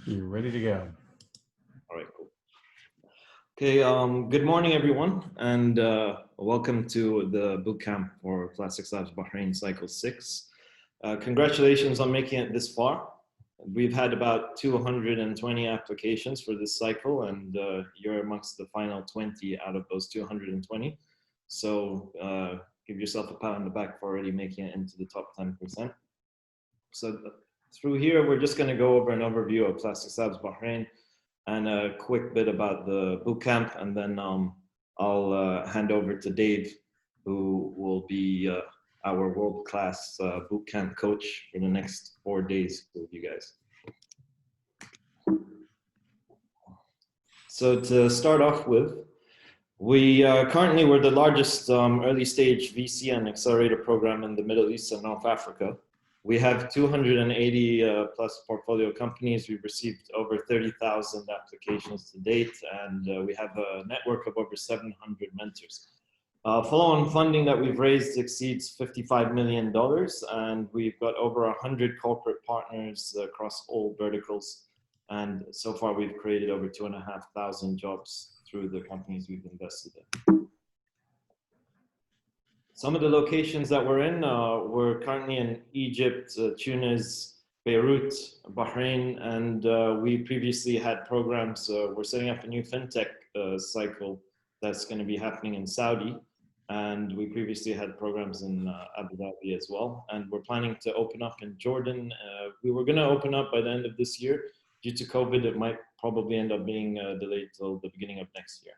You're ready to go. All right, cool. Okay, good morning, everyone, and welcome to the bootcamp for Flat6 Labs Bahrain Cycle 6. Congratulations on making it this far. We've had about 220 applications for this cycle, and you're amongst the final 20 out of those 220. So give yourself a pat on the back for already making it into the top 10%. So through here, we're just going to go over an overview of Flat6 Labs Bahrain and a quick bit about the bootcamp, and then I'll hand over to Dave, who will be our world-class bootcamp coach for the next 4 days with you guys. So to start off with, we currently we're the largest early stage VC and accelerator program in the Middle East and North Africa. We have 280 plus portfolio companies. We've received over 30,000 applications to date, and we have a network of over 700 mentors. Follow-on funding that we've raised exceeds $55 million, and we've got over 100 corporate partners across all verticals. And so far, we've created over 2,500 jobs through the companies we've invested in. Some of the locations that we're in, we're currently in Egypt, Tunis, Beirut, Bahrain, and we previously had programs. We're setting up a new fintech cycle that's going to be happening in Saudi, and we previously had programs in Abu Dhabi as well. And we're planning to open up in Jordan. We were going to open up by the end of this year. Due to COVID, it might probably end up being delayed till the beginning of next year.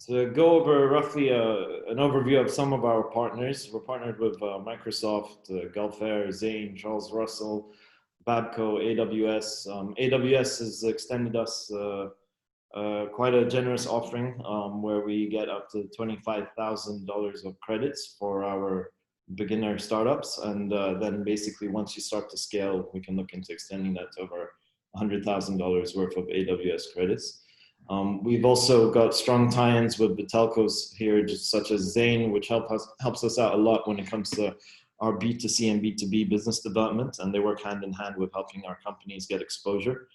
To go over roughly an overview of some of our partners, we're partnered with Microsoft, Gulf Air, Zain, Charles Russell, Babco, AWS. AWS has extended us quite a generous offering where we get up to $25,000 of credits for our beginner startups. And then basically once you start to scale, we can look into extending that to over $100,000 worth of AWS credits. We've also got strong tie-ins with the telcos here, just such as Zain, which helps us out a lot when it comes to our B2C and B2B business development, and they work hand in hand with helping our companies get exposure.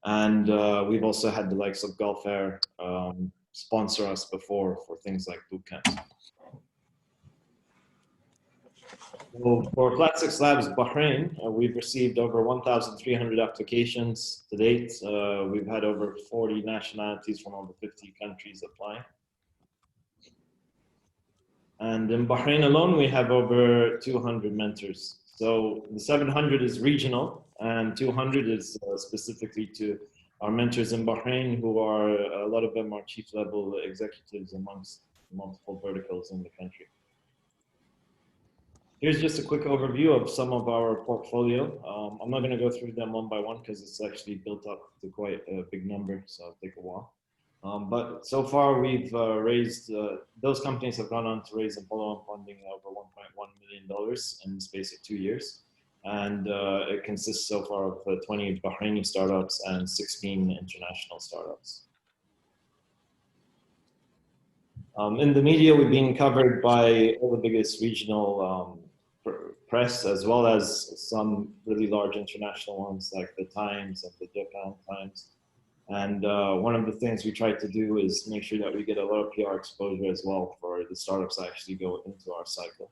And we've also had the likes of Gulf Air sponsor us before for things like bootcamps. Well, for Flat6 Labs Bahrain, we've received over 1,300 applications to date. We've had over 40 nationalities from over 50 countries applying. And in Bahrain alone, we have over 200 mentors. So the 700 is regional, and 200 is specifically to our mentors in Bahrain, who are, a lot of them are chief level executives amongst multiple verticals in the country. Here's just a quick overview of some of our portfolio. I'm not going to go through them one by one because it's actually built up to quite a big number, so it'll take a while. But so far, we've raised, those companies have gone on to raise a follow-on funding over $1.1 million in the space of 2 years. And it consists so far of 20 Bahraini startups and 16 international startups. In the media, we've been covered by all the biggest regional press, as well as some really large international ones like the Times and the Japan Times. And one of the things we try to do is make sure that we get a lot of PR exposure as well for the startups that actually go into our cycle.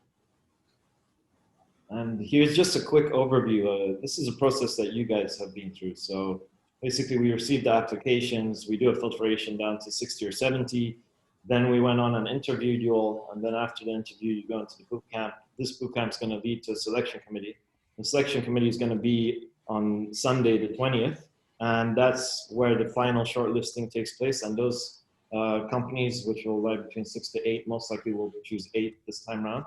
And here's just a quick overview. This is a process that you guys have been through. So basically, we receive the applications, we do a filtration down to 60 or 70. Then we went on an interview duel, and then after the interview, you go into the bootcamp. This bootcamp is going to lead to a selection committee. The selection committee is going to be on Sunday, the 20th, and that's where the final shortlisting takes place. And those companies, which will lie between 6 to 8, most likely will choose 8 this time around.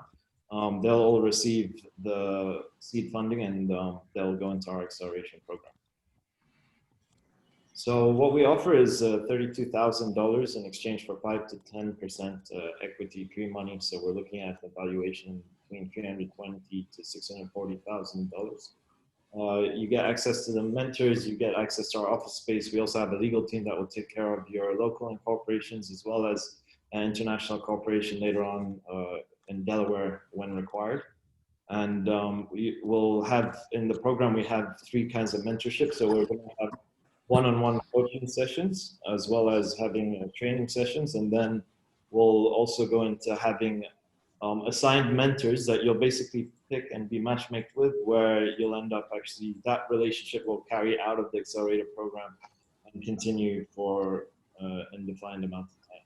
They'll all receive the seed funding, and they'll go into our acceleration program. So what we offer is $32,000 in exchange for 5 to 10% equity pre-money. So we're looking at a valuation between $320,000 to $640,000. You get access to the mentors, you get access to our office space. We also have a legal team that will take care of your local incorporations as well as an international corporation later on in Delaware when required. And we will have, in the program, we have three kinds of mentorship. So we're going to have one-on-one coaching sessions, as well as having training sessions. And then we'll also go into having assigned mentors that you'll basically pick and be matchmaked with, where you'll end up actually, that relationship will carry out of the accelerator program and continue for an indefined amount of time.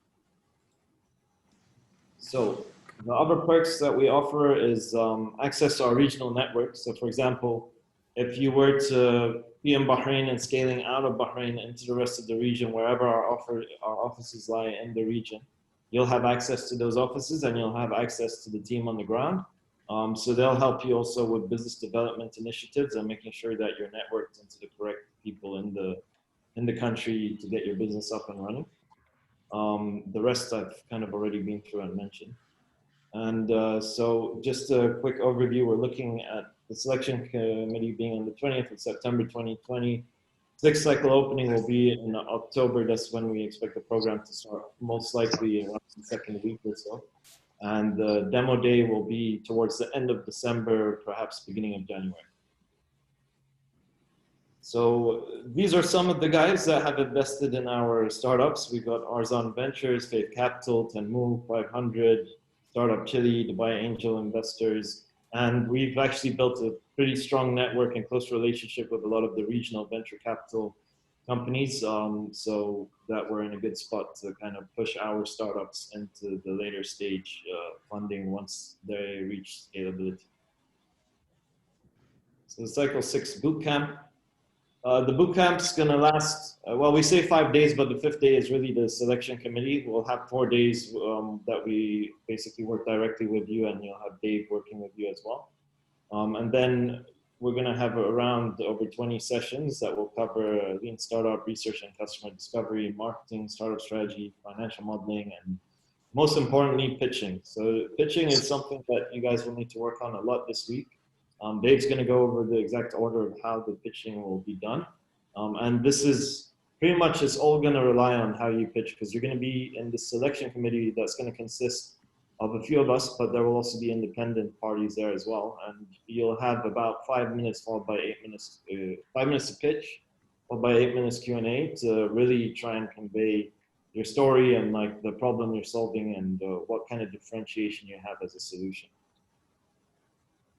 So the other perks that we offer is access to our regional network. So for example, if you were to be in Bahrain and scaling out of Bahrain into the rest of the region, wherever our offices lie in the region, you'll have access to those offices and you'll have access to the team on the ground. So they'll help you also with business development initiatives and making sure that you're networked into the correct people in the country to get your business up and running. The rest I've kind of already been through and mentioned. And so just a quick overview, we're looking at the selection committee being on the 20th of September 2020. Sixth cycle opening will be in October. That's when we expect the program to start, most likely around the second week or so. And the demo day will be towards the end of December, perhaps beginning of January. So these are some of the guys that have invested in our startups. We've got Arzon Ventures, Faith Capital, Tenmu, 500, Startup Chile, Dubai Angel Investors, and we've actually built a pretty strong network and close relationship with a lot of the regional venture capital companies, so that we're in a good spot to kind of push our startups into the later stage funding once they reach scalability. So the Cycle 6 Bootcamp. The bootcamp's going to last, well, we say 5 days, but the 5th day is really the selection committee. We'll have 4 days that we basically work directly with you, and you'll have Dave working with you as well. And then we're going to have around over 20 sessions that will cover lean startup, research and customer discovery, marketing, startup strategy, financial modeling, and most importantly, pitching. So pitching is something that you guys will need to work on a lot this week. Dave's going to go over the exact order of how the pitching will be done. And this is pretty much, it's all going to rely on how you pitch, because you're going to be in the selection committee that's going to consist of a few of us, but there will also be independent parties there as well. And you'll have about 5 minutes followed by 8 minutes, 5 minutes to pitch, followed by 8 minutes Q&A to really try and convey your story and like the problem you're solving and what kind of differentiation you have as a solution.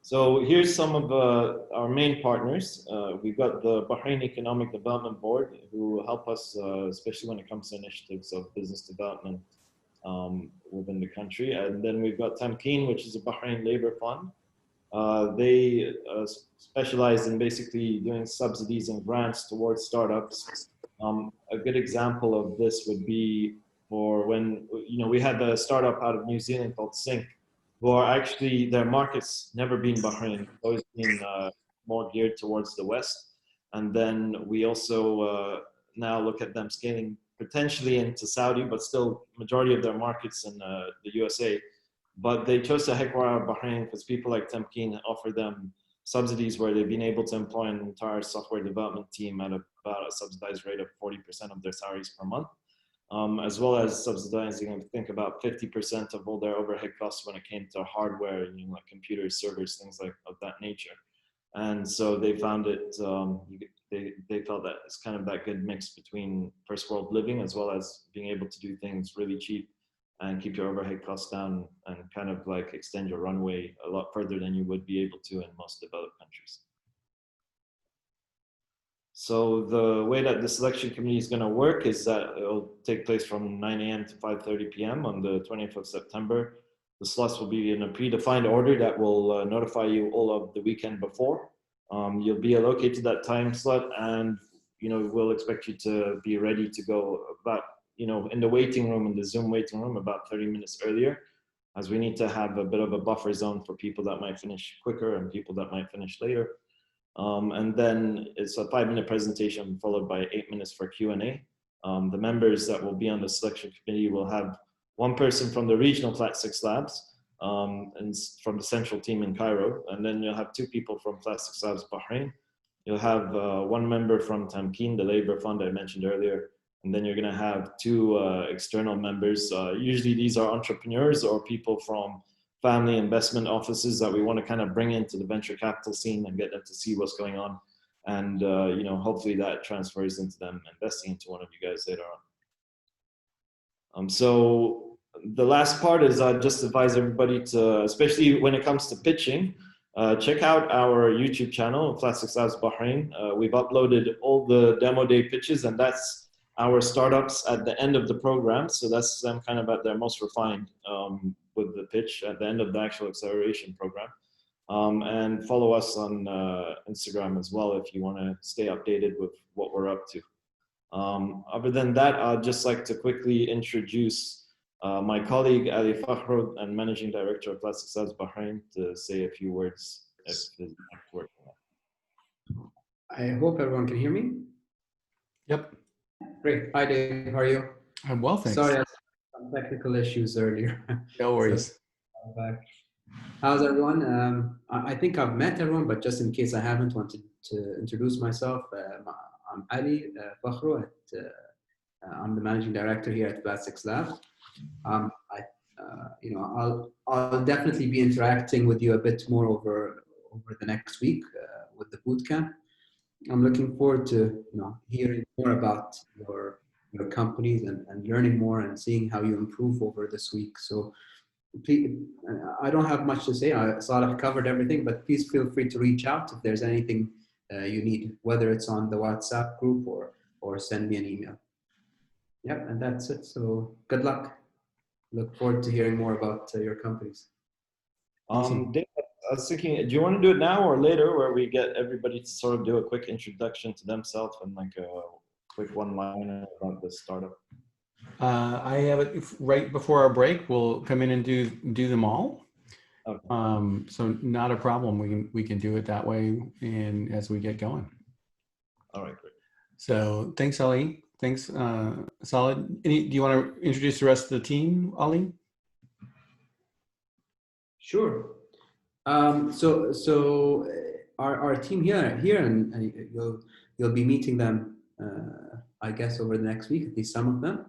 So here's some of our main partners. We've got the Bahrain Economic Development Board, who help us, especially when it comes to initiatives of business development within the country. And then we've got Tamkeen, which is a Bahrain labor fund. They specialize in basically doing subsidies and grants towards startups. A good example of this would be for when, we had a startup out of New Zealand called Sync, who are actually, their market's never been Bahrain. It's always been more geared towards the West. And then we also now look at them scaling potentially into Saudi, but still majority of their markets in the USA. But they chose to headquarter out of Bahrain because people like Temkeen offer them subsidies where they've been able to employ an entire software development team at about a subsidized rate of 40% of their salaries per month. As well as subsidizing, I think, about 50% of all their overhead costs when it came to hardware, like computers, servers, things like of that nature. And so they found it, they felt that it's kind of that good mix between first world living as well as being able to do things really cheap and keep your overhead costs down and kind of like extend your runway a lot further than you would be able to in most developed countries. So the way that the selection committee is going to work is that it'll take place from 9 a.m. to 5:30 p.m. on the 20th of September. The slots will be in a predefined order that will notify you all of the weekend before. You'll be allocated that time slot, and we'll expect you to be ready to go about in the waiting room, in the Zoom waiting room, about 30 minutes earlier, as we need to have a bit of a buffer zone for people that might finish quicker and people that might finish later. And then it's a 5-minute presentation followed by 8 minutes for Q&A. The members that will be on the selection committee will have one person from the regional Flat6 labs and from the central team in Cairo. And then you'll have 2 people from Flat6 labs Bahrain. You'll have 1 member from Tamkeen, the labor fund I mentioned earlier. And then you're going to have 2 external members. Usually these are entrepreneurs or people from family investment offices that we want to kind of bring into the venture capital scene and get them to see what's going on. And, hopefully that transfers into them investing into one of you guys later on. So the last part is I just advise everybody to, especially when it comes to pitching, check out our YouTube channel, Flat6 Labs Bahrain. We've uploaded all the demo day pitches, and that's our startups at the end of the program. So that's them kind of at their most refined with the pitch at the end of the actual acceleration program. And follow us on Instagram as well if you want to stay updated with what we're up to. Other than that, I'd just like to quickly introduce my colleague Ali Fakhro and Managing Director of Flat6 Labs Bahrain to say a few words if his mic works. I hope everyone can hear me. Yep. Great. Hi, Dave. How are you? I'm well, thanks. Sorry, I had some technical issues earlier. No worries. So, back. How's everyone? I think I've met everyone, but just in case I haven't, wanted to introduce myself. I'm Ali Fakhro. I'm the managing director here at Flat6 Labs. I'll definitely be interacting with you a bit more over the next week with the bootcamp. I'm looking forward to hearing more about your companies and learning more and seeing how you improve over this week. So please, I don't have much to say. Saleh covered everything, but please feel free to reach out if there's anything you need, whether it's on the WhatsApp group or send me an email. Yep, and that's it. So good luck. Look forward to hearing more about your companies. Awesome. Dave, I was thinking, do you want to do it now or later, where we get everybody to sort of do a quick introduction to themselves and like a quick one-liner about the startup? I have it right before our break. We'll come in and do them all. Okay. So not a problem. We can do it that way, and as we get going. All right, great. So thanks, Ali. Thanks, Solid. Do you want to introduce the rest of the team, Ali? Sure. So our team here, and you'll be meeting them, I guess, over the next week, at least some of them.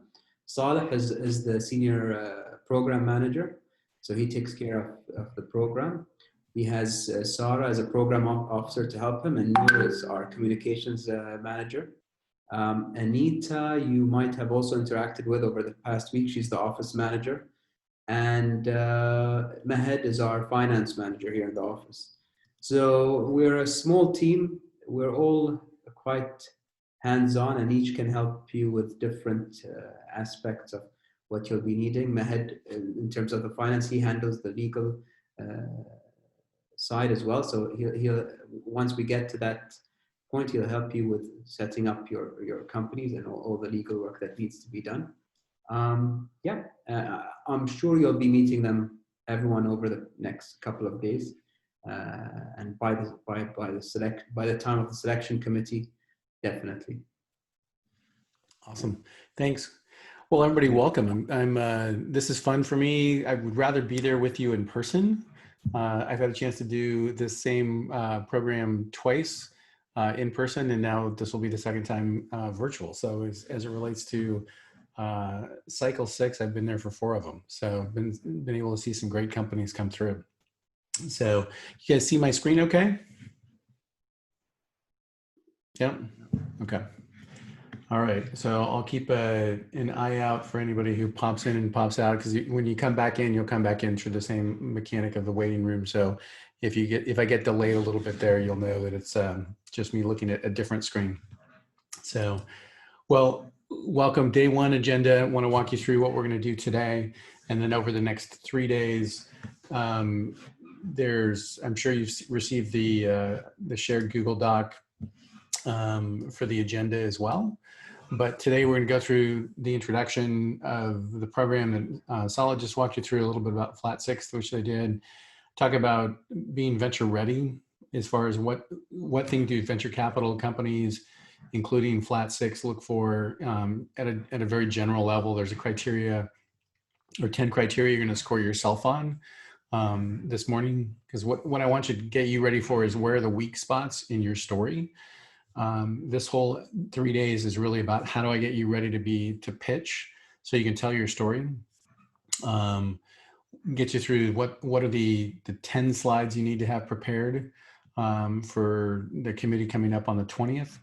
Saleh is the senior program manager, so he takes care of the program. He has Sarah as a program officer to help him, and Noor is our communications manager. Anita, you might have also interacted with over the past week. She's the office manager. And Mahed is our finance manager here in the office. So we're a small team. We're all quite hands-on, and each can help you with different aspects of what you'll be needing. Mahed, in terms of the finance, he handles the legal side as well. So he'll once we get to that point, he'll help you with setting up your companies and all the legal work that needs to be done. I'm sure you'll be meeting everyone over the next couple of days, and by the time of the selection committee, definitely. Awesome, thanks. Well, everybody, welcome. This is fun for me. I would rather be there with you in person. I've had a chance to do this same program twice in person, and now this will be the second time virtual. So as it relates to cycle 6, I've been there for 4 of them. So I've been able to see some great companies come through. So you guys see my screen okay? Yep. Okay. All right. So I'll keep an eye out for anybody who pops in and pops out, because when you come back in, you'll come back in through the same mechanic of the waiting room. So if I get delayed a little bit there, you'll know that it's just me looking at a different screen. So, well, welcome. Day 1 agenda. I want to walk you through what we're going to do today, and then over the next 3 days, I'm sure you've received the shared Google Doc for the agenda as well. But today we're going to go through the introduction of the program that Solid just walked you through a little bit about Flat6, which they did. Talk about being venture ready as far as what thing do venture capital companies, including Flat6, look for at a very general level. There's a criteria or 10 criteria you're going to score yourself on this morning, because what I want you to get you ready for is where are the weak spots in your story. This whole 3 days is really about how do I get you ready to pitch so you can tell your story. get you through what are the 10 slides you need to have prepared for the committee coming up on the 20th.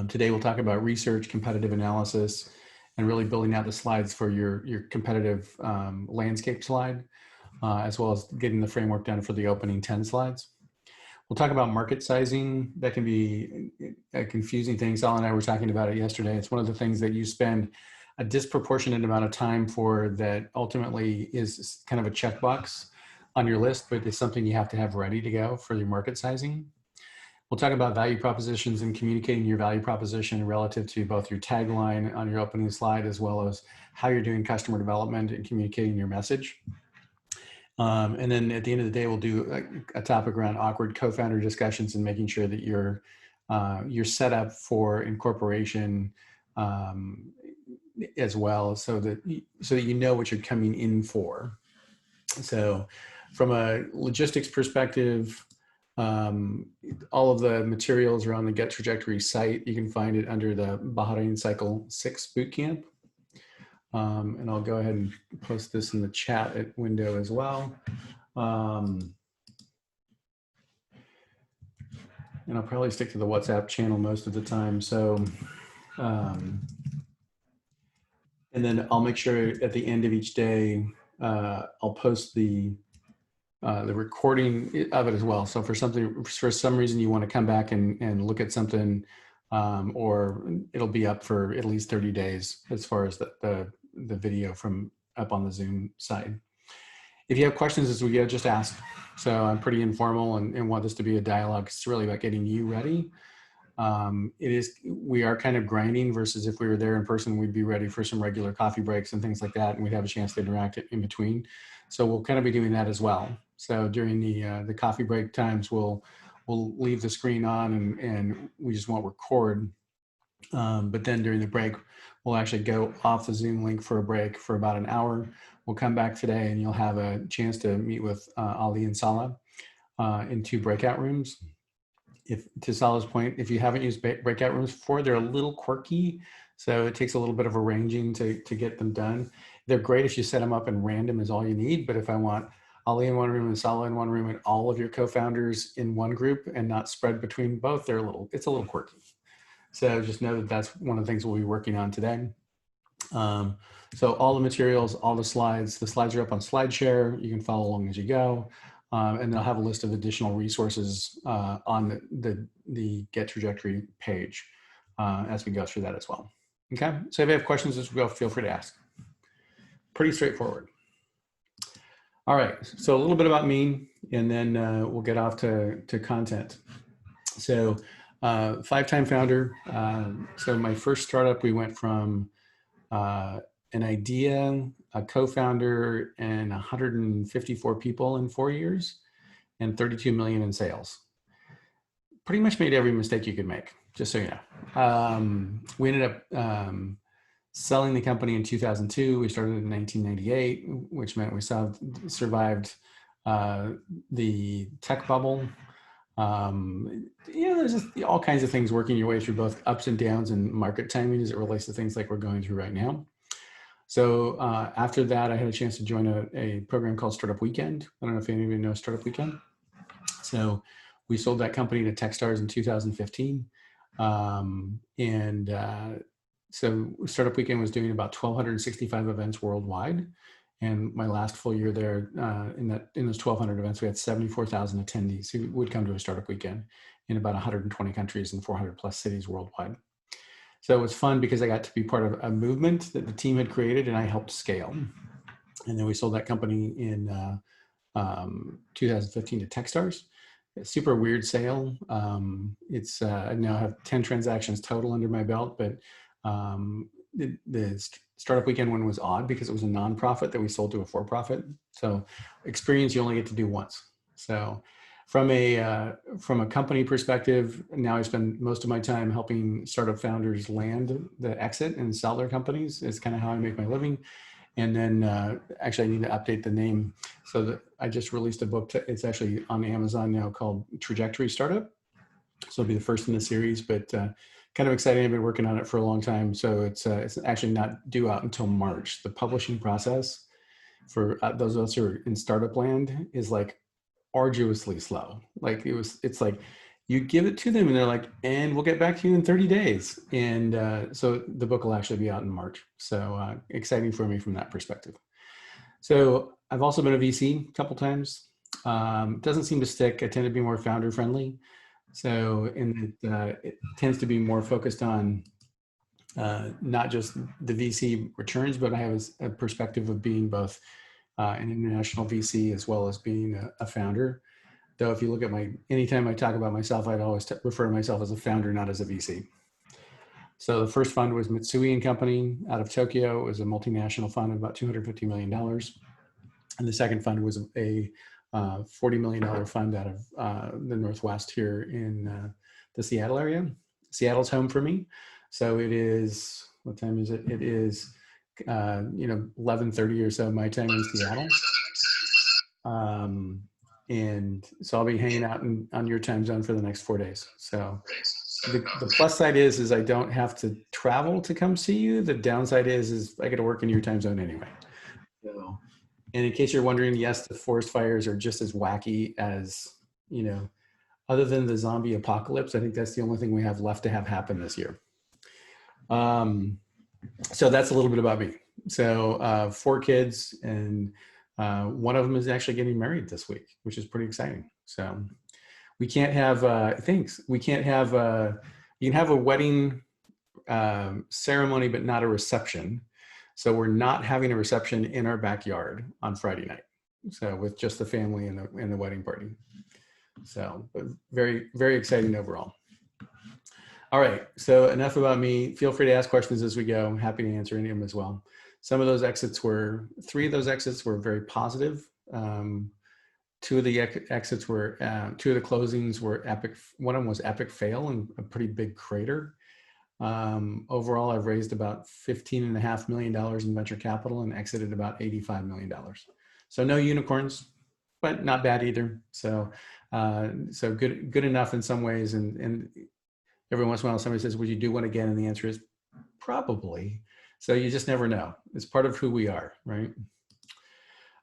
Today we'll talk about research, competitive analysis, and really building out the slides for your competitive landscape slide, as well as getting the framework done for the opening 10 slides. We'll talk about market sizing. That can be a confusing thing. Sal and I were talking about it yesterday. It's one of the things that you spend a disproportionate amount of time for that ultimately is kind of a checkbox on your list, but it's something you have to have ready to go for your market sizing. We'll talk about value propositions and communicating your value proposition relative to both your tagline on your opening slide, as well as how you're doing customer development and communicating your message. And then at the end of the day, we'll do a topic around awkward co-founder discussions and making sure that you're set up for incorporation as well, so that you know what you're coming in for. So from a logistics perspective, all of the materials are on the Get Trajectory site. You can find it under the Bahrain Cycle 6 Bootcamp. And I'll go ahead and post this in the chat window as well. And I'll probably stick to the WhatsApp channel most of the time. So, and then I'll make sure at the end of each day, I'll post the recording of it as well. So for some reason you want to come back and look at something, or it'll be up for at least 30 days as far as the video from up on the Zoom side. If you have questions as we go, just ask. So I'm pretty informal and want this to be a dialogue. It's really about getting you ready. We are kind of grinding versus if we were there in person, we'd be ready for some regular coffee breaks and things like that, and we'd have a chance to interact in between. So we'll kind of be doing that as well. So during the coffee break times, we'll leave the screen on and we just won't record. But then during the break, we'll actually go off the Zoom link for a break for about an hour. We'll come back today and you'll have a chance to meet with Ali and Salah in 2 breakout rooms. To Salah's point, if you haven't used breakout rooms before, they're a little quirky. So it takes a little bit of arranging to get them done. They're great if you set them up and random is all you need. But if I want Ali in one room and Salah in one room and all of your co-founders in one group and not spread between both, it's a little quirky. So just know that that's one of the things we'll be working on today. So all the materials, all the slides are up on SlideShare. You can follow along as you go. And they'll have a list of additional resources on the Get Trajectory page as we go through that as well. Okay, so if you have questions as we go, feel free to ask. Pretty straightforward. All right, so a little bit about me, and then we'll get off to content. So 5-time founder. So my first startup, we went from an idea, a co-founder, and 154 people in 4 years, and 32 million in sales. Pretty much made every mistake you could make, just so you know. We ended up selling the company in 2002. We started in 1998, which meant we survived the tech bubble. There's just all kinds of things working your way through both ups and downs and market timing as it relates to things like we're going through right now. So after that, I had a chance to join a program called Startup Weekend. I don't know if any of you know Startup Weekend. So we sold that company to Techstars in 2015. So Startup Weekend was doing about 1,265 events worldwide. And my last full year there, in those 1,200 events, we had 74,000 attendees who would come to a Startup Weekend in about 120 countries and 400 plus cities worldwide. So it was fun because I got to be part of a movement that the team had created and I helped scale. And then we sold that company in 2015 to Techstars. A super weird sale. I now have 10 transactions total under my belt, but the Startup Weekend one was odd because it was a nonprofit that we sold to a for-profit. So experience you only get to do once. So from a company perspective, now I spend most of my time helping startup founders land the exit and sell their companies. Is kind of how I make my living. And then actually I need to update the name. So that I just released a book. It's actually on Amazon now called Trajectory Startup. So it'll be the first in the series, but kind of exciting. I've been working on it for a long time. So it's actually not due out until March. The publishing process for those of us who are in startup land is like arduously slow. Like it's like you give it to them and they're like, and we'll get back to you in 30 days. And so the book will actually be out in March. So exciting for me from that perspective. So I've also been a VC a couple times. Doesn't seem to stick. I tend to be more founder friendly. So it tends to be more focused on not just the VC returns, but I have a perspective of being both an international VC as well as being a founder. Though if you look at anytime I talk about myself, I'd always refer to myself as a founder, not as a VC. So the first fund was Mitsui and Company out of Tokyo. It was a multinational fund of about $250 million. And the second fund was a $40 million fund out of the Northwest here in the Seattle area. Seattle's home for me. So it is, what time is it? It is, 11:30 or so my time in Seattle. And so I'll be hanging out on your time zone for the next 4 days. So the plus side is I don't have to travel to come see you. The downside is I get to work in your time zone anyway. So, and in case you're wondering, yes, the forest fires are just as wacky as, other than the zombie apocalypse. I think that's the only thing we have left to have happen this year. So that's a little bit about me. So 4 kids, and one of them is actually getting married this week, which is pretty exciting. So we can't have we can't have you can have a wedding ceremony, but not a reception. So we're not having a reception in our backyard on Friday night. So with just the family and the wedding party. So very, very exciting overall. All right, so enough about me. Feel free to ask questions as we go. I'm happy to answer any of them as well. 3 of those exits were very positive. 2 of the exits were, 2 of the closings were epic. One of them was epic fail and a pretty big crater. Overall, I've raised about $15.5 million in venture capital and exited about $85 million. So no unicorns, but not bad either. So good enough in some ways. And every once in a while somebody says, would you do one again? And the answer is probably. So you just never know. It's part of who we are, right?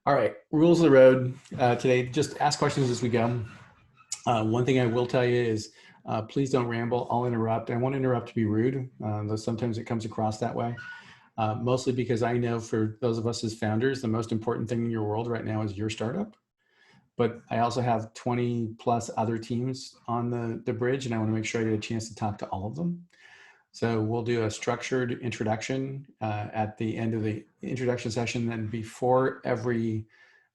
All right, rules of the road today. Just ask questions as we go. One thing I will tell you is please don't ramble. I'll interrupt. I won't interrupt to be rude, though sometimes it comes across that way. Mostly because I know for those of us as founders, the most important thing in your world right now is your startup. But I also have 20 plus other teams on the bridge, and I want to make sure I get a chance to talk to all of them. So we'll do a structured introduction at the end of the introduction session. Then before every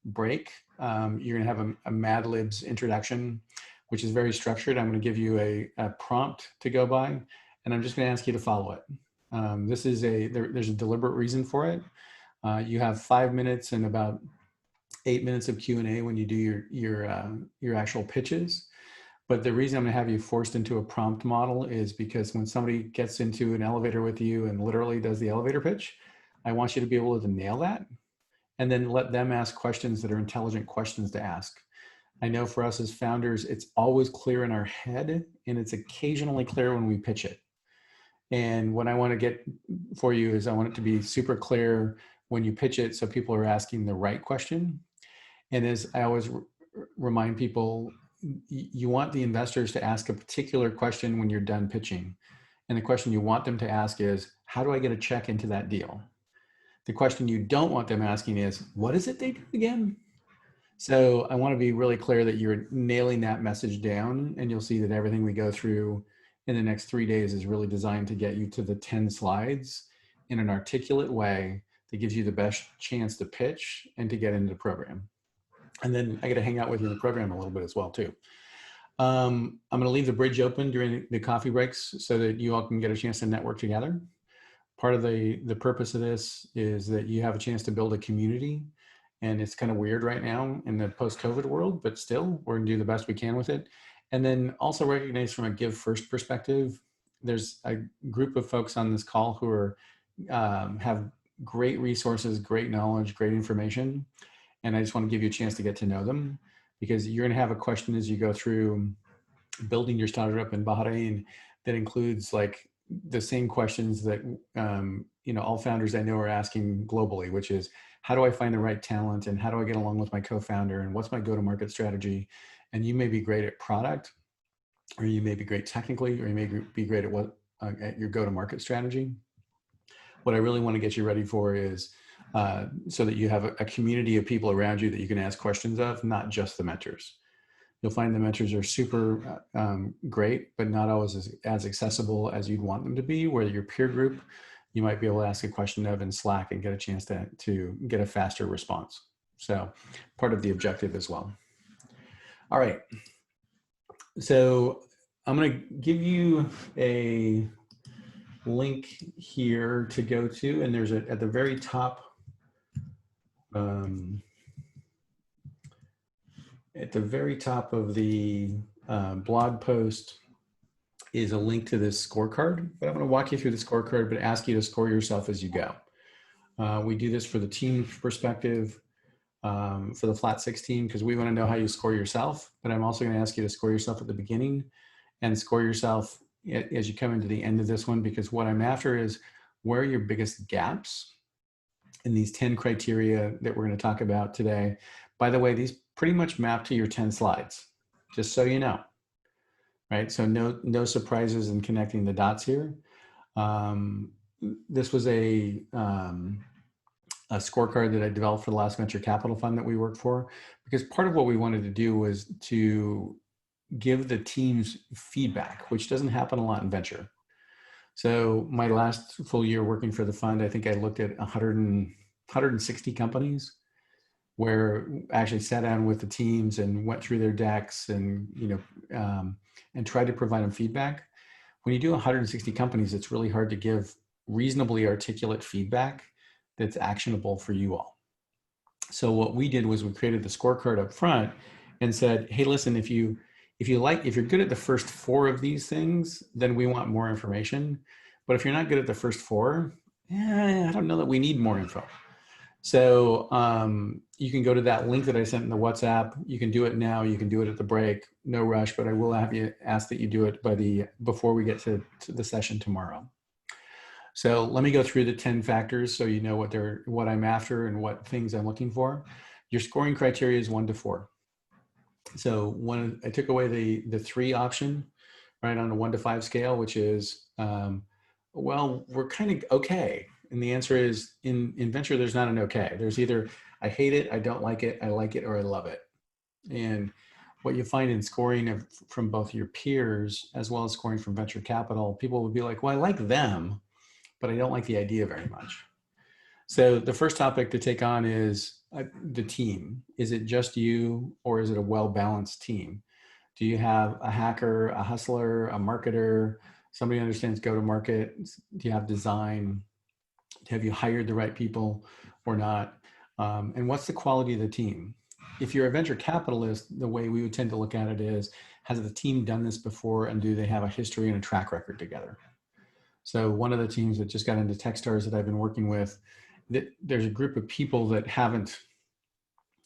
break, you're going to have a Mad Libs introduction, which is very structured. I'm going to give you a prompt to go by, and I'm just going to ask you to follow it. There's a deliberate reason for it. You have 5 minutes and about 8 minutes of Q&A when you do your actual pitches. But the reason I'm going to have you forced into a prompt model is because when somebody gets into an elevator with you and literally does the elevator pitch, I want you to be able to nail that and then let them ask questions that are intelligent questions to ask. I know for us as founders, it's always clear in our head and it's occasionally clear when we pitch it. And what I want to get for you is I want it to be super clear when you pitch it so people are asking the right question. And as I always remind people, you want the investors to ask a particular question when you're done pitching. And the question you want them to ask is, how do I get a check into that deal? The question you don't want them asking is, what is it they do again? So I want to be really clear that you're nailing that message down, and you'll see that everything we go through in the next 3 days is really designed to get you to the 10 slides in an articulate way that gives you the best chance to pitch and to get into the program. And then I get to hang out with you in the program a little bit as well too. I'm going to leave the bridge open during the coffee breaks so that you all can get a chance to network together. Part of the purpose of this is that you have a chance to build a community, and it's kind of weird right now in the post-COVID world, but still we're going to do the best we can with it. And then also recognize from a give first perspective, there's a group of folks on this call who are have great resources, great knowledge, great information. And I just want to give you a chance to get to know them, because you're going to have a question as you go through building your startup in Bahrain that includes like the same questions that all founders I know are asking globally, which is, how do I find the right talent, and how do I get along with my co-founder, and what's my go-to-market strategy? And you may be great at product, or you may be great technically, or you may be great at at your go-to-market strategy. What I really want to get you ready for is so that you have a community of people around you that you can ask questions of, not just the mentors. You'll find the mentors are super great, but not always as accessible as you'd want them to be, where your peer group, you might be able to ask a question of in Slack and get a chance to get a faster response. So part of the objective as well. All right. So I'm going to give you a link here to go to, and there's at the very top, at the very top of the blog post is a link to this scorecard. But I'm going to walk you through the scorecard, but ask you to score yourself as you go. We do this for the team perspective, for the Flat6 team, because we want to know how you score yourself. But I'm also going to ask you to score yourself at the beginning and score yourself as you come into the end of this one, because what I'm after is, where are your biggest gaps in these 10 criteria that we're going to talk about today. By the way, these pretty much map to your 10 slides, just so you know, right? So no surprises in connecting the dots here. This was a scorecard that I developed for the last venture capital fund that we worked for, because part of what we wanted to do was to give the teams feedback, which doesn't happen a lot in venture. So my last full year working for the fund, I think I looked at 160 companies, where I actually sat down with the teams and went through their decks and, and tried to provide them feedback. When you do 160 companies, it's really hard to give reasonably articulate feedback that's actionable for you all. So what we did was we created the scorecard up front and said, hey, listen, if you're good at the first 4 of these things, then we want more information. But if you're not good at the first 4, I don't know that we need more info. So you can go to that link that I sent in the WhatsApp. You can do it now. You can do it at the break. No rush, but I will have you ask that you do it before we get to the session tomorrow. So let me go through the 10 factors so you know what I'm after and what things I'm looking for. Your scoring criteria is 1 to 4. So I took away the 3 option, right, on a 1 to 5 scale, which is, well, we're kind of okay. And the answer is, in venture, there's not an okay. There's either I hate it, I don't like it, I like it, or I love it. And what you find in scoring from both your peers as well as scoring from venture capital, people will be like, well, I like them, but I don't like the idea very much. So the first topic to take on is the team. Is it just you, or is it a well-balanced team? Do you have a hacker, a hustler, a marketer, somebody who understands go-to-market? Do you have design? Have you hired the right people or not? And what's the quality of the team? If you're a venture capitalist, the way we would tend to look at it is, has the team done this before, and do they have a history and a track record together? So one of the teams that just got into Techstars that I've been working with, there's a group of people that haven't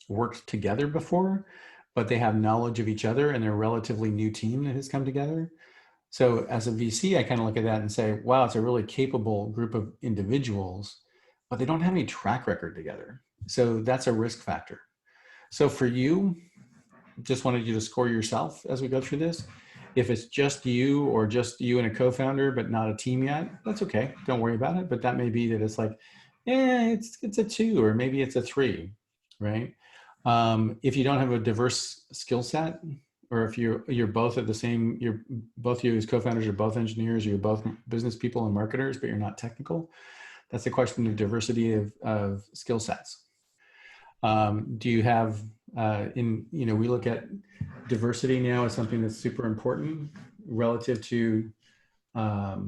worked together before, but they have knowledge of each other, and they're a relatively new team that has come together. So as a VC, I kind of look at that and say, wow, it's a really capable group of individuals, but they don't have any track record together. So that's a risk factor. So for you, just wanted you to score yourself as we go through this. If it's just you, or just you and a co-founder, but not a team yet, that's okay. Don't worry about it. But that may be that it's like, it's a 2, or maybe it's a 3, right? If you don't have a diverse skill set, or if you're both at the same, both you as co-founders are both engineers, you're both business people and marketers, but you're not technical, that's a question of diversity of skill sets. Do you have, we look at diversity now as something that's super important relative to, are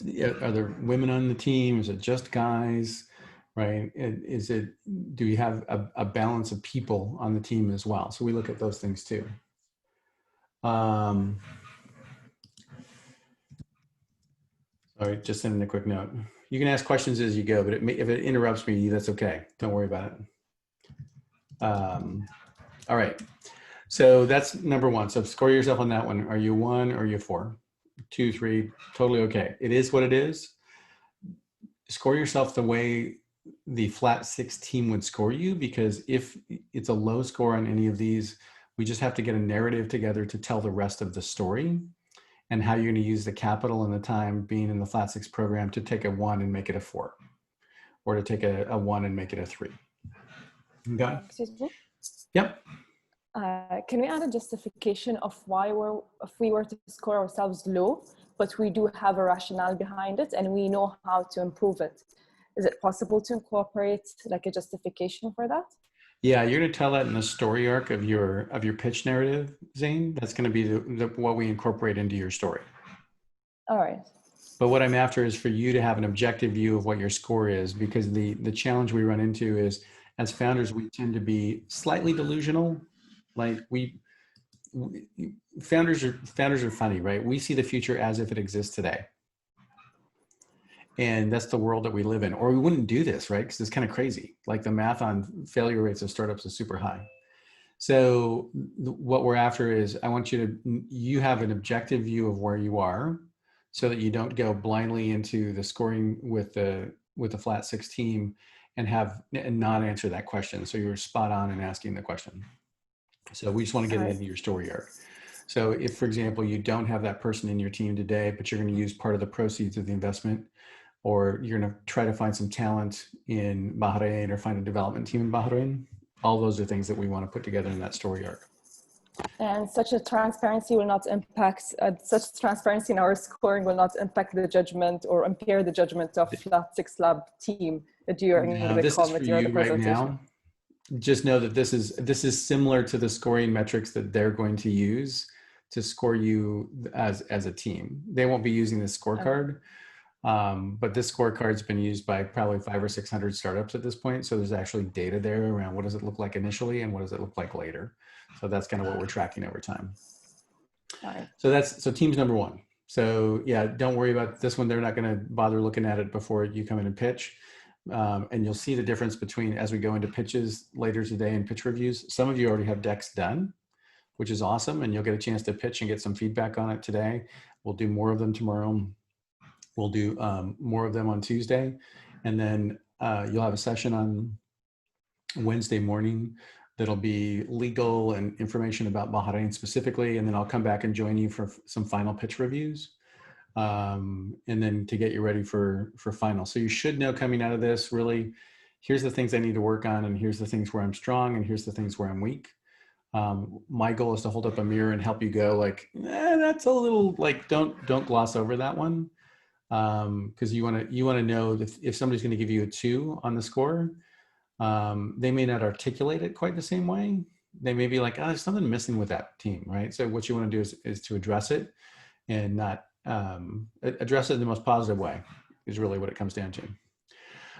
there women on the team? Is it just guys, right? Do you have a balance of people on the team as well? So we look at those things too. Sorry, just sending a quick note. You can ask questions as you go, but if it interrupts me, that's okay. Don't worry about it. All right. So that's number 1. So score yourself on that one. Are you 1 or are you 4? 2, 3, totally okay. It is what it is. Score yourself the way the Flat6 team would score you, because if it's a low score on any of these, we just have to get a narrative together to tell the rest of the story and how you're going to use the capital and the time being in the Flat6 program to take a 1 and make it a 4, or to take a 1 and make it a 3. Okay. Excuse me. Yep. Can we add a justification of why if we were to score ourselves low, but we do have a rationale behind it and we know how to improve it? Is it possible to incorporate like a justification for that? Yeah, you're going to tell that in the story arc of your pitch narrative, Zane. That's going to be what we incorporate into your story. All right. But what I'm after is for you to have an objective view of what your score is, because the challenge we run into is, as founders, we tend to be slightly delusional. Like founders are funny, right? We see the future as if it exists today. And that's the world that we live in, or we wouldn't do this, right? Because it's kind of crazy. Like the math on failure rates of startups is super high. So what we're after is, I want you have an objective view of where you are, so that you don't go blindly into the scoring with the Flat6 team and not answer that question. So you're spot on in asking the question. So we just want to get it into your story arc. So if, for example, you don't have that person in your team today, but you're going to use part of the proceeds of the investment, or you're going to try to find some talent in Bahrain or find a development team in Bahrain, all those are things that we want to put together in that story arc. And such a transparency will not impact, such transparency in our scoring will not impact the judgment or impair the judgment of Flat6 Lab team during the committee or the presentation. Right now. Just know that this is similar to the scoring metrics that they're going to use to score you as a team. They won't be using this scorecard, but this scorecard's been used by probably 500 or 600 startups at this point. So there's actually data there around what does it look like initially and what does it look like later. So that's kind of what we're tracking over time. Right. So team's number 1. So yeah, don't worry about this one. They're not going to bother looking at it before you come in and pitch. And you'll see the difference between, as we go into pitches later today and pitch reviews. Some of you already have decks done, which is awesome. And you'll get a chance to pitch and get some feedback on it today. We'll do more of them tomorrow. We'll do more of them on Tuesday. And then you'll have a session on Wednesday morning that'll be legal and information about Bahrain specifically. And then I'll come back and join you for some final pitch reviews. And then to get you ready for final. So you should know coming out of this, really, here's the things I need to work on, and here's the things where I'm strong, and here's the things where I'm weak. My goal is to hold up a mirror and help you go like, that's a little, like, don't gloss over that one. Because you want to know that if somebody's going to give you a 2 on the score, they may not articulate it quite the same way. They may be like, there's something missing with that team, right? So what you want to do is to address it, and not address it in the most positive way, is really what it comes down to.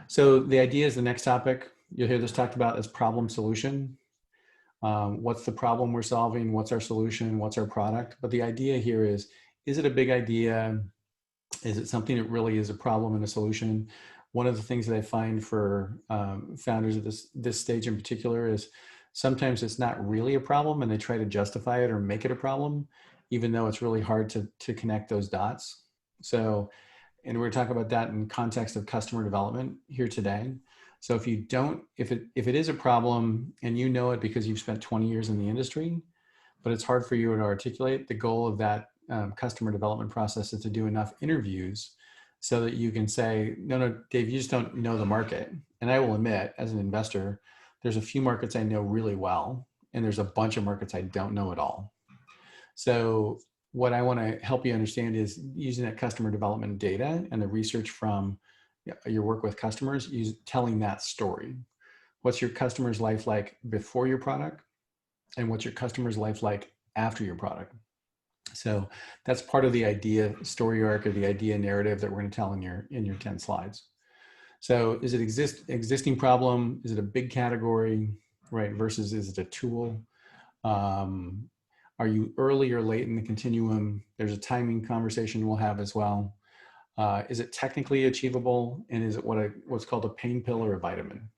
So the idea is, the next topic you'll hear this talked about as problem solution. What's the problem we're solving? What's our solution? What's our product? But the idea here is it a big idea? Is it something that really is a problem and a solution? One of the things that I find for founders at this stage in particular is sometimes it's not really a problem and they try to justify it or make it a problem, even though it's really hard to connect those dots. So, and we're talking about that in context of customer development here today. So if it is a problem and you know it because you've spent 20 years in the industry, but it's hard for you to articulate, the goal of that customer development process is to do enough interviews so that you can say, no, Dave, you just don't know the market. And I will admit, as an investor, there's a few markets I know really well, and there's a bunch of markets I don't know at all. So what I want to help you understand is using that customer development data and the research from your work with customers, telling that story. What's your customer's life like before your product, and what's your customer's life like after your product? So that's part of the idea story arc, or the idea narrative that we're going to tell in your 10 slides. So is it existing problem? Is it a big category, right? Versus is it a tool? Are you early or late in the continuum? There's a timing conversation we'll have as well. Is it technically achievable? And is it what's called a pain pill or a vitamin?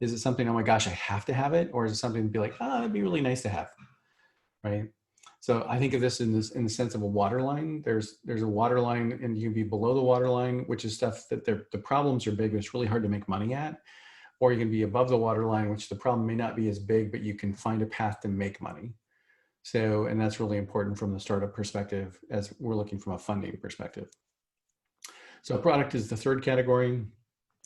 Is it something, oh my gosh, I have to have it? Or is it something to be like, it'd be really nice to have, right? So I think of this in the sense of a water line. There's a water line, and you can be below the water line, which is stuff that the problems are big, but it's really hard to make money at. Or you can be above the water line, which the problem may not be as big, but you can find a path to make money. So, and that's really important from the startup perspective as we're looking from a funding perspective. So product is the third category.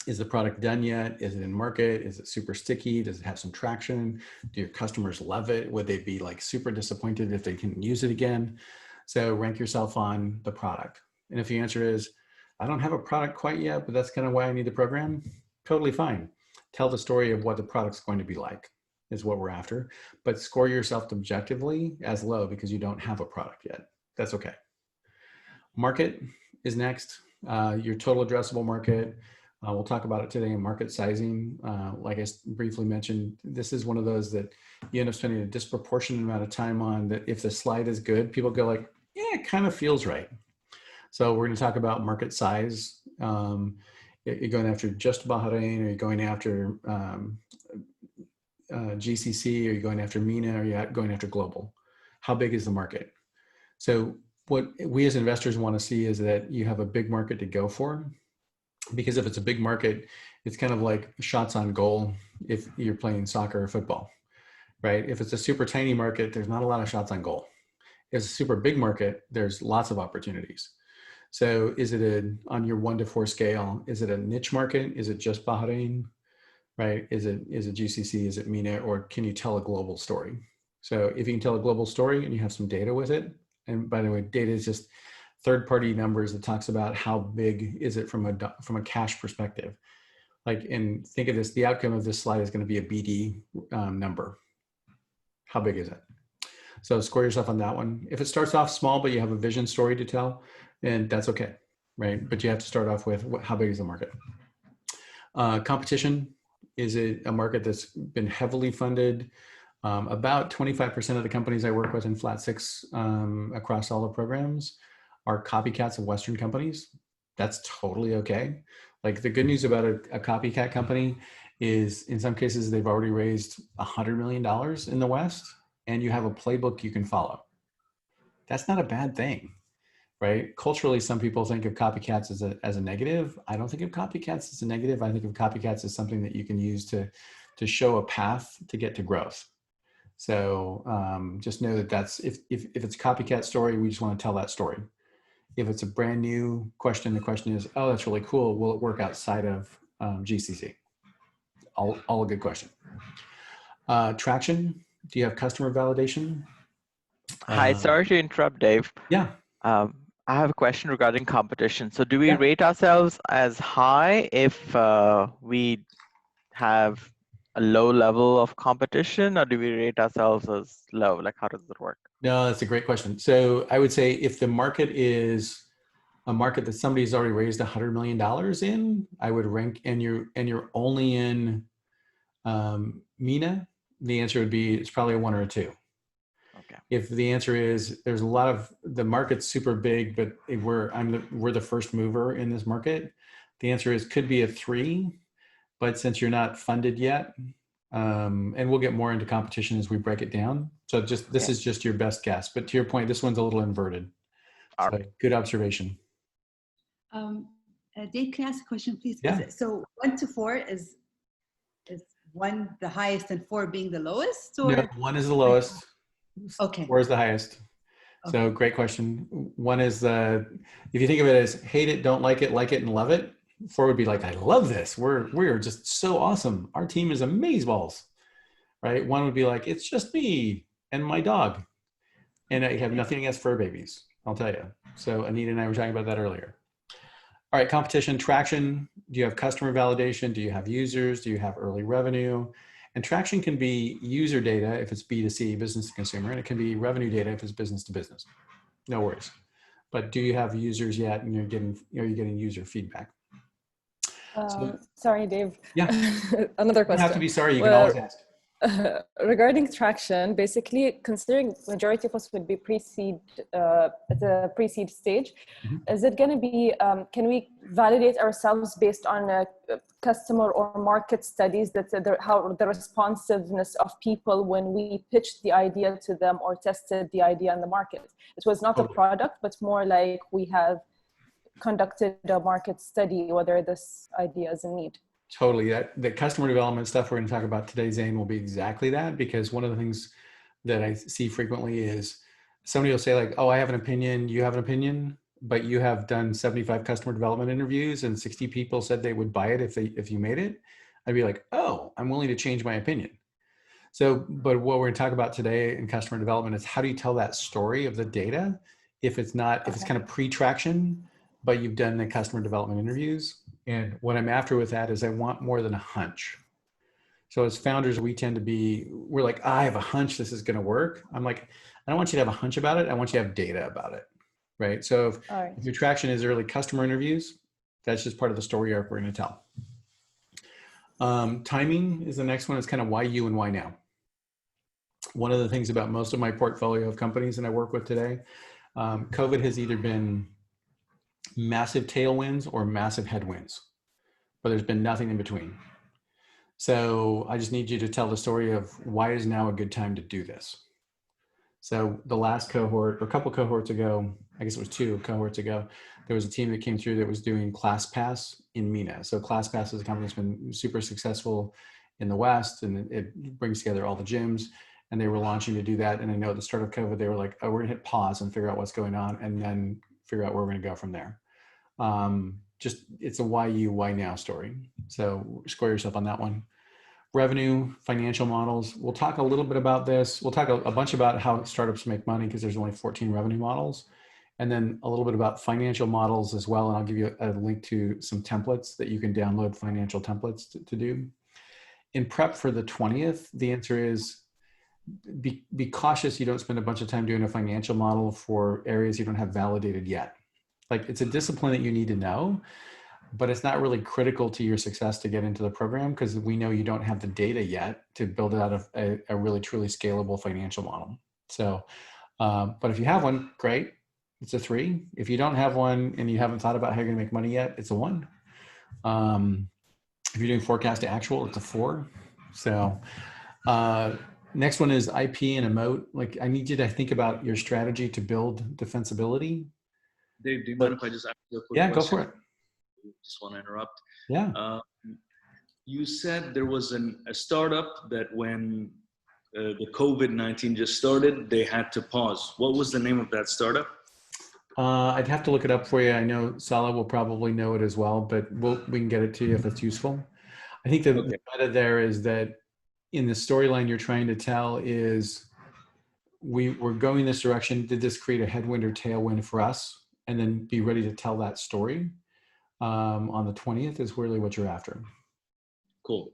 Is the product done yet? Is it in market? Is it super sticky? Does it have some traction? Do your customers love it? Would they be like super disappointed if they couldn't use it again? So rank yourself on the product. And if the answer is, I don't have a product quite yet, but that's kind of why I need the program, totally fine. Tell the story of what the product's going to be like is what we're after, but score yourself objectively as low because you don't have a product yet. That's okay. Market is next. Your total addressable market. We'll talk about it today in market sizing. Like I briefly mentioned, this is one of those that you end up spending a disproportionate amount of time on, that if the slide is good, people go like, yeah, it kind of feels right. So we're going to talk about market size. You're going after just Bahrain, or you're going after GCC, or you're going after MENA, or you're going after global. How big is the market? So what we as investors want to see is that you have a big market to go for. Because if it's a big market, it's kind of like shots on goal if you're playing soccer or football, right? If it's a super tiny market, there's not a lot of shots on goal. If it's a super big market, there's lots of opportunities. So is it on your 1 to 4 scale, is it a niche market? Is it just Bahrain, right? Is it GCC? Is it MENA? Or can you tell a global story? So if you can tell a global story and you have some data with it, and by the way, data is just third-party numbers that talks about how big is it from a cash perspective. Like, and think of this, the outcome of this slide is going to be a BD number. How big is it? So score yourself on that one. If it starts off small, but you have a vision story to tell, then that's okay, right? But you have to start off with how big is the market? Competition, is it a market that's been heavily funded? About 25% of the companies I work with in Flat6 across all the programs are copycats of Western companies. That's totally okay. Like, the good news about a copycat company is in some cases they've already raised $100 million in the West, and you have a playbook you can follow. That's not a bad thing, right? Culturally, some people think of copycats as a negative. I don't think of copycats as a negative. I think of copycats as something that you can use to show a path to get to growth. So just know that that's, if it's a copycat story, we just want to tell that story. If it's a brand new question, the question is, oh, that's really cool. Will it work outside of GCC? All a good question. Traction, do you have customer validation? Hi, sorry to interrupt, Dave. Yeah. I have a question regarding competition. So do we Yeah. rate ourselves as high if we have a low level of competition, or do we rate ourselves as low? Like, how does it work? No, that's a great question. So I would say if the market is a market that somebody's already raised $100 million in, I would rank, and you're only in MENA, the answer would be it's probably a 1 or a 2. Okay. If the answer is there's a lot of, the market's super big, but we're the first mover in this market, the answer is could be a 3. But since you're not funded yet, and we'll get more into competition as we break it down. So this is just your best guess. But to your point, this one's a little inverted. All so right. Good observation. Dave, can I ask a question, please? Yeah. So 1 to 4 is 1 the highest and 4 being the lowest? Or? No, 1 is the lowest. Okay. 4 is the highest. Okay. So great question. 1 is if you think of it as hate it, don't like it, and love it. 4 would be like, I love this. We're just so awesome. Our team is amazeballs, right? 1 would be like, it's just me and my dog. And I have nothing against fur babies, I'll tell you. So Anita and I were talking about that earlier. All right, competition, traction. Do you have customer validation? Do you have users? Do you have early revenue? And traction can be user data if it's B2C, business to consumer, and it can be revenue data if it's business to business. No worries. But do you have users yet, and are you getting user feedback? Sorry, Dave. Yeah. Another question. You don't have to be sorry. You can always ask. Regarding traction, basically, considering majority of us would be pre-seed at the pre-seed stage, is it going to be? Can we validate ourselves based on customer or market studies that how the responsiveness of people when we pitched the idea to them or tested the idea in the market? It was not a product, but more like we have conducted a market study whether this idea is in need. Totally. The customer development stuff we're going to talk about today, Zane, will be exactly that, because one of the things that I see frequently is somebody will say like, oh, I have an opinion, you have an opinion, but you have done 75 customer development interviews and 60 people said they would buy it if you made it. I'd be like, oh, I'm willing to change my opinion. So, but what we're going to talk about today in customer development is how do you tell that story of the data if it's not, if it's kind of pre-traction, but you've done the customer development interviews. And what I'm after with that is I want more than a hunch. So as founders, we tend to be, we're like, I have a hunch this is going to work. I'm like, I don't want you to have a hunch about it. I want you to have data about it, right? So if your traction is early customer interviews, that's just part of the story arc we're going to tell. Timing is the next one. It's kind of why you and why now. One of the things about most of my portfolio of companies that I work with today, COVID has either been massive tailwinds or massive headwinds, but there's been nothing in between. So I just need you to tell the story of why is now a good time to do this. So the last cohort, or a couple cohorts ago, I guess it was 2 cohorts ago, there was a team that came through that was doing ClassPass in MENA. So ClassPass is a company that's been super successful in the West, and it brings together all the gyms, and they were launching to do that. And I know at the start of COVID, they were like, oh, we're gonna hit pause and figure out what's going on, and then figure out where we're gonna go from there. Just it's a why you, why now story. So score yourself on that one. Revenue, financial models. We'll talk a little bit about this. We'll talk a bunch about how startups make money because there's only 14 revenue models. And then a little bit about financial models as well. And I'll give you a link to some templates that you can download, financial templates to do. In prep for the 20th, the answer is be cautious you don't spend a bunch of time doing a financial model for areas you don't have validated yet. Like it's a discipline that you need to know, but it's not really critical to your success to get into the program because we know you don't have the data yet to build out a really truly scalable financial model. So, but if you have one, great, it's a 3. If you don't have one and you haven't thought about how you're gonna make money yet, it's a 1. If you're doing forecast to actual, it's a 4. So next one is IP and a moat. Like I need you to think about your strategy to build defensibility. Dave, do you mind if I just ask you a quick question? Go for it. Just want to interrupt. Yeah. You said there was a startup that when the COVID-19 just started, they had to pause. What was the name of that startup? I'd have to look it up for you. I know Salah will probably know it as well, but we can get it to you if it's useful. I think the meta there is that in the storyline you're trying to tell is we're going this direction. Did this create a headwind or tailwind for us? And then be ready to tell that story on the 20th is really what you're after. Cool.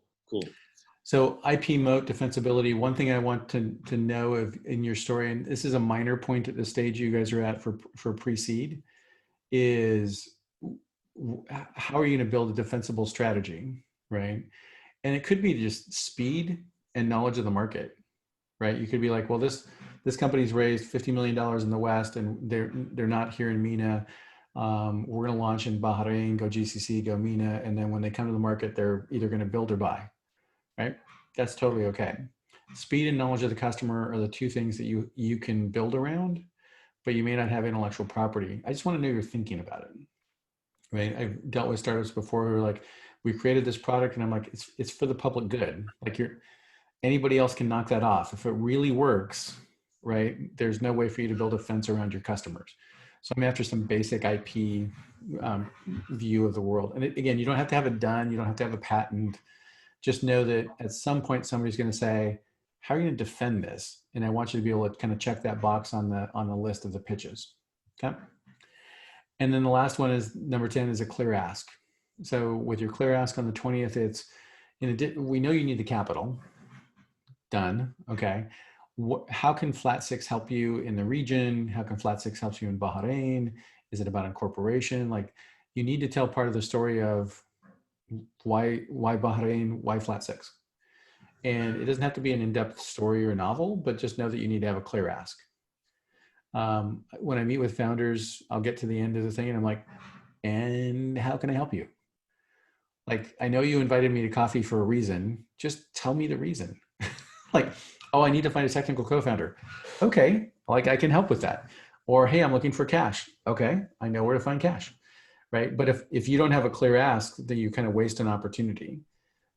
So IP moat defensibility. One thing I want to know in your story, and this is a minor point at the stage you guys are at for pre-seed, is how are you going to build a defensible strategy, right? And it could be just speed and knowledge of the market, right? You could be like, well, this company's raised $50 million in the West, and they're not here in MENA. We're going to launch in Bahrain, go GCC, go MENA, and then when they come to the market, they're either going to build or buy, right? That's totally okay. Speed and knowledge of the customer are the 2 things that you can build around, but you may not have intellectual property. I just want to know you're thinking about it, right? I've dealt with startups before who are like, we created this product, and I'm like, it's for the public good. Like anybody else can knock that off. If it really works, right, there's no way for you to build a fence around your customers. So I'm after some basic IP view of the world. And again, you don't have to have it done. You don't have to have a patent. Just know that at some point, somebody's going to say, how are you going to defend this? And I want you to be able to kind of check that box on the list of the pitches. Okay. And then the last one is number 10 is a clear ask. So with your clear ask on the 20th, it's we know you need the capital. Done. Okay. How can Flat6 help you in the region? How can Flat6 help you in Bahrain? Is it about incorporation? Like you need to tell part of the story of why Bahrain, why Flat6. And it doesn't have to be an in-depth story or novel, but just know that you need to have a clear ask. When I meet with founders, I'll get to the end of the thing and I'm like, and how can I help you? Like, I know you invited me to coffee for a reason. Just tell me the reason. Like, oh, I need to find a technical co-founder. Okay, like I can help with that. Or, hey, I'm looking for cash. Okay, I know where to find cash, right? But if you don't have a clear ask, then you kind of waste an opportunity.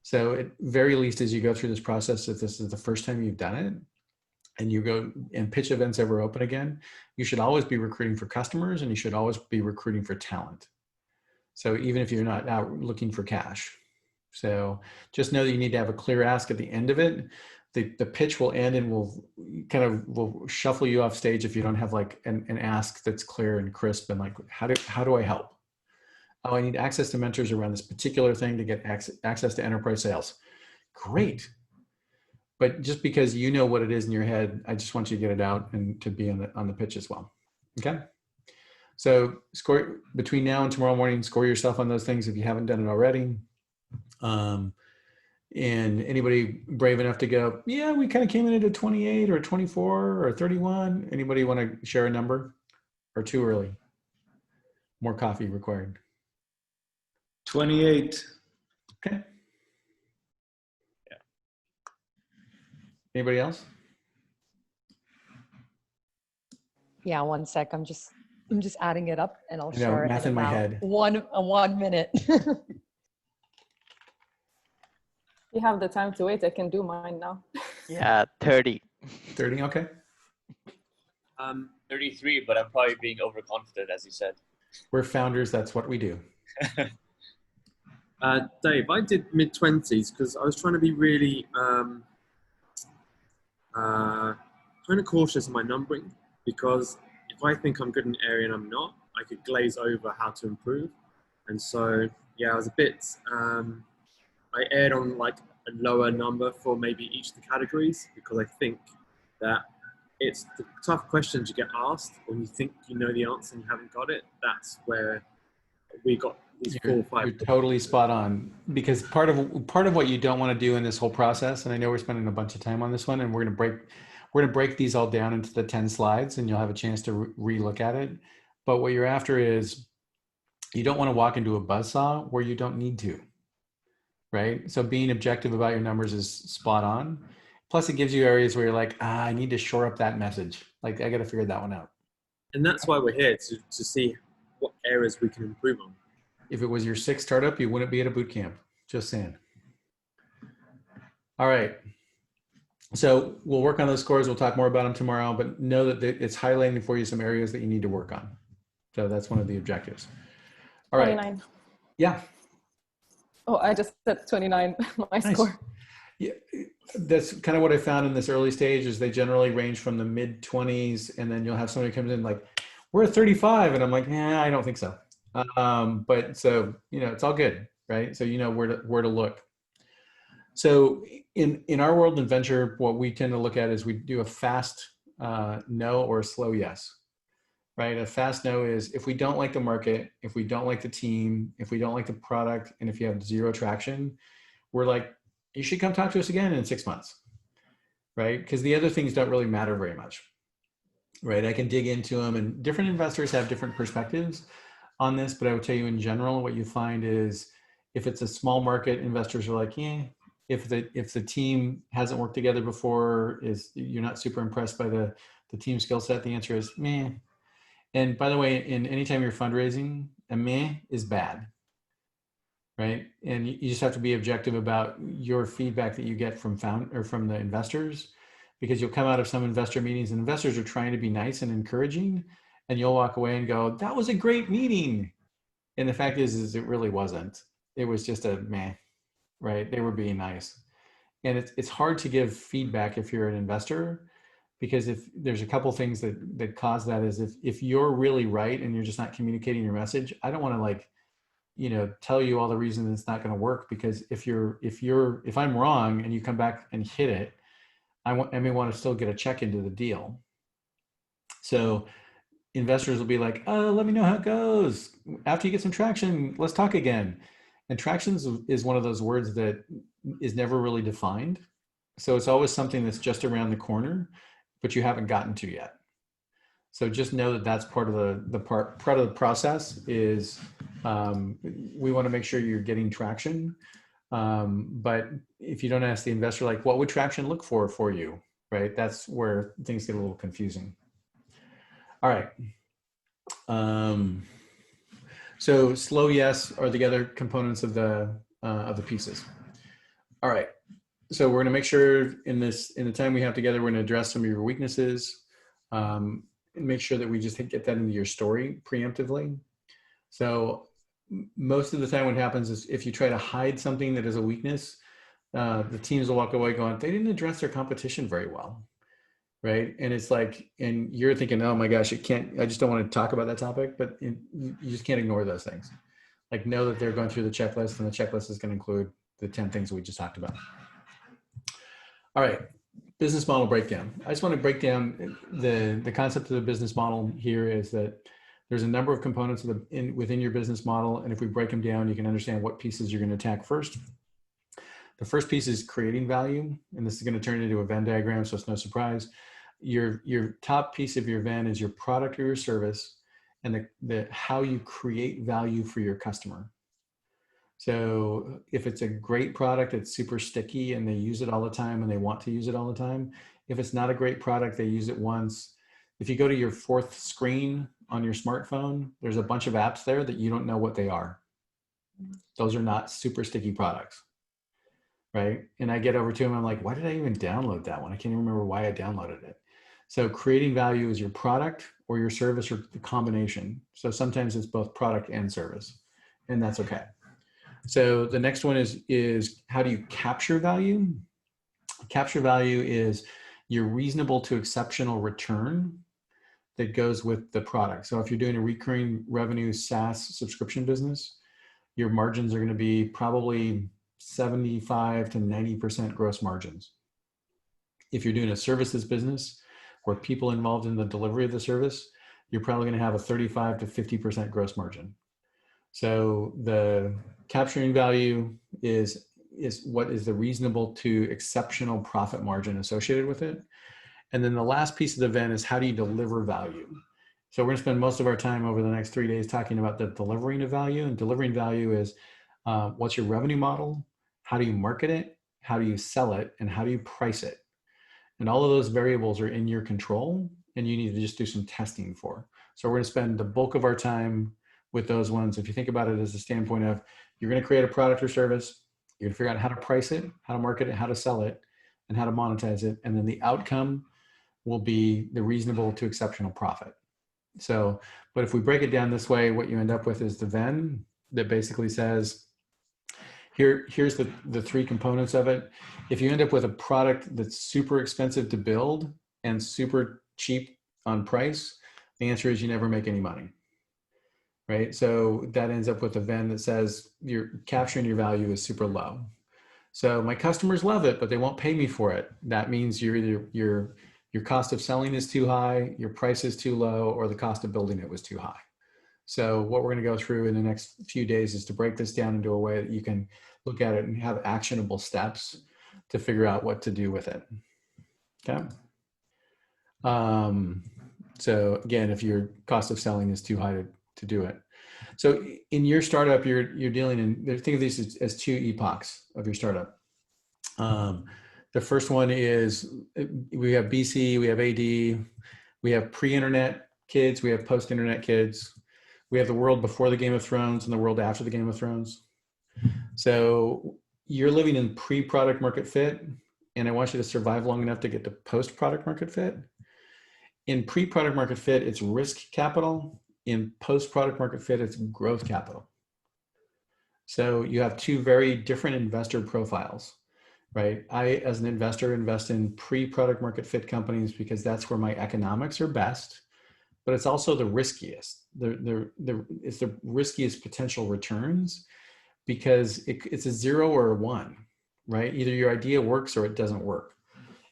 So at very least, as you go through this process, if this is the first time you've done it, and you go and pitch events ever open again, you should always be recruiting for customers and you should always be recruiting for talent. So even if you're not out looking for cash. So just know that you need to have a clear ask at the end of it. The pitch will end and will shuffle you off stage if you don't have like an ask that's clear and crisp and like, how do I help? Oh, I need access to mentors around this particular thing to get access to enterprise sales. Great. But just because you know what it is in your head, I just want you to get it out and to be on the pitch as well. Okay. So score between now and tomorrow morning, score yourself on those things if you haven't done it already. And anybody brave enough to go, yeah, we kind of came in at a 28 or 24 or 31. Anybody want to share a number or too early? More coffee required. 28. Okay. Yeah. Anybody else? Yeah, one sec. I'm just adding it up and I'll I know, share math it in my about head. 1 minute. If you have the time to wait, I can do mine now. Yeah, 30. 30, okay. 33, but I'm probably being overconfident, as you said. We're founders, that's what we do. Dave, I did mid-20s because I was trying to be really kind of cautious in my numbering, because if I think I'm good in an area and I'm not, I could glaze over how to improve. And so, yeah, I was a bit, I aired on like a lower number for maybe each of the categories, because I think that it's the tough questions you get asked when you think you know the answer and you haven't got it. That's where we got these 4 or 5. You're totally spot on, because part of what you don't want to do in this whole process, and I know we're spending a bunch of time on this one, and we're going to break these all down into the 10 slides, and you'll have a chance to re-look at it. But what you're after is you don't want to walk into a buzzsaw where you don't need to, right? So being objective about your numbers is spot on. Plus, it gives you areas where you're like, I need to shore up that message. Like, I got to figure that one out. And that's why we're here, to see what areas we can improve on. If it was your 6th startup, you wouldn't be at a boot camp. Just saying. All right. So we'll work on those scores. We'll talk more about them tomorrow, but know that it's highlighting for you some areas that you need to work on. So that's one of the objectives. All right. 29. Yeah. Oh, I just said 29, my Nice. score. Yeah, that's kind of what I found in this early stage is they generally range from the mid 20s, and then you'll have somebody comes in like, we're at 35. And I'm like, I don't think so. But so, it's all good, right? So, where to look. So in our world in venture, what we tend to look at is we do a fast no or a slow yes, right? A fast no is if we don't like the market, if we don't like the team, if we don't like the product, and if you have zero traction, we're like, you should come talk to us again in 6 months, right? Because the other things don't really matter very much, right? I can dig into them, and different investors have different perspectives on this, but I would tell you in general, what you find is if it's a small market, investors are like, yeah. If the team hasn't worked together before, you're not super impressed by the team skill set, the answer is meh. And by the way, anytime you're fundraising, a meh is bad, right? And you just have to be objective about your feedback that you get from the investors, because you'll come out of some investor meetings and investors are trying to be nice and encouraging, and you'll walk away and go, that was a great meeting. And the fact is it really wasn't. It was just a meh. Right? They were being nice. And it's hard to give feedback if you're an investor, because if there's a couple things that cause that is if you're really right and you're just not communicating your message, I don't want to tell you all the reasons it's not going to work, because if I'm wrong and you come back and hit it, I may want to still get a check into the deal. So investors will be like, oh, let me know how it goes. After you get some traction, let's talk again. And traction is one of those words that is never really defined. So it's always something that's just around the corner, but you haven't gotten to yet. So just know that that's part of part of the process is we want to make sure you're getting traction. But if you don't ask the investor, like, what would traction look for you, right? That's where things get a little confusing. All right. So slow yes are the other components of the pieces. All right. So we're going to make sure in the time we have together, we're going to address some of your weaknesses, and make sure that we just get that into your story preemptively. So most of the time what happens is if you try to hide something that is a weakness, the teams will walk away going, they didn't address their competition very well, right? And it's like, and you're thinking, oh my gosh, I just don't want to talk about that topic, but you just can't ignore those things. Like, know that they're going through the checklist, and the checklist is going to include the 10 things we just talked about. All right, business model breakdown. I just want to break down the concept of the business model here is that there's a number of components within your business model. And if we break them down, you can understand what pieces you're going to attack first. The first piece is creating value. And this is going to turn into a Venn diagram, so it's no surprise. Your top piece of your Venn is your product or your service and how you create value for your customer. So if it's a great product, it's super sticky and they use it all the time and they want to use it all the time. If it's not a great product, they use it once. If you go to your fourth screen on your smartphone, there's a bunch of apps there that you don't know what they are. Those are not super sticky products, right? And I get over to them, I'm like, why did I even download that one? I can't even remember why I downloaded it. So creating value is your product or your service or the combination. So sometimes it's both product and service, and that's okay. So the next one is how do you capture value? Capture value is your reasonable to exceptional return that goes with the product. So if you're doing a recurring revenue SaaS subscription business, your margins are going to be probably 75 to 90% gross margins. If you're doing a services business where people involved in the delivery of the service, you're probably going to have a 35 to 50% gross margin. So the capturing value is what is the reasonable to exceptional profit margin associated with it. And then the last piece of the Venn is how do you deliver value? So we're going to spend most of our time over the next 3 days talking about the delivering of value. And delivering value is what's your revenue model? How do you market it? How do you sell it? And how do you price it? And all of those variables are in your control and you need to just do some testing for. So we're going to spend the bulk of our time with those ones. If you think about it as a standpoint of you're going to create a product or service, you're going to figure out how to price it, how to market it, how to sell it, and how to monetize it. And then the outcome will be the reasonable to exceptional profit. So, but if we break it down this way, what you end up with is the Venn that basically says, here's the three components of it. If you end up with a product that's super expensive to build and super cheap on price, the answer is you never make any money, right? So that ends up with a Venn that says you're capturing your value is super low. So my customers love it, but they won't pay me for it. That means your cost of selling is too high, your price is too low, or the cost of building it was too high. So what we're going to go through in the next few days is to break this down into a way that you can look at it and have actionable steps to figure out what to do with it. Okay. So again, if your cost of selling is too high to do it. So in your startup, you're dealing in, think of these as two epochs of your startup. The first one is we have BC, we have AD, we have pre-internet kids, we have post-internet kids. We have the world before the Game of Thrones and the world after the Game of Thrones. So you're living in pre-product market fit, and I want you to survive long enough to get to post-product market fit. In pre-product market fit, it's risk capital. In post-product market fit, it's growth capital. So you have two very different investor profiles, right? I, as an investor, invest in pre-product market fit companies because that's where my economics are best, but it's also the riskiest. It's the riskiest potential returns because it's a 0 or a 1, right? Either your idea works or it doesn't work.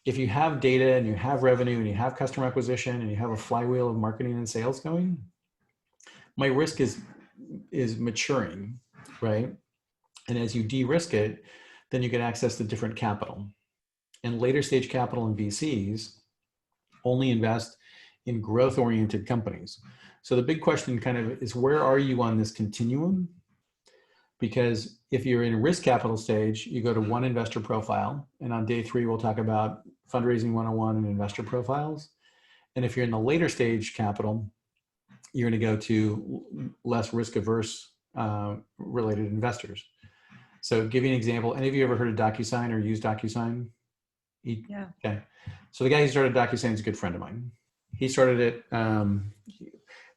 If you have data and you have revenue and you have customer acquisition and you have a flywheel of marketing and sales going, my risk is maturing, right? And as you de-risk it, then you get access to different capital. And later stage capital and VCs only invest in growth oriented companies. So the big question kind of is, where are you on this continuum? Because if you're in risk capital stage, you go to one investor profile. And on day 3, we'll talk about fundraising 101 and investor profiles. And if you're in the later stage capital, you're going to go to less risk averse related investors. So give you an example. Any of you ever heard of DocuSign or used DocuSign? Yeah. Okay. So the guy who started DocuSign is a good friend of mine. He started it.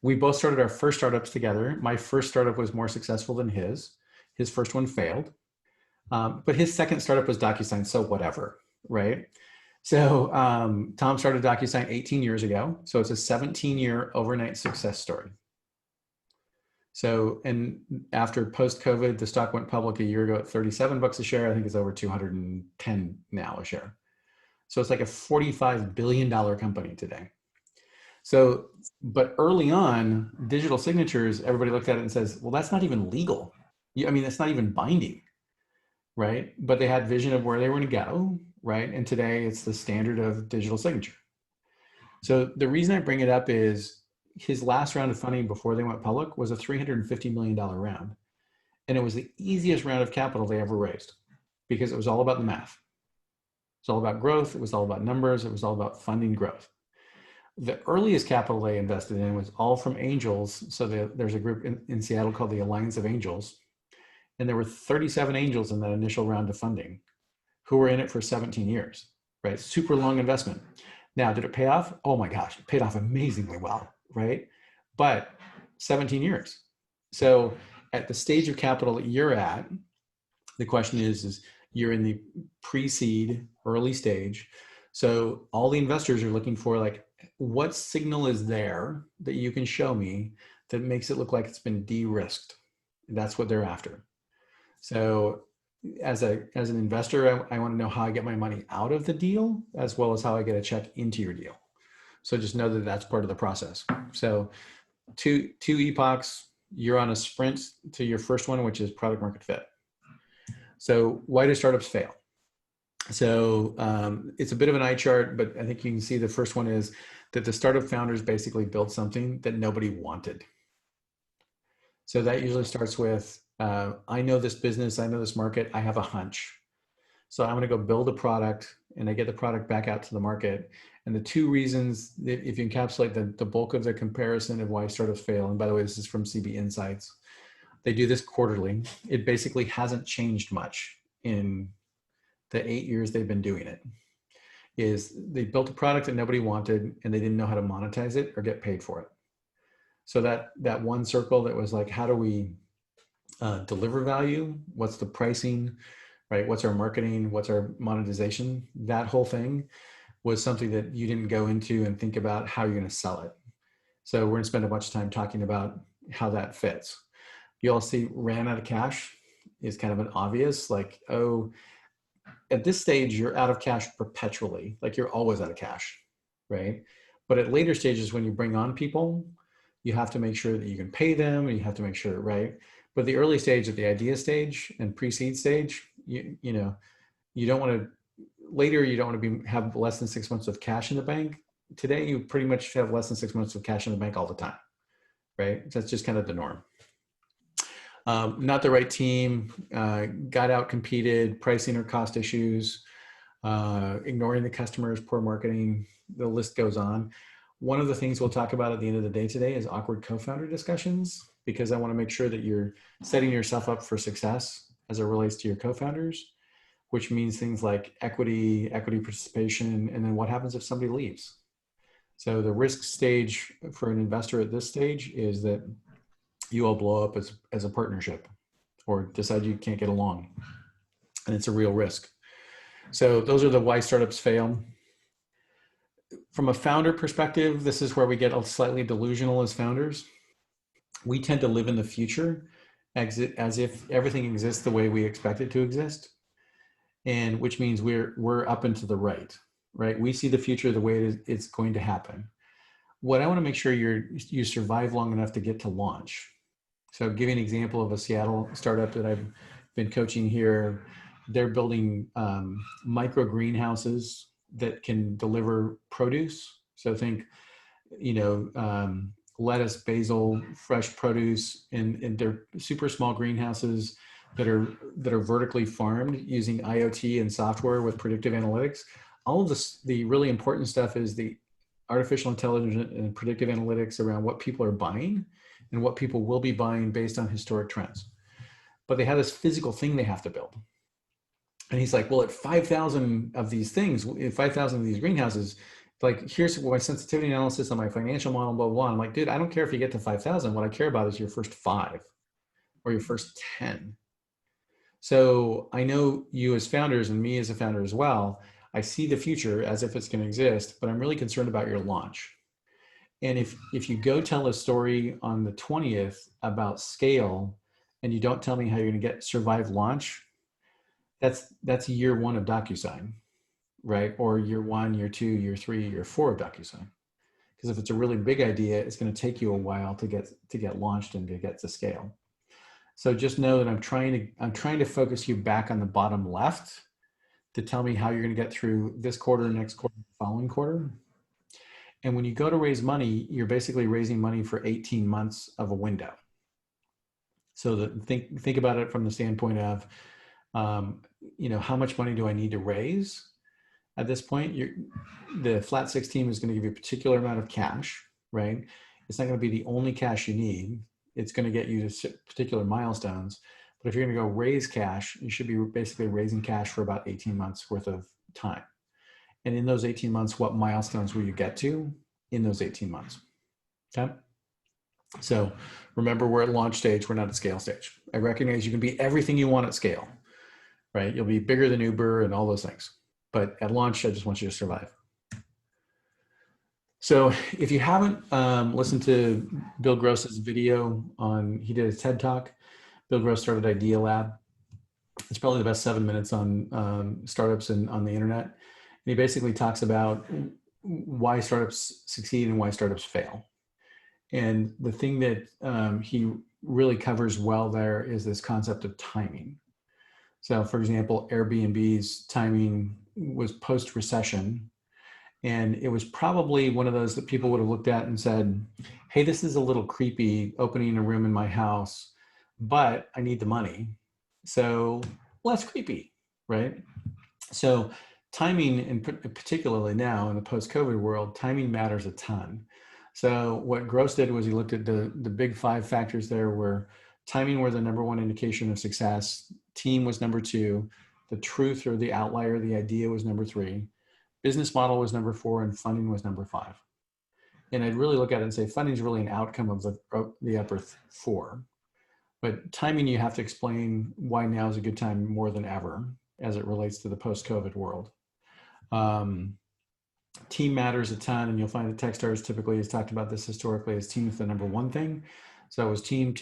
We both started our first startups together. My first startup was more successful than his. His first one failed. But his second startup was DocuSign, so whatever, right? So Tom started DocuSign 18 years ago. So it's a 17-year overnight success story. So, and after post-COVID, the stock went public a year ago at 37 bucks a share. I think it's over 210 now a share. So it's like a $45 billion company today. So, but early on, digital signatures, everybody looked at it and says, well, that's not even legal. I mean, that's not even binding, right? But they had vision of where they were going to go, right? And today it's the standard of digital signature. So the reason I bring it up is his last round of funding before they went public was a $350 million round. And it was the easiest round of capital they ever raised because it was all about the math. It's all about growth. It was all about numbers. It was all about funding growth. The earliest capital they invested in was all from angels. So there's a group in Seattle called the Alliance of Angels. And there were 37 angels in that initial round of funding who were in it for 17 years, right? Super long investment. Now, did it pay off? Oh my gosh, it paid off amazingly well, right? But 17 years. So at the stage of capital that you're at, the question is you're in the pre-seed early stage. So all the investors are looking for, like, what signal is there that you can show me that makes it look like it's been de-risked? That's what they're after. So as an investor, I want to know how I get my money out of the deal, as well as how I get a check into your deal. So just know that that's part of the process. So two epochs, you're on a sprint to your first one, which is product market fit. So why do startups fail? So it's a bit of an eye chart, but I think you can see the first one is that the startup founders basically built something that nobody wanted. So that usually starts with, I know this business, I know this market, I have a hunch. So I'm going to go build a product and I get the product back out to the market. And the two reasons, if you encapsulate the bulk of the comparison of why startups fail, and by the way, this is from CB Insights, they do this quarterly. It basically hasn't changed much in the 8 years they've been doing it. Is they built a product that nobody wanted and they didn't know how to monetize it or get paid for it. So that one circle that was like, how do we deliver value? What's the pricing, right? What's our marketing? What's our monetization? That whole thing was something that you didn't go into and think about how you're going to sell it. So we're going to spend a bunch of time talking about how that fits. You all see ran out of cash is kind of an obvious, like, oh, at this stage, you're out of cash perpetually. Like, you're always out of cash, right? But at later stages, when you bring on people, you have to make sure that you can pay them, and you have to make sure, right? But the early stage, at the idea stage and pre-seed stage, you don't want to, later you don't want to have less than 6 months of cash in the bank. Today, you pretty much have less than 6 months of cash in the bank all the time, right? That's just kind of the norm. Not the right team, got out competed, pricing or cost issues, ignoring the customers, poor marketing, the list goes on. One of the things we'll talk about at the end of the day today is awkward co-founder discussions, because I want to make sure that you're setting yourself up for success as it relates to your co-founders, which means things like equity participation, and then what happens if somebody leaves. So the risk stage for an investor at this stage is that you all blow up as a partnership or decide you can't get along, and it's a real risk. So those are the why startups fail. From a founder perspective, this is where we get slightly delusional as founders. We tend to live in the future as if everything exists the way we expect it to exist, and which means we're up and to the right? We see the future the way it's going to happen. What I want to make sure you survive long enough to get to launch. So give you an example of a Seattle startup that I've been coaching here. they're building micro greenhouses that can deliver produce. So think, lettuce, basil, fresh produce, and they're super small greenhouses that are vertically farmed using IoT and software with predictive analytics. All of this, the really important stuff is the artificial intelligence and predictive analytics around what people are buying and what people will be buying based on historic trends. But they have this physical thing they have to build. And he's like, well, at 5,000 of these things, 5,000 of these greenhouses, like, here's my sensitivity analysis on my financial model, blah, blah, blah. I'm like, dude, I don't care if you get to 5,000. What I care about is your first 5 or your first 10. So I know you as founders and me as a founder as well, I see the future as if it's going to exist, but I'm really concerned about your launch. And if you go tell a story on the 20th about scale and you don't tell me how you're going to survive launch, that's year 1 of DocuSign, right? Or year 1, year 2, year 3, year 4 of DocuSign. Because if it's a really big idea, it's going to take you a while to get launched and to get to scale. So just know that I'm trying to focus you back on the bottom left to tell me how you're going to get through this quarter, next quarter, following quarter. And when you go to raise money, you're basically raising money for 18 months of a window. So think about it from the standpoint of, how much money do I need to raise? At this point, the Flat6 team is going to give you a particular amount of cash, right? It's not going to be the only cash you need. It's going to get you to particular milestones. But if you're going to go raise cash, you should be basically raising cash for about 18 months worth of time. And in those 18 months, what milestones will you get to in those 18 months? Okay. So remember, we're at launch stage. We're not at scale stage. I recognize you can be everything you want at scale, right? You'll be bigger than Uber and all those things. But at launch, I just want you to survive. So if you haven't listened to Bill Gross's video he did a TED Talk. Bill Gross started Idea Lab. It's probably the best 7 minutes on startups and on the internet. And he basically talks about why startups succeed and why startups fail. And the thing that he really covers well there is this concept of timing. So for example, Airbnb's timing was post-recession. And it was probably one of those that people would have looked at and said, hey, this is a little creepy, opening a room in my house, but I need the money. So less creepy, right? So timing, and particularly now in the post-COVID world, timing matters a ton. So what Gross did was he looked at the big 5 factors there where timing were the #1 indication of success, team was #2, the truth or the outlier, the idea was #3, business model was #4, and funding was #5. And I'd really look at it and say funding is really an outcome of the upper 4. But timing, you have to explain why now is a good time more than ever as it relates to the post-COVID world. Team matters a ton, and you'll find that Techstars typically has talked about this historically as team is the #1 thing. So it was team,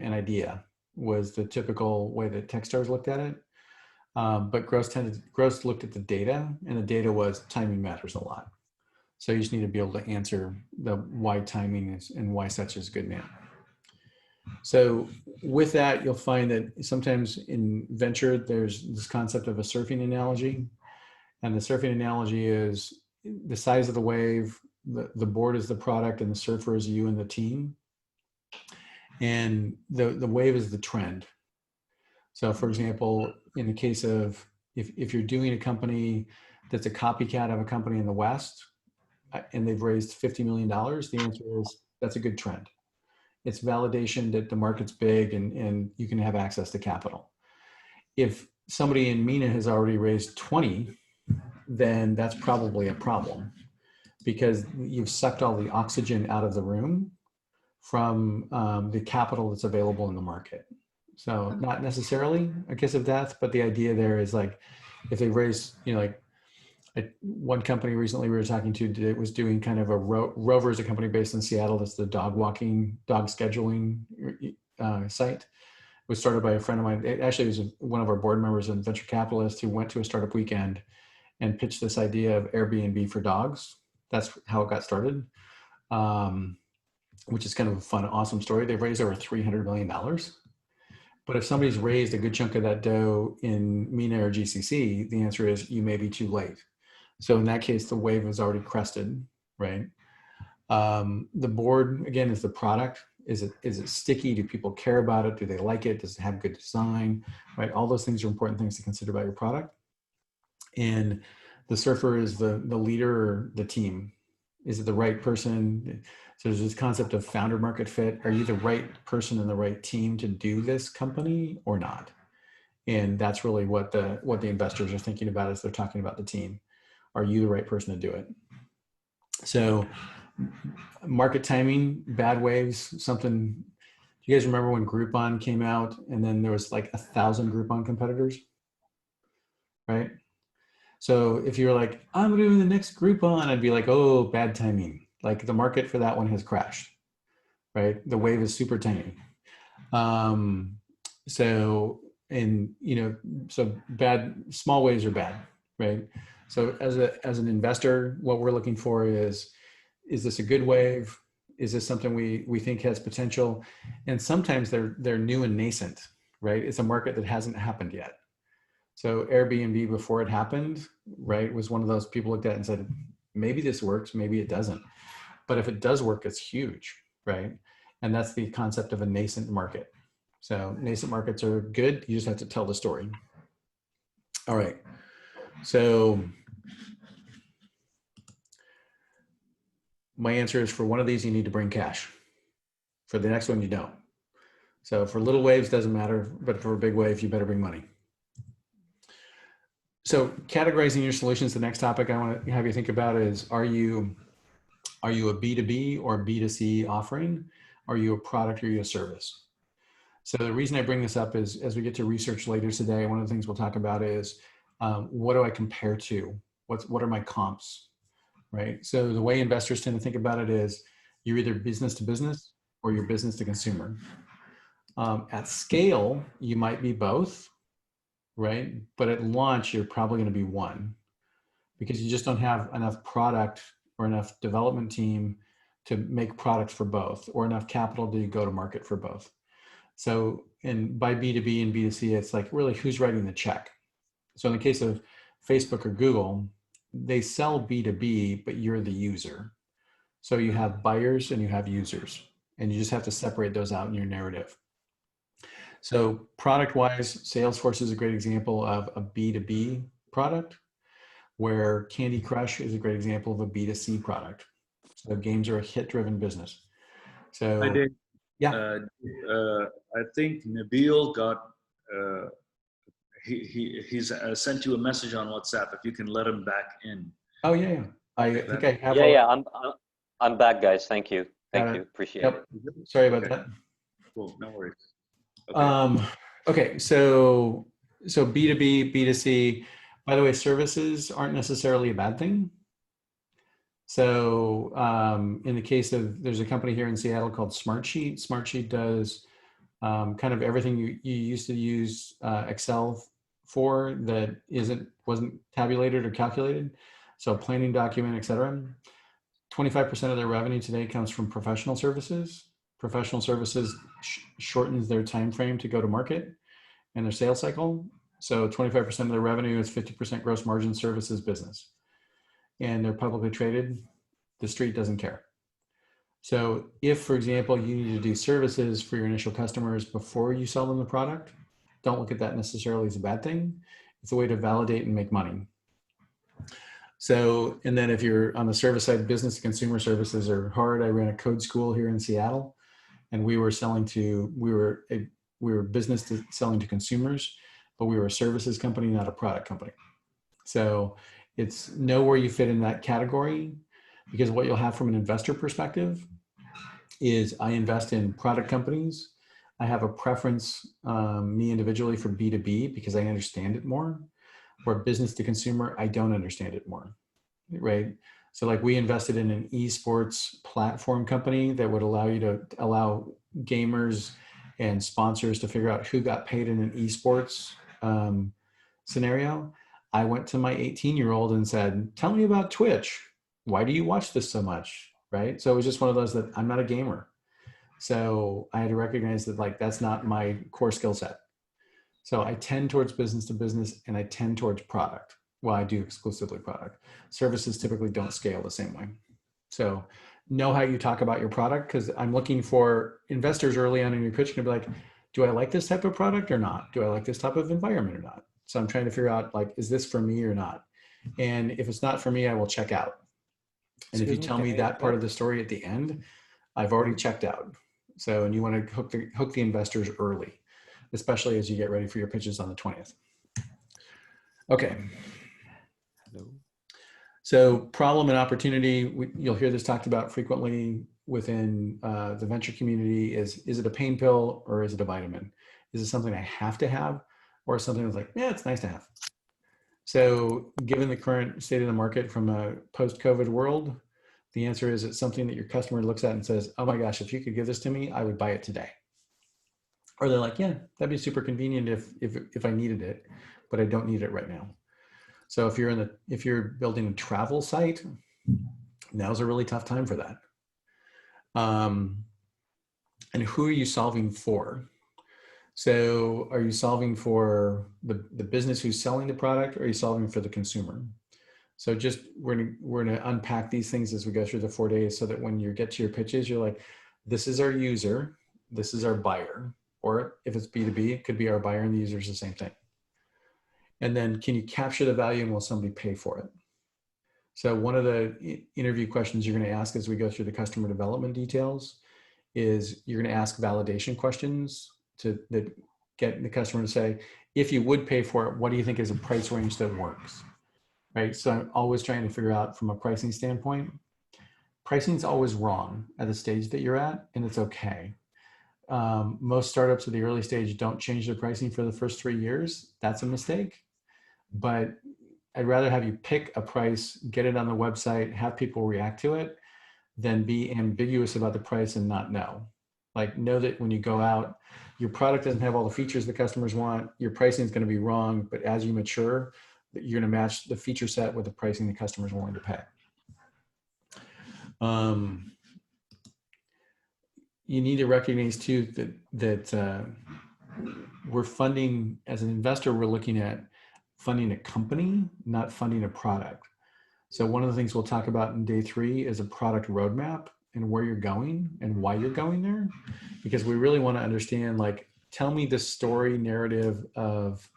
and idea was the typical way that Techstars looked at it. But Gross looked at the data, and the data was timing matters a lot. So you just need to be able to answer the why timing is and why such is good now. So with that, you'll find that sometimes in venture, there's this concept of a surfing analogy. And the surfing analogy is the size of the wave, the board is the product, and the surfer is you and the team. And the wave is the trend. So for example, in the case of, if you're doing a company that's a copycat of a company in the West, and they've raised $50 million, the answer is that's a good trend. It's validation that the market's big and you can have access to capital. If somebody in MENA has already raised 20, then that's probably a problem because you've sucked all the oxygen out of the room from the capital that's available in the market. So not necessarily a kiss of death, but the idea there is like, if they raise, one company recently we were talking to was doing kind of a Rover is a company based in Seattle. That's the dog scheduling site. It was started by a friend of mine. It actually was one of our board members and venture capitalists who went to a startup weekend and pitched this idea of Airbnb for dogs. That's how it got started, which is kind of a fun, awesome story. They've raised over $300 million. But if somebody's raised a good chunk of that dough in MENA or GCC, the answer is you may be too late. So in that case, the wave is already crested, right? The board, again, is the product. Is it sticky? Do people care about it? Do they like it? Does it have good design, right? All those things are important things to consider about your product. And the surfer is the leader or the team. Is it the right person? So there's this concept of founder market fit. Are you the right person and the right team to do this company or not? And that's really what the investors are thinking about as they're talking about the team. Are you the right person to do it? So market timing, bad waves, something. Do you guys remember when Groupon came out and then there was like 1,000 Groupon competitors, right? So if you're like, I'm doing the next Groupon, I'd be like, oh, bad timing. Like the market for that one has crashed, right? The wave is super tiny. So bad, small waves are bad, right? So as an investor, what we're looking for is this a good wave? Is this something we think has potential? And sometimes they're new and nascent, right? It's a market that hasn't happened yet. So Airbnb before it happened, right, was one of those people looked at it and said, maybe this works, maybe it doesn't. But if it does work, it's huge, right? And that's the concept of a nascent market. So nascent markets are good. You just have to tell the story. All right. So my answer is for one of these, you need to bring cash. For the next one, you don't. So for little waves, doesn't matter. But for a big wave, you better bring money. So categorizing your solutions, the next topic I want to have you think about is, are you a B2B or B2C offering? Are you a product or are you a service? So the reason I bring this up is as we get to research later today, one of the things we'll talk about is what do I compare to? What are my comps, right? So the way investors tend to think about it is you're either business to business or you're business to consumer. At scale, you might be both, right? But at launch, you're probably going to be one because you just don't have enough product or enough development team to make products for both or enough capital to go to market for both. So by B2B and B2C, it's like really who's writing the check. So in the case of Facebook or Google, they sell B2B, but you're the user. So you have buyers and you have users, and you just have to separate those out in your narrative. So product-wise, Salesforce is a great example of a B2B product, where Candy Crush is a great example of a B2C product. So games are a hit-driven business. So I did. Yeah. I think Nabil got. He's sent you a message on WhatsApp. If you can let him back in. Oh yeah. I think I have. Yeah. I'm back, guys. Thank you. Thank you. Appreciate it. Sorry about that. Cool. No worries. Okay. Okay. So B2B, B2C. By the way, services aren't necessarily a bad thing. So in the case of, there's a company here in Seattle called Smartsheet. Smartsheet does kind of everything you used to use Excel for that wasn't tabulated or calculated. So planning document, et cetera. 25% of their revenue today comes from professional services. Professional services shortens their time frame to go to market and their sales cycle. So 25% of their revenue is 50% gross margin services business. And they're publicly traded. The street doesn't care. So if, for example, you need to do services for your initial customers before you sell them the product, don't look at that necessarily as a bad thing. It's a way to validate and make money. So, and then if you're on the service side, business to consumer services are hard. I ran a code school here in Seattle, and we were business to selling to consumers, but we were a services company, not a product company. So it's know where you fit in that category, because what you'll have from an investor perspective is I invest in product companies. I have a preference, me individually, for B2B because I understand it more. Where business to consumer, I don't understand it more, right? So like we invested in an esports platform company that would allow you to allow gamers and sponsors to figure out who got paid in an esports scenario. I went to my 18-year-old and said, tell me about Twitch. Why do you watch this so much, right? So it was just one of those that I'm not a gamer. So I had to recognize that like, that's not my core skill set. So I tend towards business to business and I tend towards product. Well, I do exclusively product. Services typically don't scale the same way. So know how you talk about your product, because I'm looking for investors early on in your pitch to be like, do I like this type of product or not? Do I like this type of environment or not? So I'm trying to figure out like, is this for me or not? And if it's not for me, I will check out. And if you tell me that part of the story at the end, I've already checked out. So, and you want to hook the investors early, especially as you get ready for your pitches on the 20th. Okay. Hello. So problem and opportunity, you'll hear this talked about frequently within the venture community is it a pain pill or is it a vitamin? Is it something I have to have or something that's like, yeah, it's nice to have? So given the current state of the market from a post-COVID world, the answer is it's something that your customer looks at and says, oh my gosh, if you could give this to me, I would buy it today. Or they're like, yeah, that'd be super convenient if I needed it, but I don't need it right now. So if you're building a travel site, now's a really tough time for that. And who are you solving for? So are you solving for the business who's selling the product, or are you solving for the consumer? So just we're gonna unpack these things as we go through the 4 days, so that when you get to your pitches, you're like, this is our user, this is our buyer, or if it's B2B, it could be our buyer and the user is the same thing. And then can you capture the value and will somebody pay for it? So one of the interview questions you're going to ask as we go through the customer development details is you're going to ask validation questions that get the customer to say, if you would pay for it, what do you think is a price range that works? Right. So I'm always trying to figure out from a pricing standpoint, pricing is always wrong at the stage that you're at, and it's okay. Most startups at the early stage don't change their pricing for the first 3 years. That's a mistake. But I'd rather have you pick a price, get it on the website, have people react to it, than be ambiguous about the price and not know. Like, know that when you go out, your product doesn't have all the features the customers want, your pricing is going to be wrong, but as you mature, you're going to match the feature set with the pricing the customer's willing to pay. You need to recognize too that we're funding, as an investor, we're looking at funding a company, not funding a product. So one of the things we'll talk about in day 3 is a product roadmap and where you're going and why you're going there, because we really want to understand, like, tell me the story narrative of,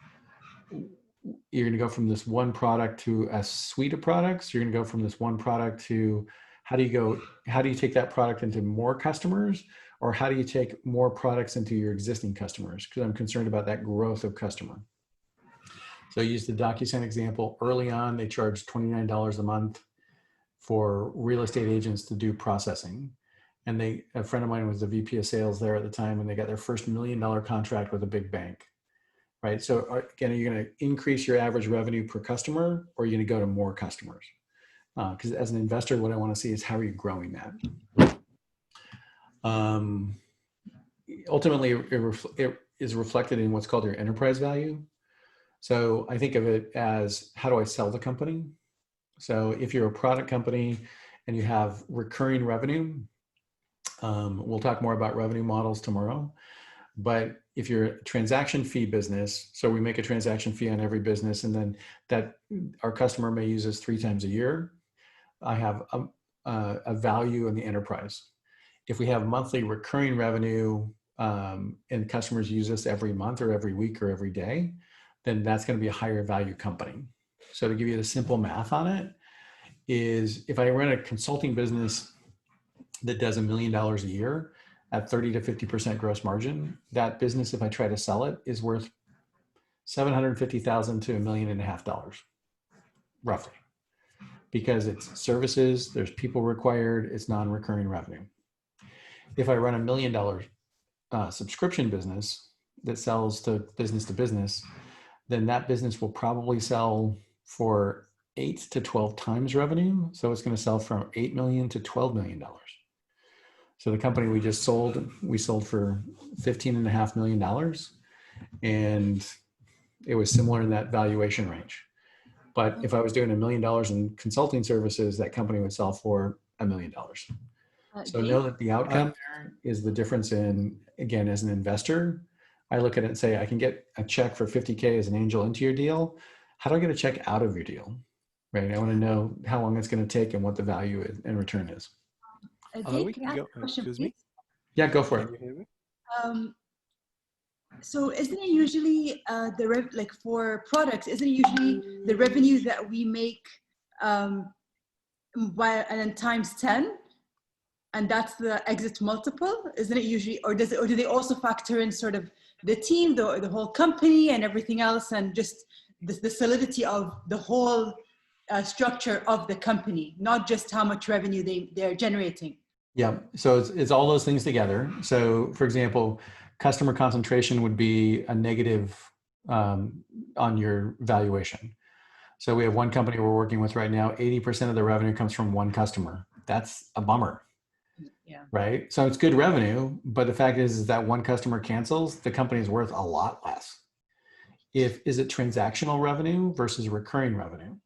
you're going to go from this one product to a suite of products. You're going to go from this one product to, how do you take that product into more customers, or how do you take more products into your existing customers? Because I'm concerned about that growth of customer. So I used the DocuSign example. Early on, they charged $29 a month for real estate agents to do processing. And a friend of mine was the VP of sales there at the time, and they got their first $1 million contract with a big bank, right? So again, are you going to increase your average revenue per customer, or are you going to go to more customers? Because as an investor, what I want to see is, how are you growing that? Ultimately, it is reflected in what's called your enterprise value. So I think of it as, how do I sell the company? So if you're a product company and you have recurring revenue, we'll talk more about revenue models tomorrow. But if you're a transaction fee business, so we make a transaction fee on every business, and then that our customer may use us 3 times a year, I have a value in the enterprise. If we have monthly recurring revenue and customers use us every month or every week or every day, then that's going to be a higher value company. So to give you the simple math on it is, if I run a consulting business that does $1 million a year at 30 to 50% gross margin, that business, if I try to sell it, is worth $750,000 to $1.5 million, roughly, because it's services, there's people required, it's non-recurring revenue. If I run $1 million subscription business that sells to business, then that business will probably sell for 8 to 12 times revenue. So it's going to sell from $8 million to $12 million. So the company we just sold, we sold for $15.5 million, and it was similar in that valuation range. But if I was doing $1 million in consulting services, that company would sell for $1 million. So Dave? know that the outcome there is the difference in, again, as an investor, I look at it and say, I can get a check for 50K as an angel into your deal. How do I get a check out of your deal? Right? I want to know how long it's going to take and what the value is and return is. Dave, can I ask a question, Excuse please? me? Yeah, go for Can it. you hear me? So isn't it usually like for products, isn't it usually the revenue that we make and then times 10? And that's the exit multiple, isn't it usually, or do they also factor in sort of the team, the whole company and everything else, and just the solidity of the whole structure of the company, not just how much revenue they're generating? Yeah, so it's all those things together. So for example, customer concentration would be a negative on your valuation. So we have one company we're working with right now, 80% of the revenue comes from one customer. That's a bummer. Yeah. Right. So it's good revenue, but the fact is that one customer cancels, the company is worth a lot less. Is it transactional revenue versus recurring revenue?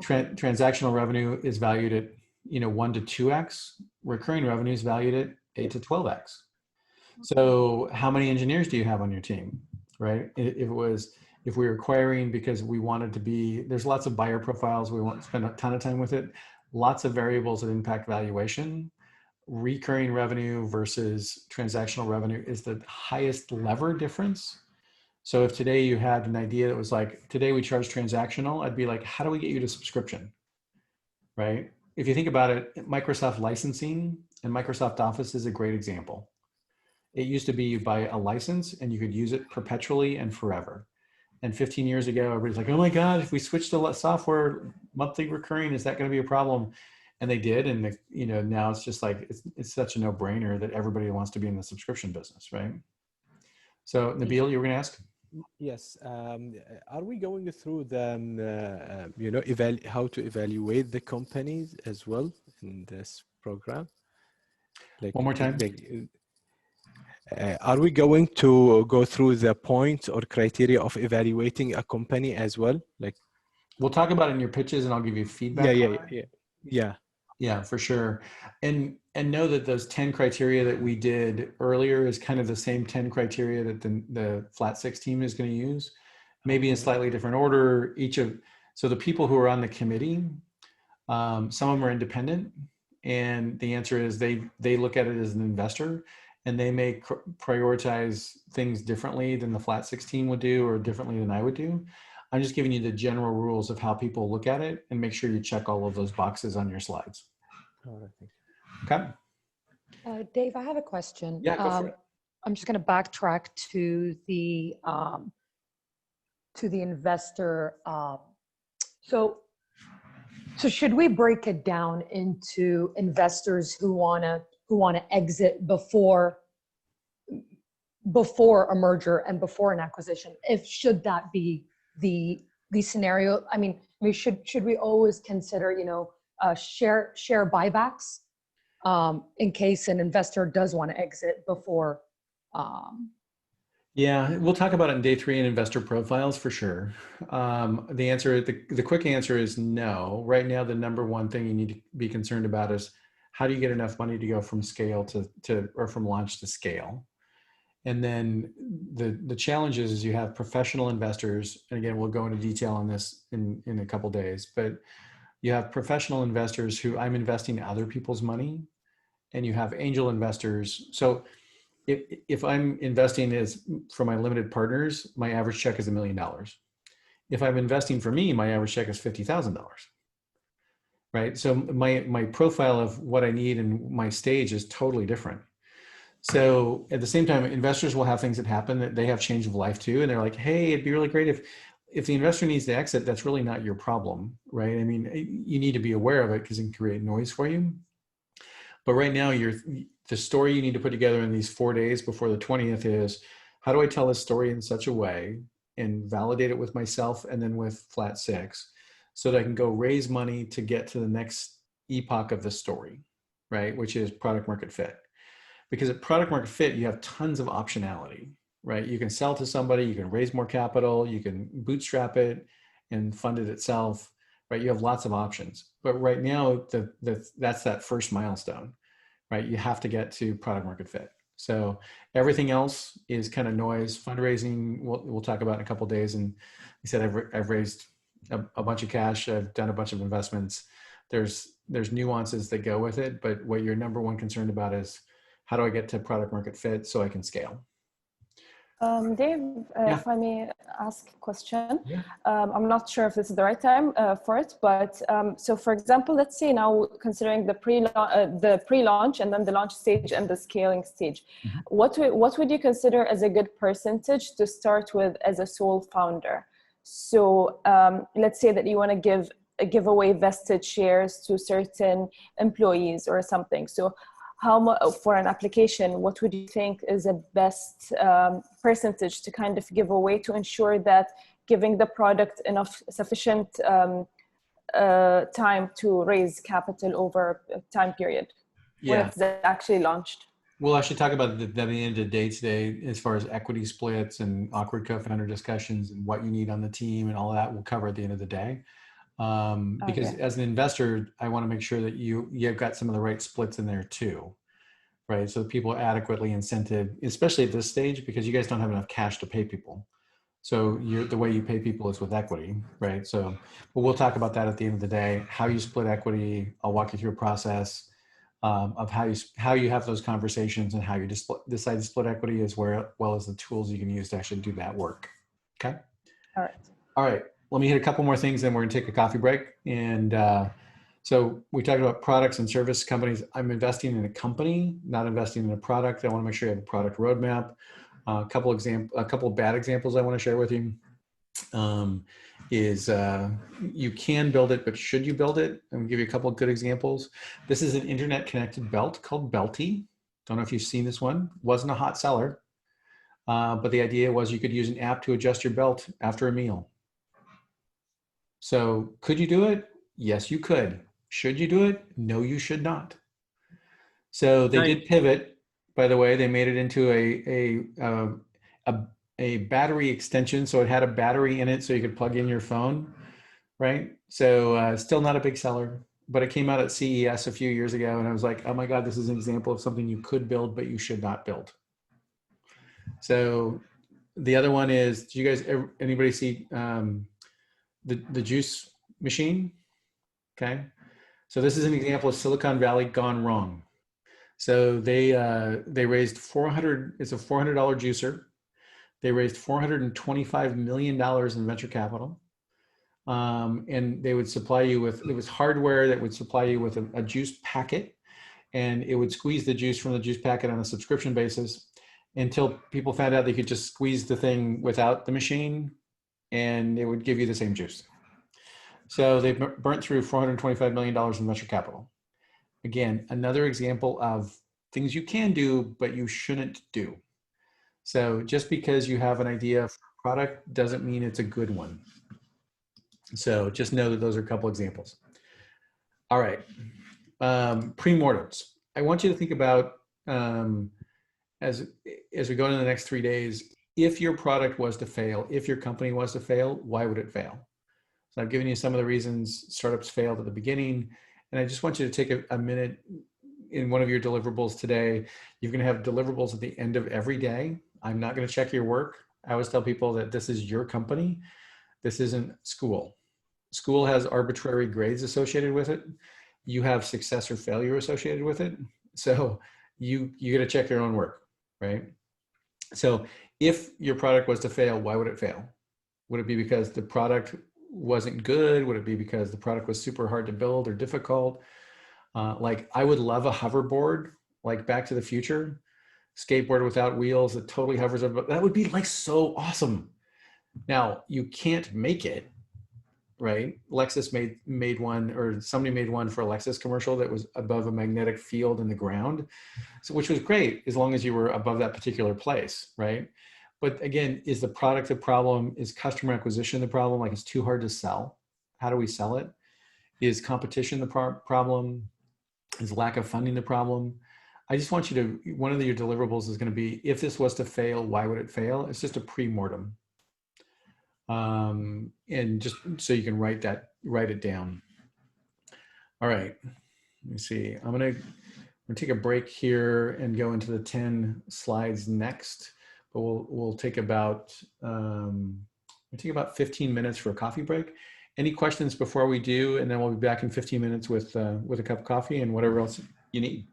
Transactional revenue is valued at 1 to 2x. Recurring revenue is valued at 8 to 12x. So how many engineers do you have on your team? Right. If we were acquiring because we wanted to be, there's lots of buyer profiles. We won't spend a ton of time with it. Lots of variables that impact valuation. Recurring revenue versus transactional revenue is the highest lever difference. So if today you had an idea that was like, today we charge transactional, I'd be like, how do we get you to subscription? Right? If you think about it, Microsoft licensing and Microsoft Office is a great example. It used to be you buy a license and you could use it perpetually and forever. And 15 years ago, everybody's like, oh my God, if we switch to software monthly recurring, is that going to be a problem? And they did. And now it's just like, it's such a no brainer that everybody wants to be in the subscription business, right? So Nabil, you were going to ask? Yes. Are we going through the, how to evaluate the companies as well in this program? Like, one more time. Are we going to go through the points or criteria of evaluating a company as well? Like, we'll talk about it in your pitches and I'll give you feedback. Yeah, for sure. And know that those 10 criteria that we did earlier is kind of the same 10 criteria that the Flat6 team is going to use, maybe in slightly different order. So the people who are on the committee, some of them are independent, and the answer is they look at it as an investor, and they may prioritize things differently than the Flat6 team would do, or differently than I would do. I'm just giving you the general rules of how people look at it, and make sure you check all of those boxes on your slides. All right, okay. Dave, I have a question. Yeah, go for it. I'm just going to backtrack to the investor. So should we break it down into investors who want to exit before a merger and before an acquisition? Should that be the scenario? I mean, should we always consider share buybacks in case an investor does want to exit before? Yeah, we'll talk about it in day 3 in investor profiles for sure. The quick answer is no. Right now, the number one thing you need to be concerned about is how do you get enough money to go from scale or from launch to scale? And then the challenge is you have professional investors, and again, we'll go into detail on this in a couple of days, but you have professional investors who I'm investing other people's money, and you have angel investors. So if I'm investing for my limited partners, my average check is $1 million. If I'm investing for me, my average check is $50,000. Right? So my profile of what I need and my stage is totally different. So at the same time, investors will have things that happen that they have change of life too. And they're like, hey, it'd be really great if the investor needs to exit, that's really not your problem, right? I mean, you need to be aware of it because it can create noise for you. But right now, the story you need to put together in these 4 days before the 20th is, how do I tell this story in such a way and validate it with myself and then with Flat6 so that I can go raise money to get to the next epoch of the story, right? Which is product market fit. Because at product market fit, you have tons of optionality, right? You can sell to somebody, you can raise more capital, you can bootstrap it and fund it itself, right? You have lots of options. But right now, that's that first milestone, right? You have to get to product market fit. So everything else is kind of noise. Fundraising, we'll talk about in a couple of days. And he said, I've raised a bunch of cash. I've done a bunch of investments. There's nuances that go with it, but what you're number one concerned about is how do I get to product market fit so I can scale? Dave, Yeah. if I may ask a question, Yeah. I'm not sure if this is the right time for it, but so for example, let's say now considering the pre-launch and then the launch stage and the scaling stage, what would you consider as a good percentage to start with as a sole founder? So let's say that you want to give away vested shares to certain employees or something. So how much for an application, what would you think is a best percentage to kind of give away to ensure that giving the product enough sufficient time to raise capital over a time period when it's actually launched? We'll actually talk about the end of the day today as far as equity splits and awkward co-founder discussions and what you need on the team and all that we'll cover at the end of the day. Because as an investor, I want to make sure that you've got some of the right splits in there too, right? So that people are adequately incented, especially at this stage, because you guys don't have enough cash to pay people. So the way you pay people is with equity, right? So, but we'll talk about that at the end of the day, how you split equity. I'll walk you through a process of how you have those conversations and how you decide to split equity as well as the tools you can use to actually do that work. Okay. All right. Let me hit a couple more things, then we're going to take a coffee break. And so we talked about products and service companies. I'm investing in a company, not investing in a product. I want to make sure you have a product roadmap. A couple of bad examples I want to share with you is you can build it, but should you build it? I'm going to give you a couple of good examples. This is an internet connected belt called Belty. Don't know if you've seen this one. Wasn't a hot seller, but the idea was you could use an app to adjust your belt after a meal. So could you do it? Yes, you could. Should you do it? No, you should not. So they did pivot. By the way, they made it into a battery extension. So it had a battery in it so you could plug in your phone, right? So still not a big seller, but it came out at CES a few years ago. And I was like, oh my God, this is an example of something you could build, but you should not build. So the other one is, do you guys, anybody see the juice machine? Okay. So this is an example of Silicon Valley gone wrong. So they raised it's a $400 juicer. They raised $425 million in venture capital. And they would supply you with, it was hardware that would supply you with a juice packet, and it would squeeze the juice from the juice packet on a subscription basis until people found out they could just squeeze the thing without the machine and it would give you the same juice. So they burnt through $425 million in venture capital. Again, another example of things you can do, but you shouldn't do. So just because you have an idea for a product doesn't mean it's a good one. So just know that those are a couple examples. All right, pre-mortems. I want you to think about, as we go into the next 3 days, if your product was to fail, if your company was to fail, why would it fail? So I've given you some of the reasons startups failed at the beginning. And I just want you to take a minute in one of your deliverables today. You're going to have deliverables at the end of every day. I'm not going to check your work. I always tell people that this is your company. This isn't school. School has arbitrary grades associated with it. You have success or failure associated with it. So you got to check your own work, right? So if your product was to fail, why would it fail? Would it be because the product wasn't good? Would it be because the product was super hard to build or difficult? Like I would love a hoverboard, like Back to the Future, skateboard without wheels that totally hovers over. That would be like so awesome. Now you can't make it, right? Lexus made one, or somebody made one for a Lexus commercial that was above a magnetic field in the ground, so which was great as long as you were above that particular place, right? But again, is the product the problem? Is customer acquisition the problem? Like it's too hard to sell. How do we sell it? Is competition the problem? Is lack of funding the problem? I just want you to, one of your deliverables is going to be, if this was to fail, why would it fail? It's just a pre-mortem. And just so you can write it down. All right, let me see. We're We'll take a break here and go into the 10 slides next, but we'll take about 15 minutes for a coffee break. Any questions before we do, and then we'll be back in 15 minutes with a cup of coffee and whatever else you need.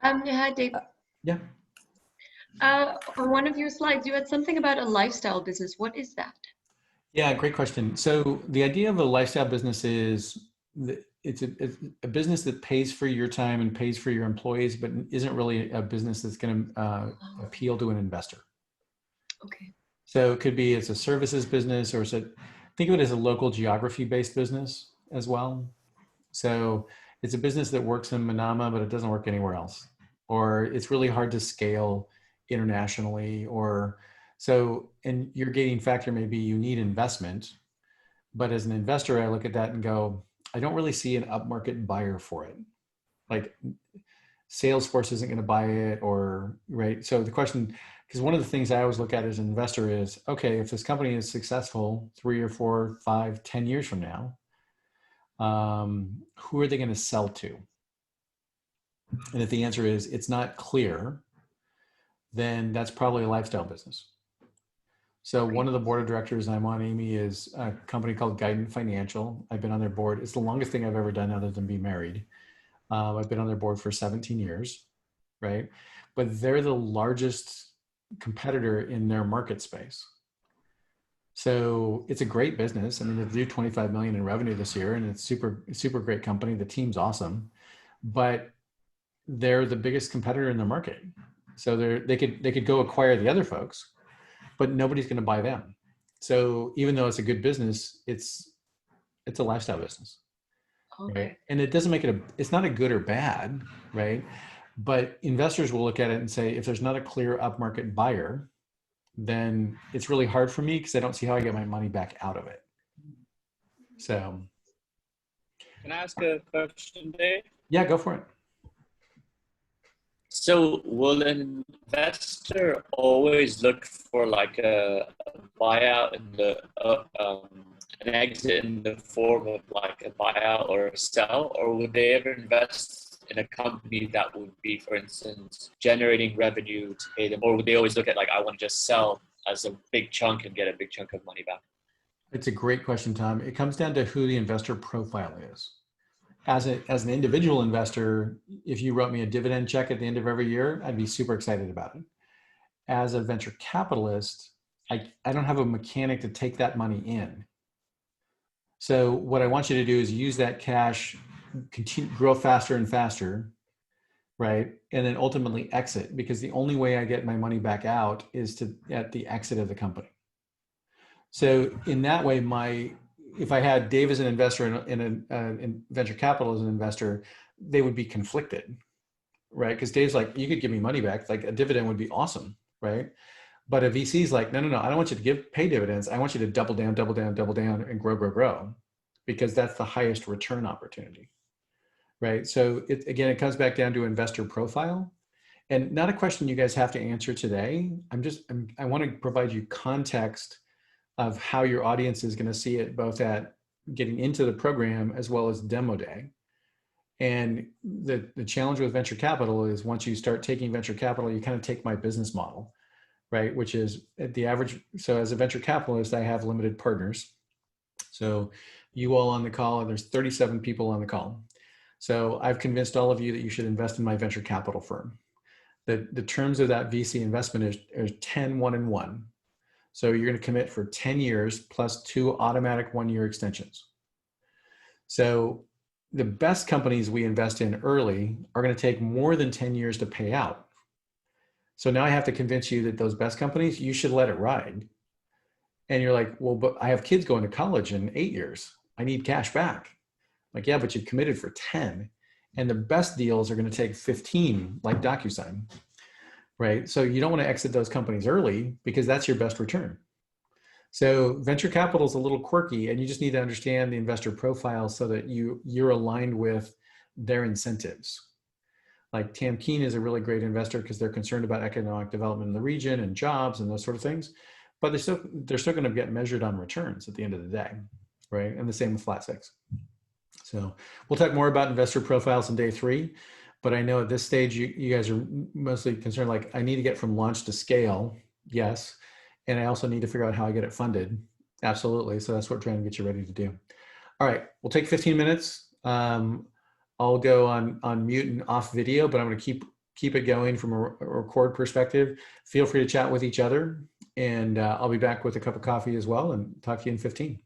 Yeah, hi, Dave. Yeah. On one of your slides, you had something about a lifestyle business. What is that? Yeah, great question. So the idea of a lifestyle business is it's a business that pays for your time and pays for your employees, but isn't really a business that's going to appeal to an investor. Okay. So it could be it's a services business, or think of it as a local geography-based business as well. So it's a business that works in Manama, but it doesn't work anywhere else, or it's really hard to scale internationally, or so. And your gating factor may be you need investment, but as an investor, I look at that and go, I don't really see an upmarket buyer for it. Like Salesforce isn't going to buy it, or right. So the question, because one of the things I always look at as an investor is, okay, if this company is successful 3 or 4, 5, 10 years from now, who are they going to sell to? And if the answer is it's not clear, then that's probably a lifestyle business. So one of the board of directors I'm on, Amy, is a company called Guidant Financial. I've been on their board. It's the longest thing I've ever done other than be married. I've been on their board for 17 years, right? But they're the largest competitor in their market space. So it's a great business. I mean, they do 25 million in revenue this year, and it's super great company. The team's awesome, but they're the biggest competitor in the market. So they could go acquire the other folks, but nobody's going to buy them. So even though it's a good business, it's a lifestyle business. Okay. Right? And it doesn't make it it's not a good or bad, right? But investors will look at it and say, if there's not a clear upmarket buyer, then it's really hard for me because I don't see how I get my money back out of it. So. Can I ask a question, Dave? Yeah, go for it. So will an investor always look for like a buyout in the an exit in the form of like a buyout or a sell, or would they ever invest in a company that would be, for instance, generating revenue to pay them, or would they always look at like, I want to just sell as a big chunk and get a big chunk of money back? It's a great question, Tom. It comes down to who the investor profile is. As an individual investor, if you wrote me a dividend check at the end of every year, I'd be super excited about it. As a venture capitalist, I don't have a mechanic to take that money in. So what I want you to do is use that cash, continue, grow faster and faster, right? And then ultimately exit, because the only way I get my money back out is at the exit of the company. So in that way, if I had Dave as an investor in venture capital as an investor, they would be conflicted, right? Because Dave's like, you could give me money back, like a dividend would be awesome, right? But a VC is like, no, I don't want you to pay dividends. I want you to double down, and grow, because that's the highest return opportunity, right? So it comes back down to investor profile, and not a question you guys have to answer today. I want to provide you context of how your audience is going to see it, both at getting into the program as well as demo day. And the challenge with venture capital is once you start taking venture capital, you kind of take my business model, right? Which is at the average. So as a venture capitalist, I have limited partners. So you all on the call, and there's 37 people on the call. So I've convinced all of you that you should invest in my venture capital firm. The terms of that VC investment is 10, 1 and 1. So you're going to commit for 10 years plus 2 automatic 1-year extensions. So the best companies we invest in early are going to take more than 10 years to pay out. So now I have to convince you that those best companies, you should let it ride. And you're like, well, but I have kids going to college in 8 years. I need cash back. Like, yeah, but you've committed for 10. And the best deals are going to take 15, like DocuSign. Right? So you don't want to exit those companies early because that's your best return. So venture capital is a little quirky, and you just need to understand the investor profile so that you're aligned with their incentives. Like Tamkeen is a really great investor because they're concerned about economic development in the region and jobs and those sort of things, but they're still going to get measured on returns at the end of the day, right? And the same with Flat6. So we'll talk more about investor profiles in day 3, but I know at this stage, you guys are mostly concerned, like, I need to get from launch to scale. Yes. And I also need to figure out how I get it funded. Absolutely. So that's what we're trying to get you ready to do. All right, we'll take 15 minutes. I'll go on mute and off video, but I'm going to keep it going from a record perspective. Feel free to chat with each other, and I'll be back with a cup of coffee as well and talk to you in 15.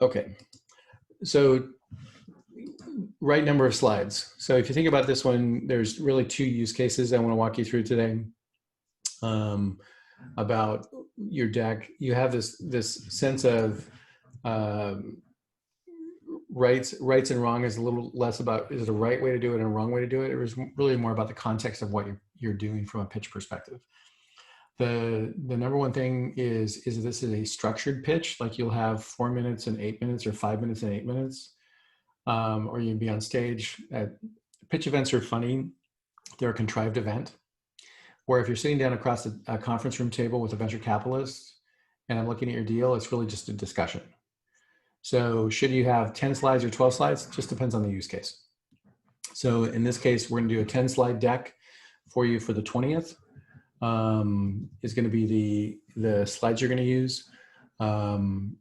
Okay, so right number of slides. So if you think about this one, there's really 2 use cases I want to walk you through today. About your deck, you have this sense of rights and wrong is a little less about, is it a right way to do it and a wrong way to do it? It was really more about the context of what you're doing from a pitch perspective. The number one thing is this is a structured pitch, like you'll have 4 minutes and 8 minutes or 5 minutes and 8 minutes, or you'd be on stage. Pitch events are funny. They're a contrived event where if you're sitting down across a conference room table with a venture capitalist and I'm looking at your deal, it's really just a discussion. So should you have 10 slides or 12 slides? Just depends on the use case. So in this case, we're going to do a 10 slide deck for you for the 20th. Is going to be the slides you're going to use.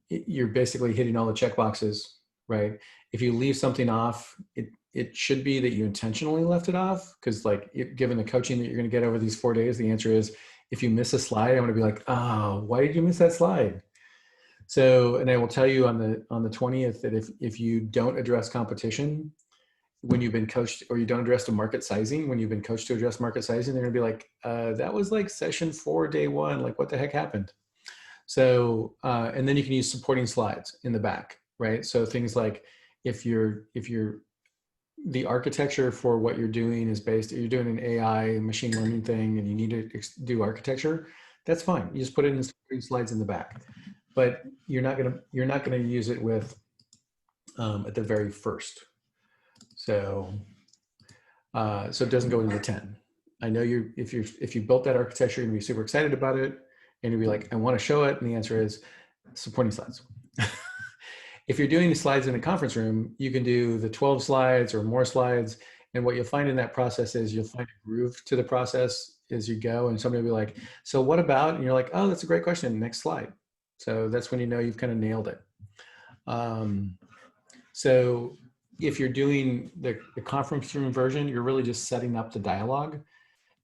You're basically hitting all the check boxes, right? If you leave something off, it should be that you intentionally left it off, because like given the coaching that you're going to get over these 4 days, the answer is if you miss a slide, I'm going to be like, oh, why did you miss that slide? So, and I will tell you on the 20th that if you don't address competition when you've been coached, or you don't address the market sizing when you've been coached to address market sizing, they're gonna be like, that was like session 4, day 1, like what the heck happened? So, and then you can use supporting slides in the back, right? So things like if the architecture for what you're doing is based, you're doing an AI machine learning thing and you need to do architecture, that's fine. You just put it in supporting slides in the back. But you're not gonna use it with at the very first. So so it doesn't go into the 10. I know if you built that architecture, you're gonna be super excited about it, and you'll be like, I want to show it, and the answer is supporting slides. If you're doing the slides in a conference room, you can do the 12 slides or more slides, and what you'll find in that process is you'll find a groove to the process as you go, and somebody will be like, so what about? And you're like, oh, that's a great question. Next slide. So that's when you know you've kind of nailed it. So if you're doing the conference room version, you're really just setting up the dialogue,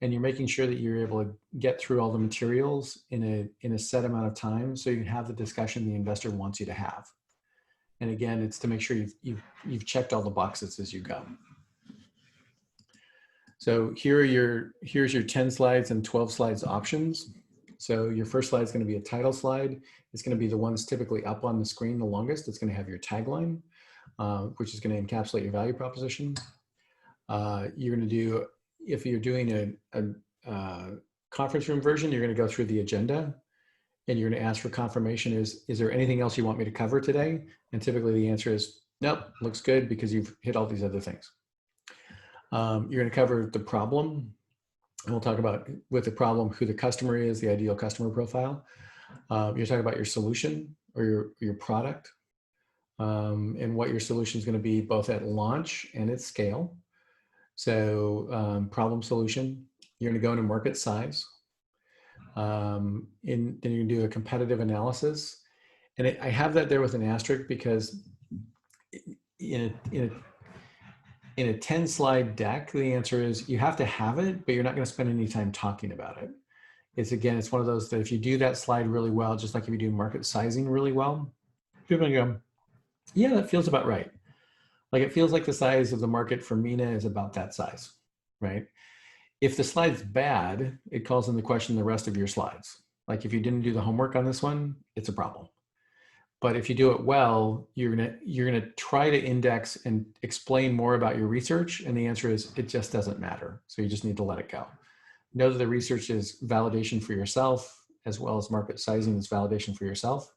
and you're making sure that you're able to get through all the materials in a set amount of time so you can have the discussion the investor wants you to have. And again, it's to make sure you've checked all the boxes as you go. So here's your 10 slides and 12 slides options. So your first slide is going to be a title slide. It's going to be the one that's typically up on the screen the longest. It's going to have your tagline, which is going to encapsulate your value proposition. You're going to do, if you're doing a conference room version, you're going to go through the agenda, and you're going to ask for confirmation. Is there anything else you want me to cover today? And typically the answer is, nope, looks good, because you've hit all these other things. You're going to cover the problem. And we'll talk about, with the problem, who the customer is, the ideal customer profile. You're talking about your solution or your product, and what your solution is going to be both at launch and at scale. So problem solution, you're going to go into market size. Then you're going to do a competitive analysis. And I have that there with an asterisk because in a 10 slide deck, the answer is you have to have it, but you're not going to spend any time talking about it. It's one of those that if you do that slide really well, just like if you do market sizing really well, people are going to go, yeah, that feels about right. Like it feels like the size of the market for MENA is about that size, right? If the slide's bad, it calls into question the rest of your slides. Like if you didn't do the homework on this one, it's a problem. But if you do it well, you're gonna try to index and explain more about your research, and the answer is it just doesn't matter. So you just need to let it go. Know that the research is validation for yourself, as well as market sizing as validation for yourself.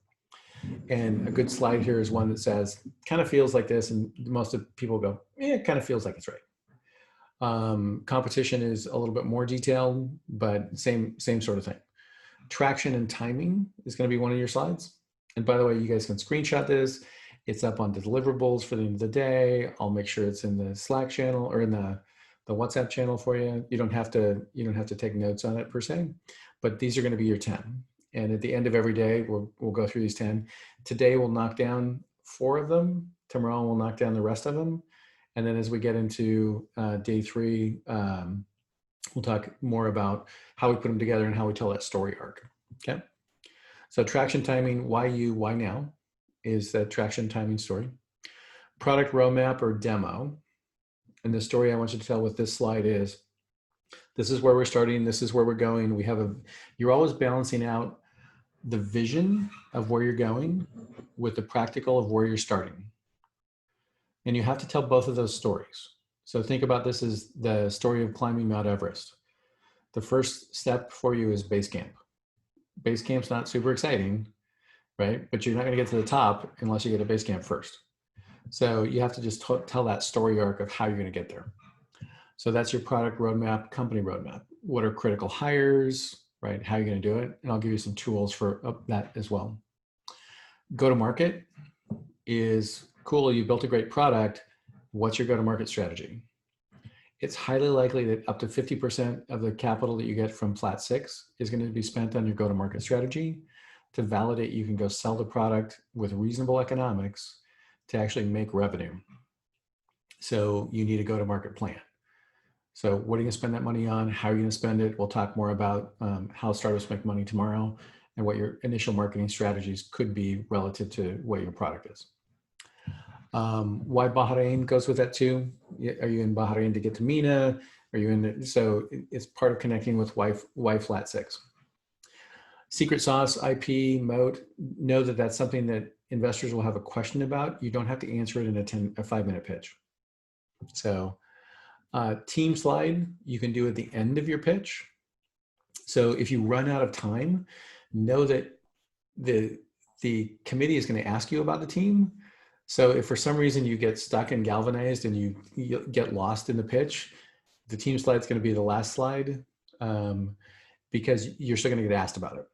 And a good slide here is one that says, kind of feels like this, and most of people go, it kind of feels like it's right. Competition is a little bit more detailed, but same sort of thing. Traction and timing is going to be one of your slides. And by the way, you guys can screenshot this. It's up on deliverables for the end of the day. I'll make sure it's in the Slack channel or in the WhatsApp channel for you. You don't have to take notes on it per se, but these are going to be your 10. And at the end of every day, we'll go through these 10. Today we'll knock down 4 of them. Tomorrow we'll knock down the rest of them. And then as we get into day 3, we'll talk more about how we put them together and how we tell that story arc. Okay. So traction timing, why you, why now, is that traction timing story. Product roadmap or demo. And the story I want you to tell with this slide is, this is where we're starting, this is where we're going. You're always balancing out the vision of where you're going with the practical of where you're starting. And you have to tell both of those stories. So think about this as the story of climbing Mount Everest. The first step for you is base camp. Base camp's not super exciting, right? But you're not going to get to the top unless you get to base camp first. So you have to just tell that story arc of how you're going to get there. So that's your product roadmap, company roadmap. What are critical hires, right? How are you going to do it? And I'll give you some tools for that as well. Go to market is cool. You built a great product. What's your go to market strategy? It's highly likely that up to 50% of the capital that you get from Flat6 is going to be spent on your go to market strategy to validate you can go sell the product with reasonable economics to actually make revenue. So you need a go to market plan. So what are you going to spend that money on? How are you going to spend it? We'll talk more about how startups make money tomorrow and what your initial marketing strategies could be relative to what your product is. Why Bahrain goes with that too. Are you in Bahrain to get to MENA? Are you in there? So it's part of connecting with why Flat6. Secret sauce, IP, moat, know that that's something that investors will have a question about. You don't have to answer it in a 5-minute pitch. So team slide, you can do at the end of your pitch. So if you run out of time, know that the committee is going to ask you about the team. So if for some reason you get stuck and galvanized and you get lost in the pitch, the team slide is going to be the last slide because you're still going to get asked about it.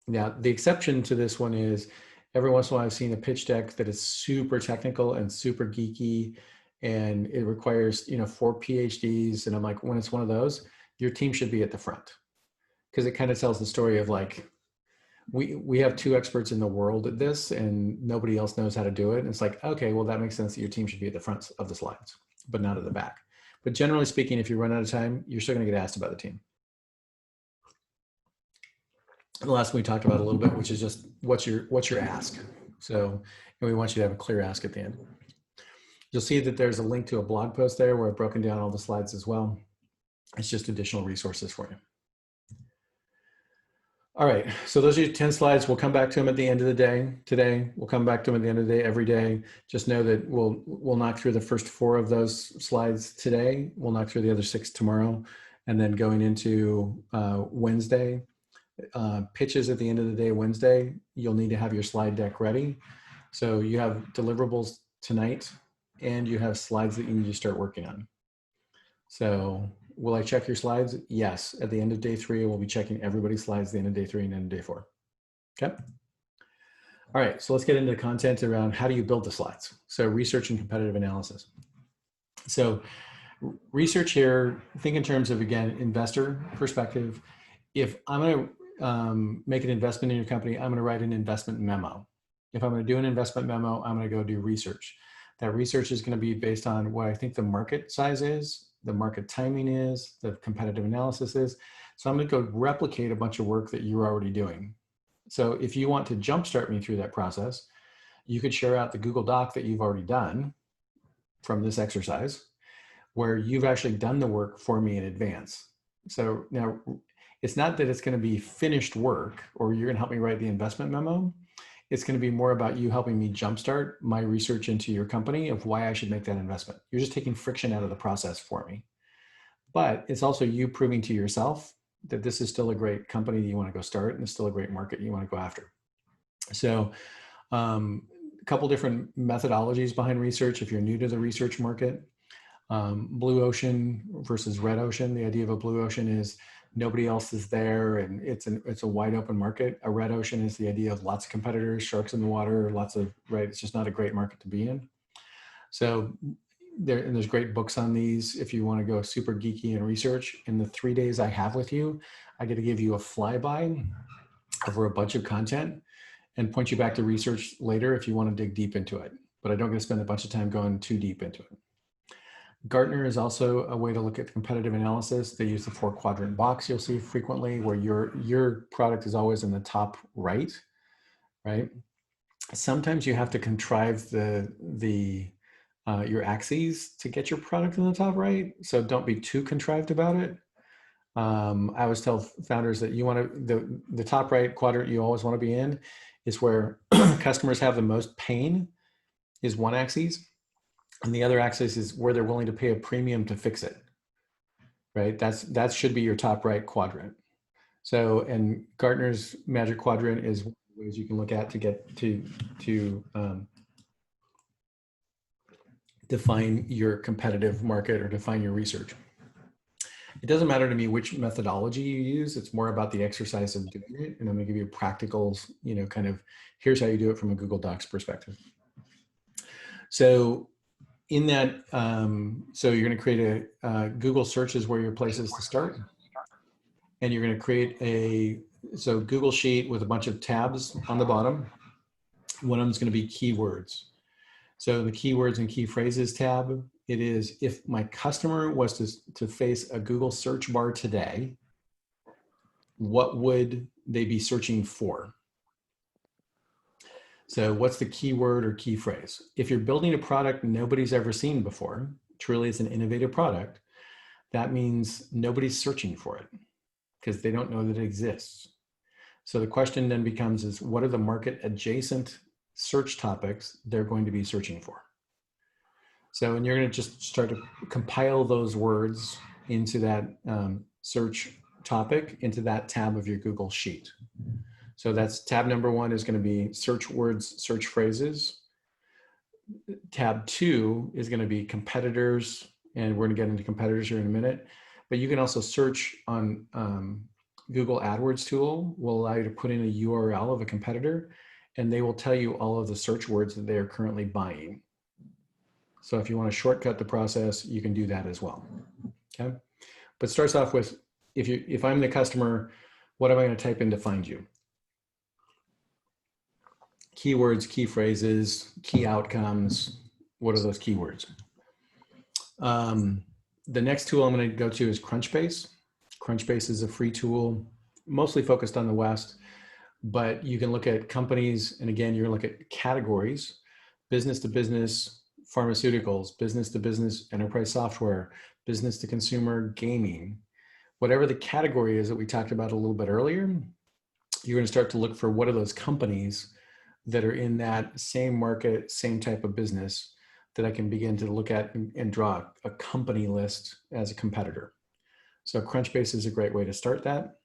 Now, the exception to this one is every once in a while I've seen a pitch deck that is super technical and super geeky and it requires, 4 PhDs. And I'm like, when it's one of those, your team should be at the front because it kind of tells the story of like, we have 2 experts in the world at this and nobody else knows how to do it. And it's like, okay, well, that makes sense that your team should be at the front of the slides, but not at the back. But generally speaking, if you run out of time, you're still going to get asked about the team. And the last one we talked about a little bit, which is just what's your ask. So, and we want you to have a clear ask at the end. You'll see that there's a link to a blog post there where I've broken down all the slides as well. It's just additional resources for you. All right, so those are your 10 slides. We'll come back to them at the end of the day today. We'll come back to them at the end of the day every day. Just know that we'll knock through the first 4 of those slides today. We'll knock through the other 6 tomorrow. And then going into Wednesday, pitches at the end of the day Wednesday, you'll need to have your slide deck ready. So you have deliverables tonight and you have slides that you need to start working on. So will I check your slides? Yes. At the end of day 3, we'll be checking everybody's slides at the end of day 3 and end of day 4. Okay. All right. So let's get into the content around how do you build the slides? So research and competitive analysis. So research here, think in terms of, again, investor perspective. If I'm going to make an investment in your company, I'm going to write an investment memo. If I'm going to do an investment memo, I'm going to go do research. That research is going to be based on what I think the market size is, the market timing is, the competitive analysis is. So I'm going to go replicate a bunch of work that you're already doing. So if you want to jumpstart me through that process, you could share out the Google Doc that you've already done from this exercise, where you've actually done the work for me in advance. So now it's not that it's going to be finished work or you're going to help me write the investment memo. It's going to be more about you helping me jumpstart my research into your company of why I should make that investment. You're just taking friction out of the process for me. But it's also you proving to yourself that this is still a great company that you want to go start, and it's still a great market you want to go after. So a couple different methodologies behind research if you're new to the research market. Blue ocean versus red ocean. The idea of a blue ocean is nobody else is there and it's a wide open market. A red ocean is the idea of lots of competitors, sharks in the water, lots of, right? It's just not a great market to be in. So there's great books on these if you want to go super geeky and research. In the 3 days I have with you, I get to give you a flyby over a bunch of content and point you back to research later if you want to dig deep into it. But I don't get to spend a bunch of time going too deep into it. Gartner is also a way to look at competitive analysis. They use the 4-quadrant box you'll see frequently where your product is always in the top right? Sometimes you have to contrive your axes to get your product in the top right. So don't be too contrived about it. I always tell founders that you want to, the top right quadrant you always want to be in is where customers have the most pain is one axis. And the other axis is where they're willing to pay a premium to fix it, right? That should be your top right quadrant. So, and Gartner's Magic Quadrant is one of the ways you can look at to get to define your competitive market or define your research. It doesn't matter to me which methodology you use. It's more about the exercise of doing it. And I'm gonna give you practicals, kind of, here's how you do it from a Google Docs perspective. So in that, so you're gonna create a Google search is where your place is to start. And you're gonna create a Google Sheet with a bunch of tabs on the bottom. One of them is gonna be keywords. So the keywords and key phrases tab, it is if my customer was to face a Google search bar today, what would they be searching for? So what's the keyword or key phrase? If you're building a product nobody's ever seen before, truly it's an innovative product, that means nobody's searching for it because they don't know that it exists. So the question then becomes is what are the market adjacent search topics they're going to be searching for? So, and you're going to just start to compile those words into that search topic, into that tab of your Google Sheet. So that's tab number 1 is going to be search words, search phrases. Tab 2 is going to be competitors, and we're going to get into competitors here in a minute. But you can also search on Google AdWords tool will allow you to put in a URL of a competitor, and they will tell you all of the search words that they are currently buying. So if you want to shortcut the process, you can do that as well. Okay, but starts off with if I'm the customer, what am I going to type in to find you? Keywords, key phrases, key outcomes. What are those keywords? The next tool I'm going to go to is Crunchbase. Crunchbase is a free tool, mostly focused on the West, but you can look at companies, and again, you're going to look at categories, business to business, pharmaceuticals, business to business, enterprise software, business to consumer, gaming. Whatever the category is that we talked about a little bit earlier, you're going to start to look for what are those companies that are in that same market, same type of business that I can begin to look at and draw a company list as a competitor. So Crunchbase is a great way to start that.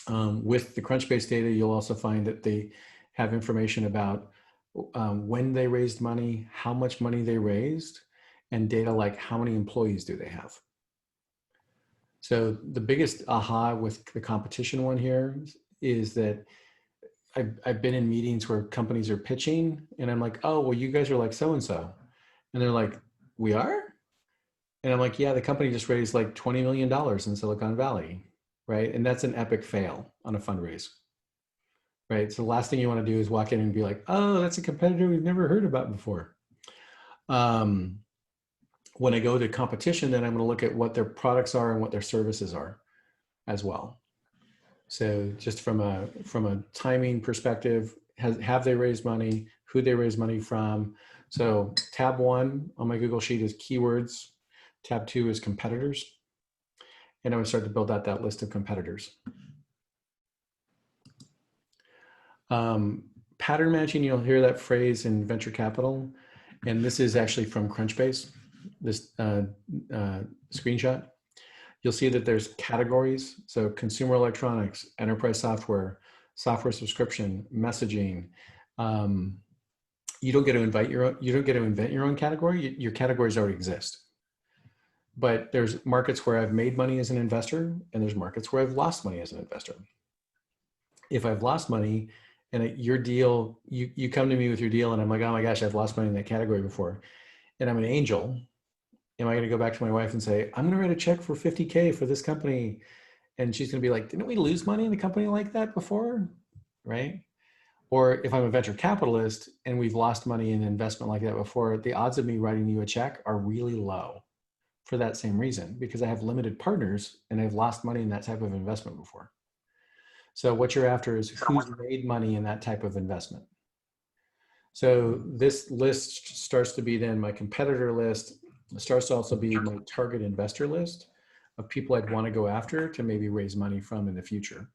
With the Crunchbase data, you'll also find that they have information about when they raised money, how much money they raised, and data like how many employees do they have. So the biggest aha with the competition one here is that I've been in meetings where companies are pitching and I'm like, oh, well, you guys are like so-and-so. And they're like, we are? And I'm like, yeah, the company just raised like $20 million in Silicon Valley, right? And that's an epic fail on a fundraise. Right. So the last thing you want to do is walk in and be like, oh, that's a competitor we've never heard about before. When I go to competition, then I'm going to look at what their products are and what their services are as well. So just from a timing perspective, have they raised money, who they raised money from. So tab 1 on my Google Sheet is keywords. Tab 2 is competitors. And I'm going to start to build out that list of competitors. Pattern matching, you'll hear that phrase in venture capital. And this is actually from Crunchbase, this screenshot. you'll see that there's categories. So consumer electronics, enterprise software, software subscription, messaging. You don't get to invent your own category. Your categories already exist. But there's markets where I've made money as an investor, and there's markets where I've lost money as an investor. If I've lost money and your deal, you come to me with your deal and I'm like, oh my gosh, I've lost money in that category before, and I'm an angel, am I going to go back to my wife and say, I'm going to write a check for 50K for this company? And she's going to be like, didn't we lose money in a company like that before? Right? Or if I'm a venture capitalist and we've lost money in an investment like that before, the odds of me writing you a check are really low for that same reason, because I have limited partners and I've lost money in that type of investment before. So what you're after is who's made money in that type of investment. So this list starts to be then my competitor list. It starts to also be my target investor list of people I'd want to go after to maybe raise money from in the future.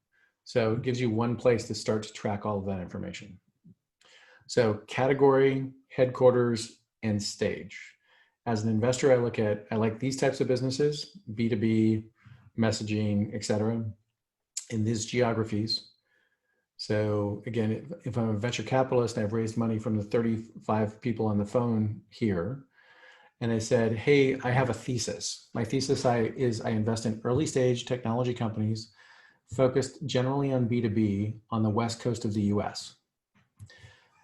So it gives you one place to start to track all of that information. So category, headquarters, and stage. As an investor, I like these types of businesses, B2B, messaging, et cetera, in these geographies. So again, if I'm a venture capitalist and I've raised money from the 35 people on the phone here, and I said, hey, I have a thesis. My thesis is I invest in early stage technology companies focused generally on B2B on the West Coast of the US.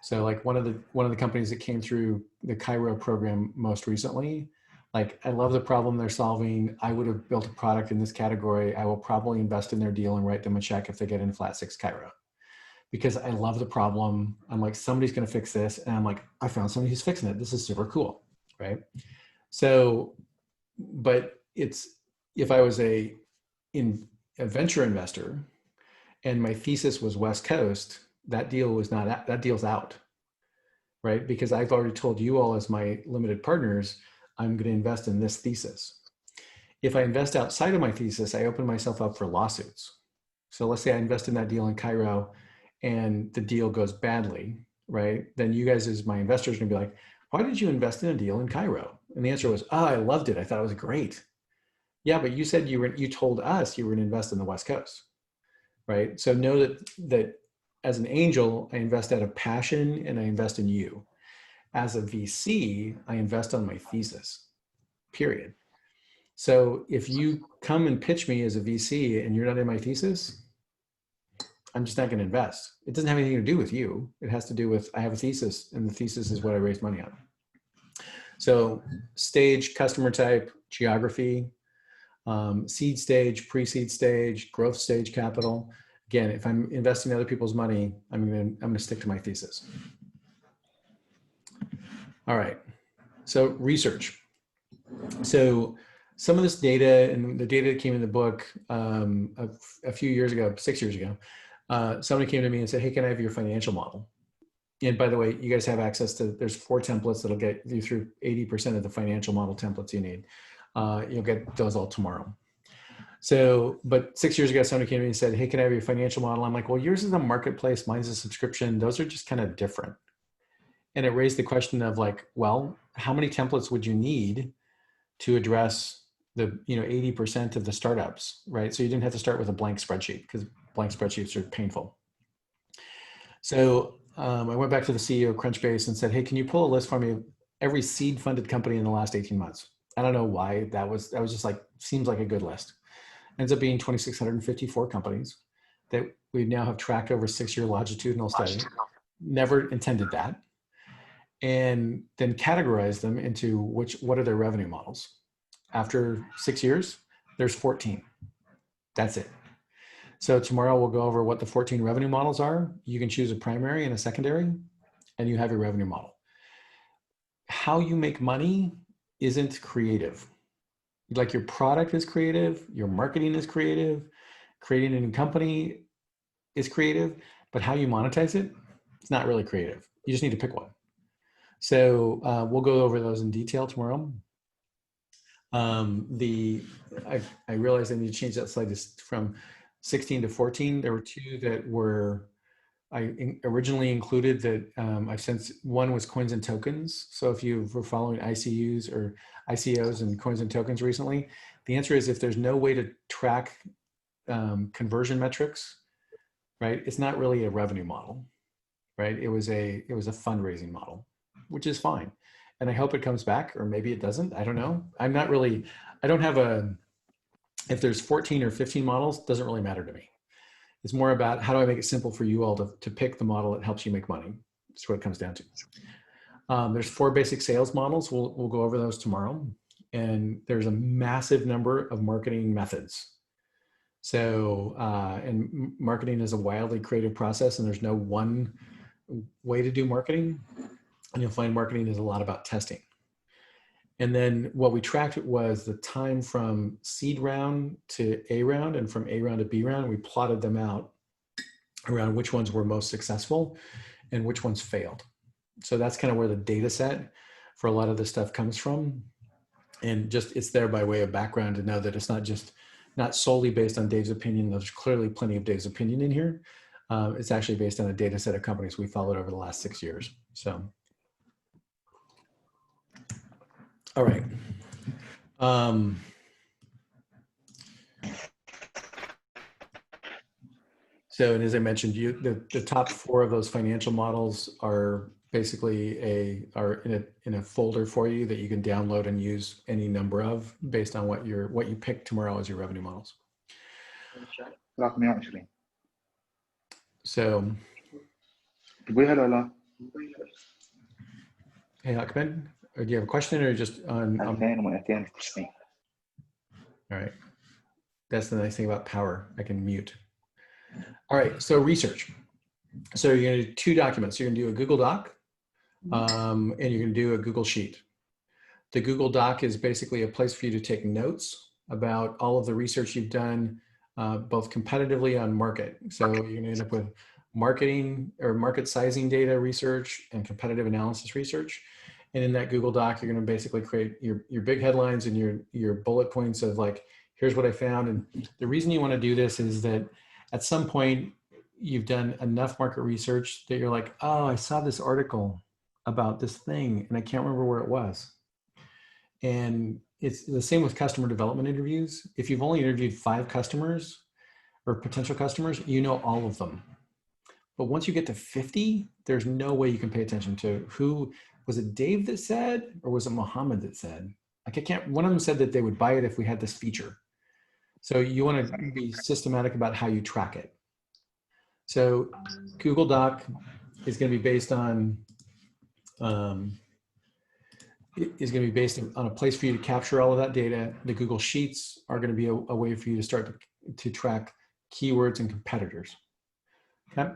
So like one of the companies that came through the Cairo program most recently, like I love the problem they're solving. I would have built a product in this category. I will probably invest in their deal and write them a check if they get in Flat6 Cairo, because I love the problem. I'm like, somebody's going to fix this. And I'm like, I found somebody who's fixing it. This is super cool. Right. So, but if I was a venture investor and my thesis was West Coast, that deal's out, right? Because I've already told you all as my limited partners, I'm going to invest in this thesis. If I invest outside of my thesis, I open myself up for lawsuits. So let's say I invest in that deal in Cairo and the deal goes badly, right? Then you guys as my investors are going to be like, why did you invest in a deal in Cairo? And the answer was, oh, I loved it. I thought it was great. Yeah, but you said you told us you were going to invest in the West Coast, right? So know that as an angel, I invest out of passion and I invest in you. As a VC, I invest on my thesis, period. So if you come and pitch me as a VC and you're not in my thesis, I'm just not going to invest. It doesn't have anything to do with you. It has to do with, I have a thesis and the thesis is what I raised money on. So stage, customer type, geography, seed stage, pre-seed stage, growth stage capital. Again, if I'm investing other people's money, I'm going to stick to my thesis. All right. So research. So some of this data and the data that came in the book a few years ago, 6 years ago, somebody came to me and said, hey, can I have your financial model? And by the way, you guys have access to, there's 4 templates that'll get you through 80% of the financial model templates you need. You'll get those all tomorrow. So, but 6 years ago, somebody came to me and said, hey, can I have your financial model? I'm like, well, yours is a marketplace, mine's a subscription. Those are just kind of different. And it raised the question of like, well, how many templates would you need to address the 80% of the startups, right? So you didn't have to start with a blank spreadsheet because blank spreadsheets are painful. So I went back to the CEO of Crunchbase and said, hey, can you pull a list for me of every seed funded company in the last 18 months? I don't know why that was just like, seems like a good list. Ends up being 2,654 companies that we now have tracked over 6-year longitudinal study. Never intended that. And then categorize them into what are their revenue models. After 6 years, there's 14. That's it. So tomorrow we'll go over what the 14 revenue models are. You can choose a primary and a secondary, and you have your revenue model. How you make money isn't creative. Like your product is creative, your marketing is creative, creating a new company is creative, but how you monetize it, it's not really creative. You just need to pick one. So we'll go over those in detail tomorrow. I realized I need to change that slide from 16 to 14. There were 2 that were I originally included that I've since, one was coins and tokens. So if you were following ICOs and coins and tokens recently, The answer is if there's no way to track conversion metrics, right? It's not really a revenue model, right? It was a fundraising model, which is fine. And I hope it comes back, or maybe it doesn't. I don't know. I don't have if there's 14 or 15 models, doesn't really matter to me. It's more about how do I make it simple for you all to pick the model that helps you make money. That's what it comes down to. There's 4 basic sales models. We'll go over those tomorrow. And there's a massive number of marketing methods. So, and marketing is a wildly creative process, and there's no one way to do marketing. And you'll find marketing is a lot about testing. And then what we tracked was the time from seed round to A round, and from A round to B round. We plotted them out around which ones were most successful and which ones failed. So that's kind of where the data set for a lot of this stuff comes from. And just it's there by way of background to know that it's not solely based on Dave's opinion. There's clearly plenty of Dave's opinion in here. It's actually based on a data set of companies we followed over the last 6 years. So, all right. So, and as I mentioned, the top 4 of those financial models are basically are in a folder for you that you can download and use any number of based on what you pick tomorrow as your revenue models. So, hey Ahmed, do you have a question or just on? All right, that's the nice thing about power. I can mute. All right, so research. So you're gonna do 2 documents. You're gonna do a Google Doc, and you're gonna do a Google Sheet. The Google Doc is basically a place for you to take notes about all of the research you've done, both competitively on market. So you're gonna end up with marketing or market sizing data research and competitive analysis research. And in that Google Doc, you're gonna basically create your big headlines and your bullet points of like, here's what I found. And the reason you wanna do this is that at some point, you've done enough market research that you're like, oh, I saw this article about this thing and I can't remember where it was. And it's the same with customer development interviews. If you've only interviewed 5 customers or potential customers, you know all of them. But once you get to 50, there's no way you can pay attention to who, was it Dave that said, or was it Mohammed that said? Like one of them said that they would buy it if we had this feature. So you want to be systematic about how you track it. So Google Doc is going to be based on a place for you to capture all of that data. The Google Sheets are going to be a way for you to start to track keywords and competitors. Okay.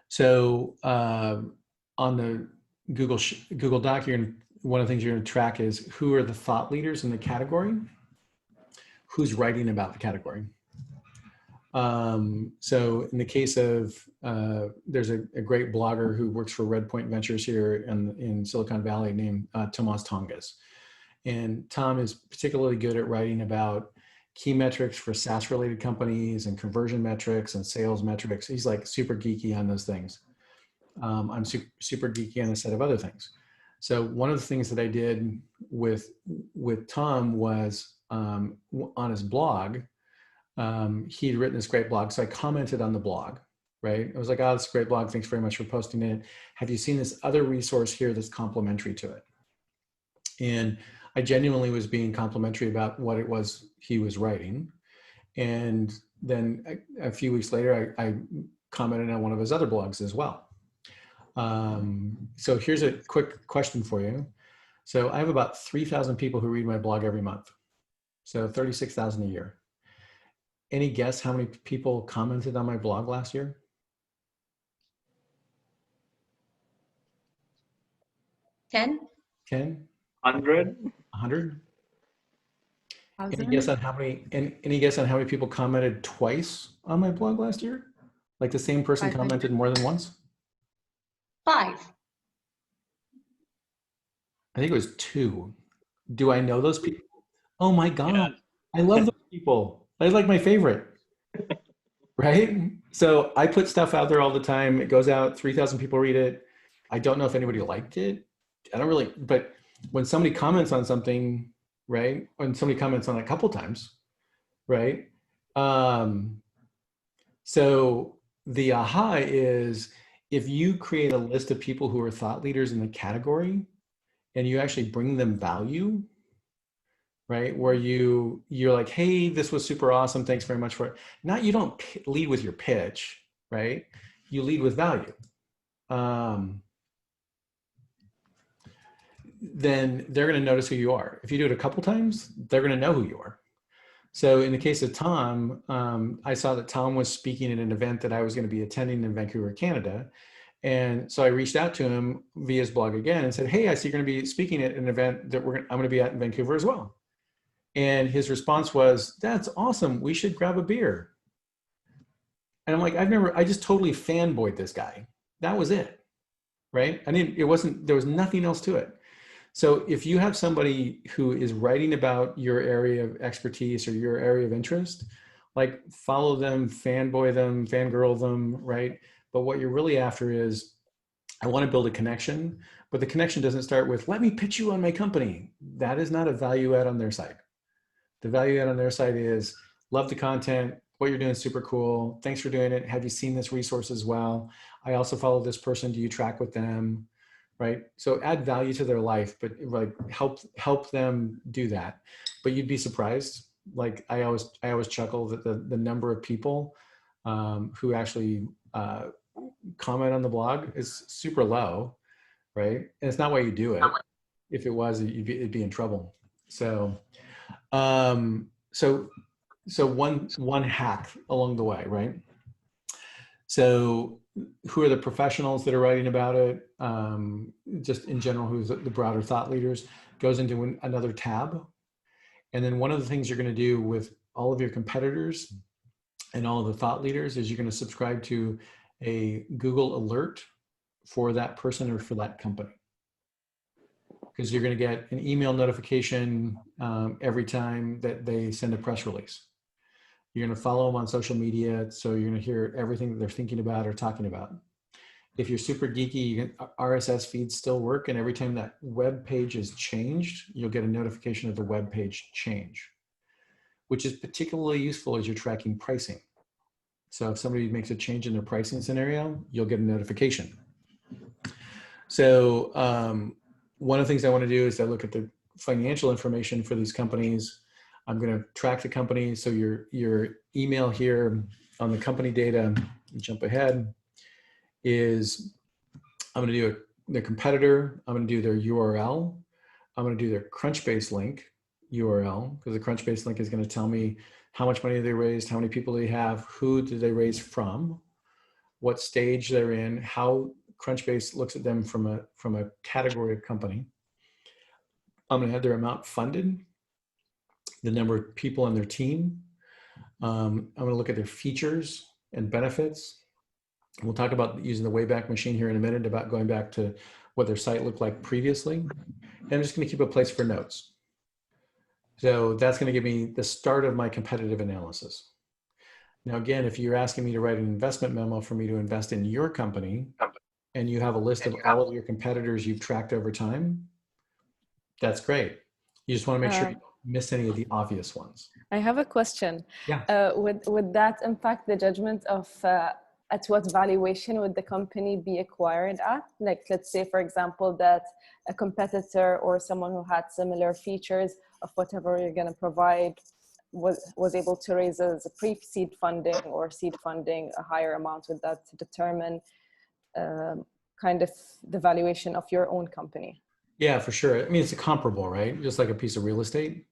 So on the Google Doc, one of the things you're going to track is who are the thought leaders in the category, who's writing about the category. So in the case of, there's a great blogger who works for Redpoint Ventures here in Silicon Valley named Tomas Tongas. And Tom is particularly good at writing about key metrics for SaaS related companies and conversion metrics and sales metrics. He's like super geeky on those things. I'm super geeky on a set of other things. So one of the things that I did with Tom was on his blog, he'd written this great blog. So I commented on the blog, right? I was like, oh, it's a great blog. Thanks very much for posting it. Have you seen this other resource here that's complementary to it? And I genuinely was being complimentary about what it was he was writing. And then a few weeks later, I commented on one of his other blogs as well. So here's a quick question for you. So I have about 3,000 people who read my blog every month. So 36,000 a year. Any guess how many people commented on my blog last year? 10? 10? 100? 100? Any guess on how many people commented twice on my blog last year? Like the same person commented more than once? 5. I think it was 2. Do I know those people? Oh my God. Yeah. I love those people. They're like my favorite. Right? So I put stuff out there all the time. It goes out, 3,000 people read it. I don't know if anybody liked it. I don't really, but when somebody comments on something, right? And somebody comments on it a couple times, right? So the aha is if you create a list of people who are thought leaders in the category and you actually bring them value, right? Where you're like, hey, this was super awesome. Thanks very much for it. Not, you don't lead with your pitch, right? You lead with value. Then they're going to notice who you are. If you do it a couple times, they're going to know who you are. So in the case of Tom, I saw that Tom was speaking at an event that I was going to be attending in Vancouver, Canada. And so I reached out to him via his blog again and said, hey, I see you're going to be speaking at an event that I'm going to be at in Vancouver as well. And his response was, that's awesome. We should grab a beer. And I'm like, I just totally fanboyed this guy. That was it, right? There was nothing else to it. So if you have somebody who is writing about your area of expertise or your area of interest, like follow them, fanboy them, fangirl them, right? But what you're really after is, I want to build a connection, but the connection doesn't start with, let me pitch you on my company. That is not a value add on their side. The value add on their side is, love the content, what you're doing is super cool. Thanks for doing it. Have you seen this resource as well? I also follow this person. Do you track with them? Right? So add value to their life, but like help them do that. But you'd be surprised. Like I always chuckle that the number of people who actually comment on the blog is super low, right? And it's not why you do it. If it was, it'd be in trouble. So, so one hack along the way, right? So who are the professionals that are writing about it? Just in general, who's the broader thought leaders, goes into another tab. And then one of the things you're going to do with all of your competitors and all of the thought leaders is you're going to subscribe to a Google alert for that person or for that company. Because you're going to get an email notification every time that they send a press release. You're going to follow them on social media, so you're going to hear everything that they're thinking about or talking about. If you're super geeky, RSS feeds still work, and every time that web page is changed, you'll get a notification of the web page change, which is particularly useful as you're tracking pricing. So if somebody makes a change in their pricing scenario, you'll get a notification. So one of the things I want to do is I look at the financial information for these companies. I'm going to track the company. So your email here on the company data, jump ahead, is I'm going to do their competitor. I'm going to do their URL. I'm going to do their Crunchbase link URL, because the Crunchbase link is going to tell me how much money they raised, how many people they have, who did they raise from, what stage they're in, how Crunchbase looks at them from a category of company. I'm going to have their amount funded, the number of people on their team. I'm going to look at their features and benefits. We'll talk about using the Wayback Machine here in a minute, about going back to what their site looked like previously. And I'm just going to keep a place for notes. So that's going to give me the start of my competitive analysis. Now, again, if you're asking me to write an investment memo for me to invest in your company, and you have a list of all of your competitors you've tracked over time, that's great. You just want to make sure you don't miss any of the obvious ones. I have a question. Yeah. Would that impact the judgment of at what valuation would the company be acquired at? Like, let's say, for example, that a competitor or someone who had similar features of whatever you're going to provide was able to raise as a pre-seed funding or seed funding a higher amount. Would that determine kind of the valuation of your own company? Yeah, for sure. I mean, it's comparable, right? Just like a piece of real estate.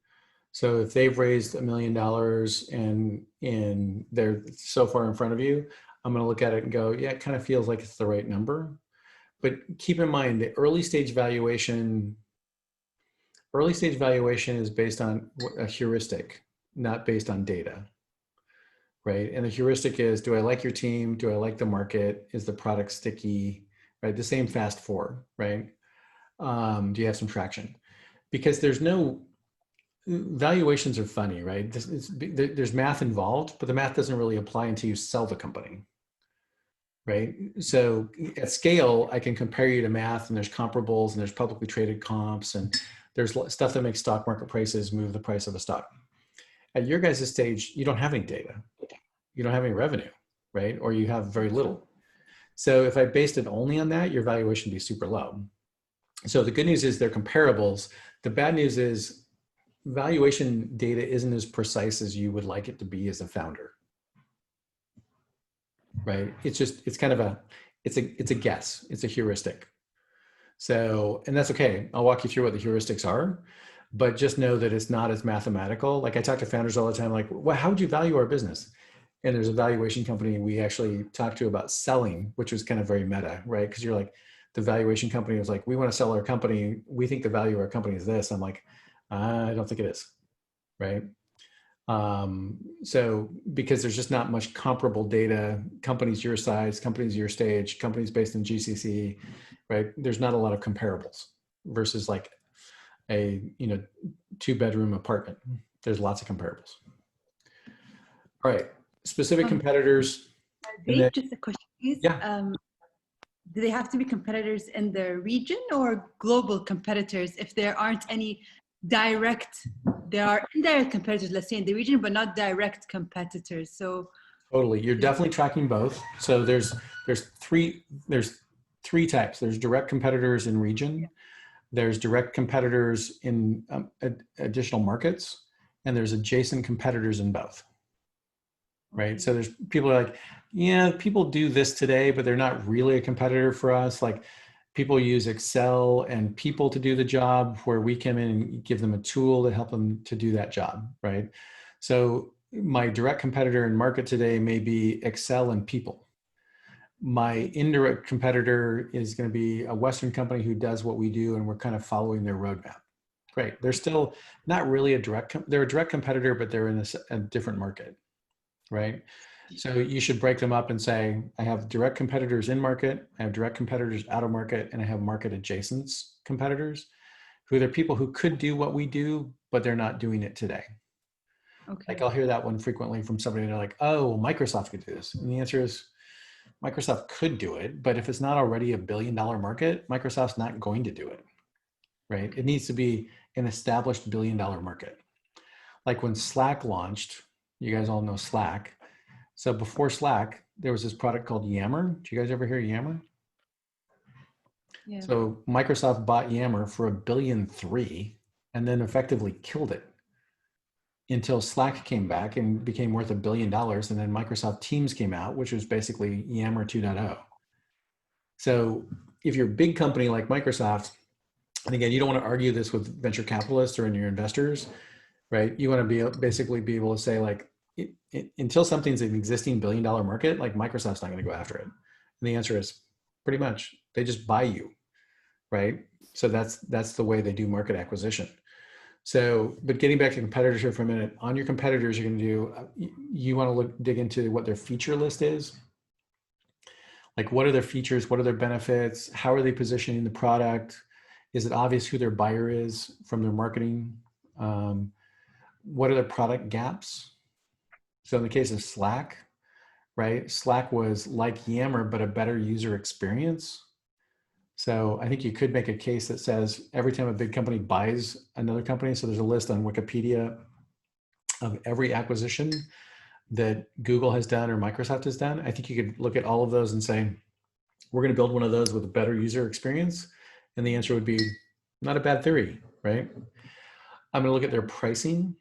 So if they've raised $1 million and they're so far in front of you, I'm going to look at it and go, yeah, it kind of feels like it's the right number. But keep in mind, the early stage valuation is based on a heuristic, not based on data, right? And the heuristic is, do I like your team? Do I like the market? Is the product sticky, right? The same fast four, right? Do you have some traction? Because valuations are funny, right? There's math involved, but the math doesn't really apply until you sell the company, right? So at scale, I can compare you to math, and there's comparables, and there's publicly traded comps, There's stuff that makes stock market prices move the price of a stock. At your guys' stage, you don't have any data. You don't have any revenue, right? Or you have very little. So if I based it only on that, your valuation would be super low. So the good news is they're comparables. The bad news is valuation data isn't as precise as you would like it to be as a founder, right? It's kind of it's a guess. It's a heuristic. So, and that's okay. I'll walk you through what the heuristics are, but just know that it's not as mathematical. Like I talk to founders all the time, like, well, how would you value our business? And there's a valuation company we actually talked to about selling, which was kind of very meta, right? Because you're like, the valuation company was like, we want to sell our company. We think the value of our company is this. I'm like, I don't think it is, right? So because there's just not much comparable data, companies your size, companies your stage, companies based in GCC, right? There's not a lot of comparables versus like a 2-bedroom apartment. There's lots of comparables. All right, specific competitors. Dave, just a question, please. Yeah. Do they have to be competitors in the region or global competitors if there aren't any direct, there are indirect competitors, let's say in the region, but not direct competitors? So totally, you're definitely tracking both. So there's three types. There's direct competitors in region, there's direct competitors in additional markets, and there's adjacent competitors in both. Right. So there's people are like, yeah, people do this today, but they're not really a competitor for us. Like people use Excel and people to do the job, where we come in and give them a tool to help them to do that job. Right. So my direct competitor in market today may be Excel and people. My indirect competitor is going to be a Western company who does what we do, and we're kind of following their roadmap. Great. They're still not really they're a direct competitor, but they're in a different market. Right. So you should break them up and say, I have direct competitors in market, I have direct competitors out of market, and I have market adjacent competitors who are people who could do what we do, but they're not doing it today. Okay. Like I'll hear that one frequently from somebody, and they're like, oh, Microsoft could do this. And the answer is Microsoft could do it, but if it's not already $1 billion market, Microsoft's not going to do it. Right. It needs to be an established $1 billion market. Like when Slack launched, you guys all know Slack. So before Slack, there was this product called Yammer. Did you guys ever hear Yammer? Yeah. So Microsoft bought Yammer for $1.3 billion and then effectively killed it until Slack came back and became worth $1 billion. And then Microsoft Teams came out, which was basically Yammer 2.0. So if you're a big company like Microsoft, and again, you don't want to argue this with venture capitalists or in your investors, right? You want to basically be able to say like, until something's an existing $1 billion market, like Microsoft's not going to go after it. And the answer is pretty much they just buy you, right? So that's the way they do market acquisition. So, but getting back to competitors here for a minute, on your competitors, you're going to do, you want to dig into what their feature list is. Like what are their features? What are their benefits? How are they positioning the product? Is it obvious who their buyer is from their marketing? What are their product gaps? So in the case of Slack, right? Slack was like Yammer, but a better user experience. So I think you could make a case that says every time a big company buys another company, so there's a list on Wikipedia of every acquisition that Google has done or Microsoft has done. I think you could look at all of those and say, we're going to build one of those with a better user experience. And the answer would be not a bad theory, right? I'm going to look at their pricing.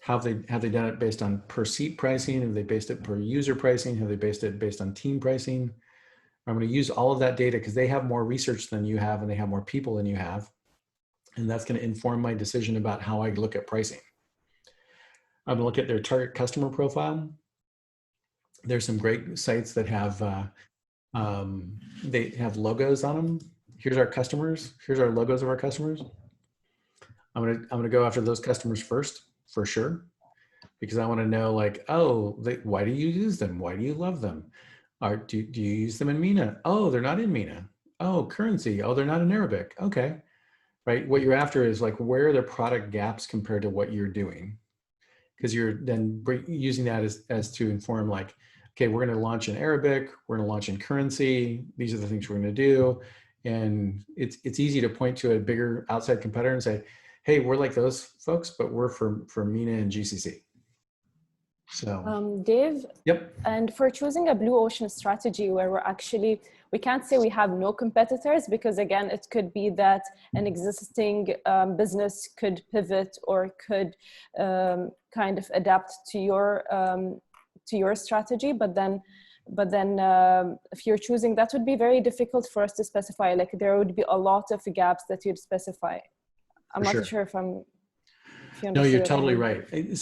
Have they done it based on per seat pricing? Have they based it per user pricing? Have they based it based on team pricing? I'm going to use all of that data because they have more research than you have and they have more people than you have. And that's going to inform my decision about how I look at pricing. I'm going to look at their target customer profile. There's some great sites that have, they have logos on them. Here's our customers. Here's our logos of our customers. I'm going to go after those customers first, for sure, because I want to know like, oh, why do you use them? Why do you love them? Do you use them in MENA? Oh, they're not in MENA. Oh, currency. Oh, they're not in Arabic. Okay, right. What you're after is like, where are the product gaps compared to what you're doing? Because you're then using that as to inform like, okay, we're going to launch in Arabic. We're going to launch in currency. These are the things we're going to do. And it's easy to point to a bigger outside competitor and say, hey, we're like those folks, but we're for MENA and GCC. So, Dave, yep. and for choosing a blue ocean strategy where we can't say we have no competitors, because again, it could be that an existing business could pivot or could kind of adapt to your strategy. But then if you're choosing, that would be very difficult for us to specify. Like there would be a lot of gaps that you'd specify. I'm not sure if you No, you're understood totally what I right. mean.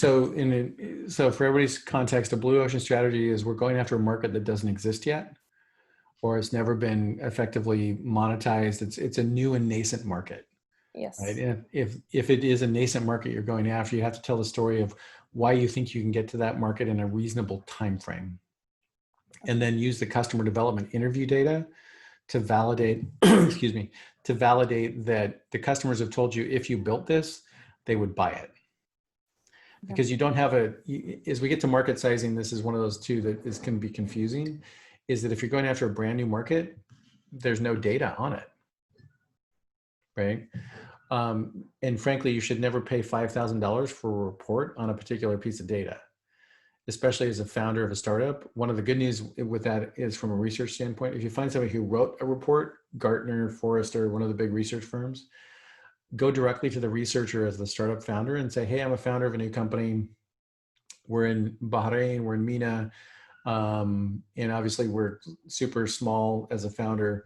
So for everybody's context, a blue ocean strategy is we're going after a market that doesn't exist yet, or it's never been effectively monetized. It's a new and nascent market. Yes. Right. And if it is a nascent market you're going after, you have to tell the story of why you think you can get to that market in a reasonable time frame, and then use the customer development interview data to validate, excuse me, to validate that the customers have told you if you built this, they would buy it. Because you don't have as we get to market sizing, this is one of those two that can be confusing, is that if you're going after a brand new market, there's no data on it, right? And frankly, you should never pay $5,000 for a report on a particular piece of data, especially as a founder of a startup. One of the good news with that is from a research standpoint, if you find somebody who wrote a report, Gartner, Forrester, one of the big research firms, go directly to the researcher as the startup founder and say, hey, I'm a founder of a new company. We're in Bahrain, we're in MENA. And obviously we're super small as a founder,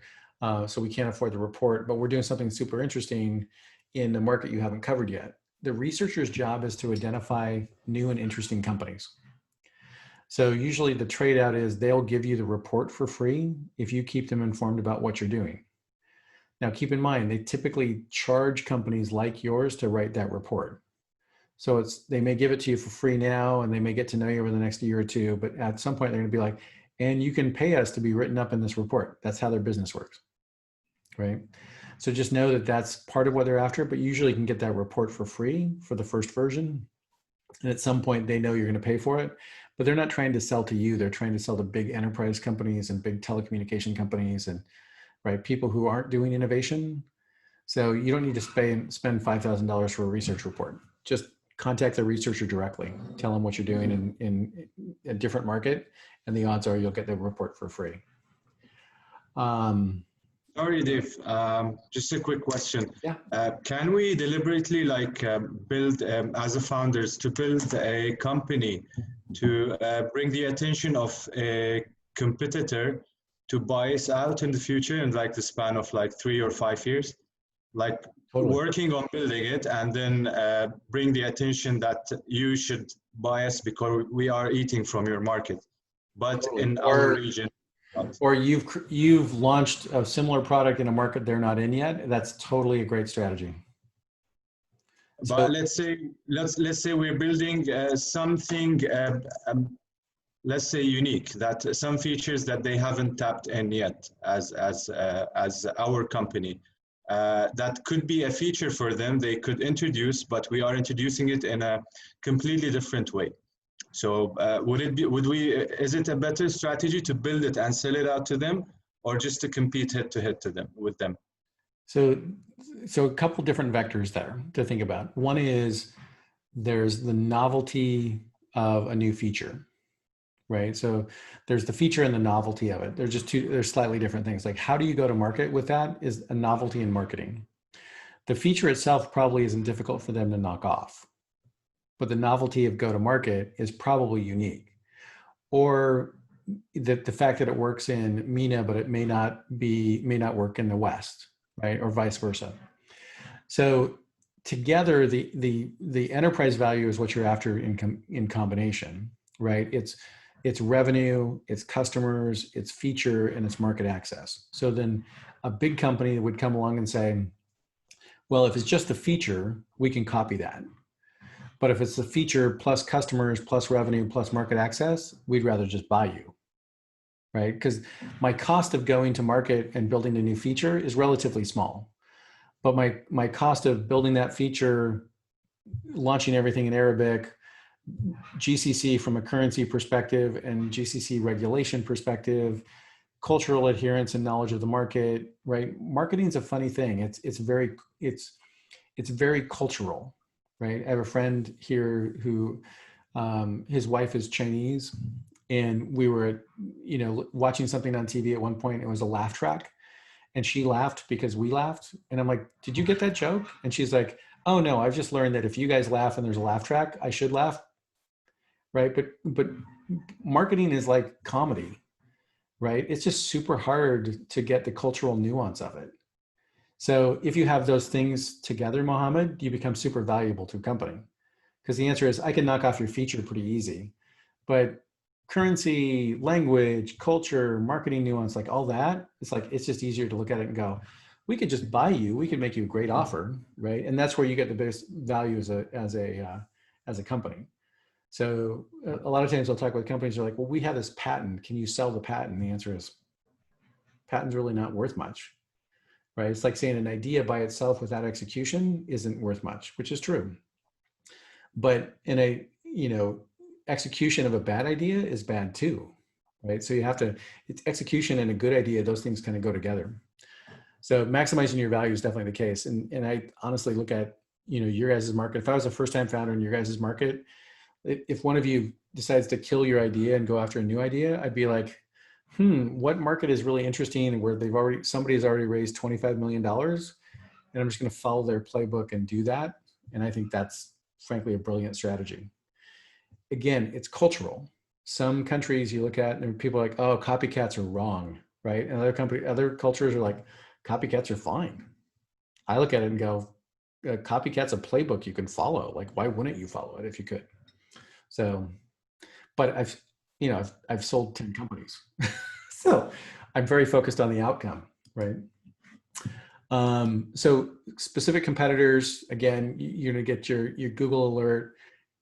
so we can't afford the report, but we're doing something super interesting in the market you haven't covered yet. The researcher's job is to identify new and interesting companies. So usually the trade-out is they'll give you the report for free if you keep them informed about what you're doing. Now, keep in mind, they typically charge companies like yours to write that report. So they may give it to you for free now, and they may get to know you over the next year or two, but at some point they're going to be like, and you can pay us to be written up in this report. That's how their business works, right? So just know that that's part of what they're after, but usually you can get that report for free for the first version. And at some point they know you're going to pay for it, but they're not trying to sell to you. They're trying to sell to big enterprise companies and big telecommunication companies and people who aren't doing innovation. So you don't need to spend $5,000 for a research report. Just contact the researcher directly. Tell them what you're doing in a different market, and the odds are you'll get the report for free. Sorry, Dave. Just a quick question. Yeah. Can we deliberately build, as a founders, to build a company to bring the attention of a competitor to buy us out in the future in the span of 3 or 5 years? Totally. Working on building it and then bring the attention that you should buy us because we are eating from your market, but totally. In our region. Or you've launched a similar product in a market they're not in yet. That's totally a great strategy. But let's say we're building something, let's say unique, that some features that they haven't tapped in yet as our company. That could be a feature for them they could introduce, but we are introducing it in a completely different way. So is it a better strategy to build it and sell it out to them, or just to compete head to head with them? So a couple different vectors there to think about. One is there's the novelty of a new feature, right? So there's the feature and the novelty of it. There's slightly different things. Like how do you go to market with that is a novelty in marketing. The feature itself probably isn't difficult for them to knock off, but the novelty of go to market is probably unique. Or the fact that it works in MENA, but it may not work in the West, right? Or vice versa. So together, the enterprise value is what you're after in combination, right? It's revenue, it's customers, it's feature, and it's market access. So then a big company would come along and say, well, if it's just the feature, we can copy that. But if it's the feature plus customers, plus revenue, plus market access, we'd rather just buy you, right? Because my cost of going to market and building a new feature is relatively small. But my cost of building that feature, launching everything in Arabic, GCC from a currency perspective and GCC regulation perspective, cultural adherence and knowledge of the market, right? Marketing is a funny thing. it's very cultural, right? I have a friend here who his wife is Chinese, and we were, watching something on TV at one point. It was a laugh track, and she laughed because we laughed. And I'm like, did you get that joke? And she's like, oh no, I've just learned that if you guys laugh and there's a laugh track, I should laugh, right? But marketing is like comedy, right? It's just super hard to get the cultural nuance of it. So if you have those things together, Mohammed, you become super valuable to a company. Because the answer is, I can knock off your feature pretty easy. But currency, language, culture, marketing nuance, like all that, it's just easier to look at it and go, we could just buy you, we could make you a great offer, right? And that's where you get the biggest value as a company. So a lot of times I'll talk with companies, they're like, well, we have this patent, can you sell the patent? And the answer is, patent's really not worth much, right? It's like saying an idea by itself without execution isn't worth much, which is true. But in a, execution of a bad idea is bad too, right? So you have to, it's execution and a good idea, those things kind of go together. So maximizing your value is definitely the case. And I honestly look at, your guys' market. If I was a first-time founder in your guys' market, if one of you decides to kill your idea and go after a new idea, I'd be like, what market is really interesting where somebody's already raised $25 million, and I'm just going to follow their playbook and do that. And I think that's frankly a brilliant strategy. Again, it's cultural. Some countries you look at and people are like, oh, copycats are wrong, right? And other cultures are like, copycats are fine. I look at it and go, copycat's a playbook you can follow. Like, why wouldn't you follow it if you could? So, but I've sold 10 companies. So I'm very focused on the outcome, right? So specific competitors, again, you're gonna get your Google alert.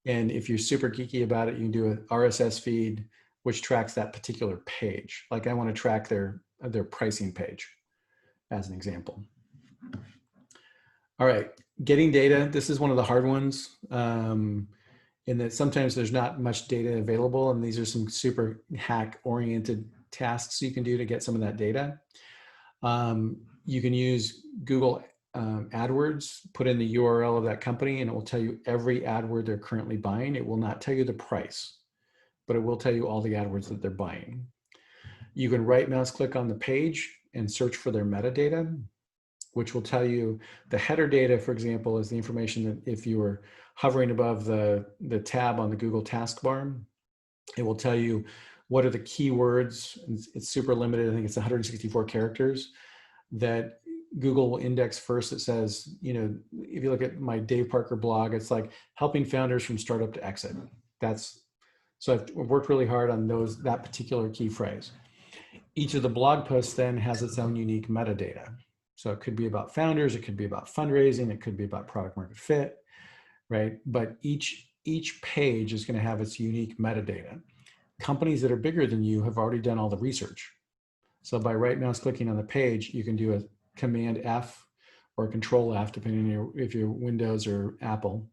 And if you're super geeky about it, you can do an RSS feed, which tracks that particular page. Like I want to track their pricing page as an example. All right, getting data. This is one of the hard ones in that sometimes there's not much data available, and these are some super hack-oriented tasks you can do to get some of that data. You can use Google AdWords, put in the URL of that company, and it will tell you every AdWord they're currently buying. It will not tell you the price, but it will tell you all the AdWords that they're buying. You can right mouse click on the page and search for their metadata, which will tell you the header data, for example, is the information that if you were hovering above the tab on the Google taskbar, it will tell you what are the keywords. It's super limited. I think it's 164 characters that Google will index first. It says, if you look at my Dave Parker blog, it's like helping founders from startup to exit. So I've worked really hard on that particular key phrase. Each of the blog posts then has its own unique metadata. So it could be about founders, it could be about fundraising, it could be about product market fit, right? But each page is going to have its unique metadata. Companies that are bigger than you have already done all the research. So by right mouse clicking on the page, you can do a Command F or Control F, depending on if you're Windows or Apple,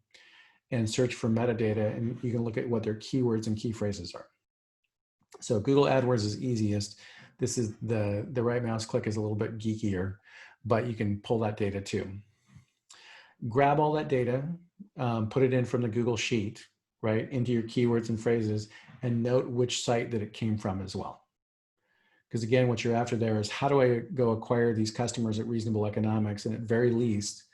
and search for metadata, and you can look at what their keywords and key phrases are. So Google AdWords is easiest. This is the right mouse click is a little bit geekier, but you can pull that data too. Grab all that data, put it in from the Google Sheet, right, into your keywords and phrases, and note which site that it came from as well. Because again, what you're after there is how do I go acquire these customers at reasonable economics? And at very least,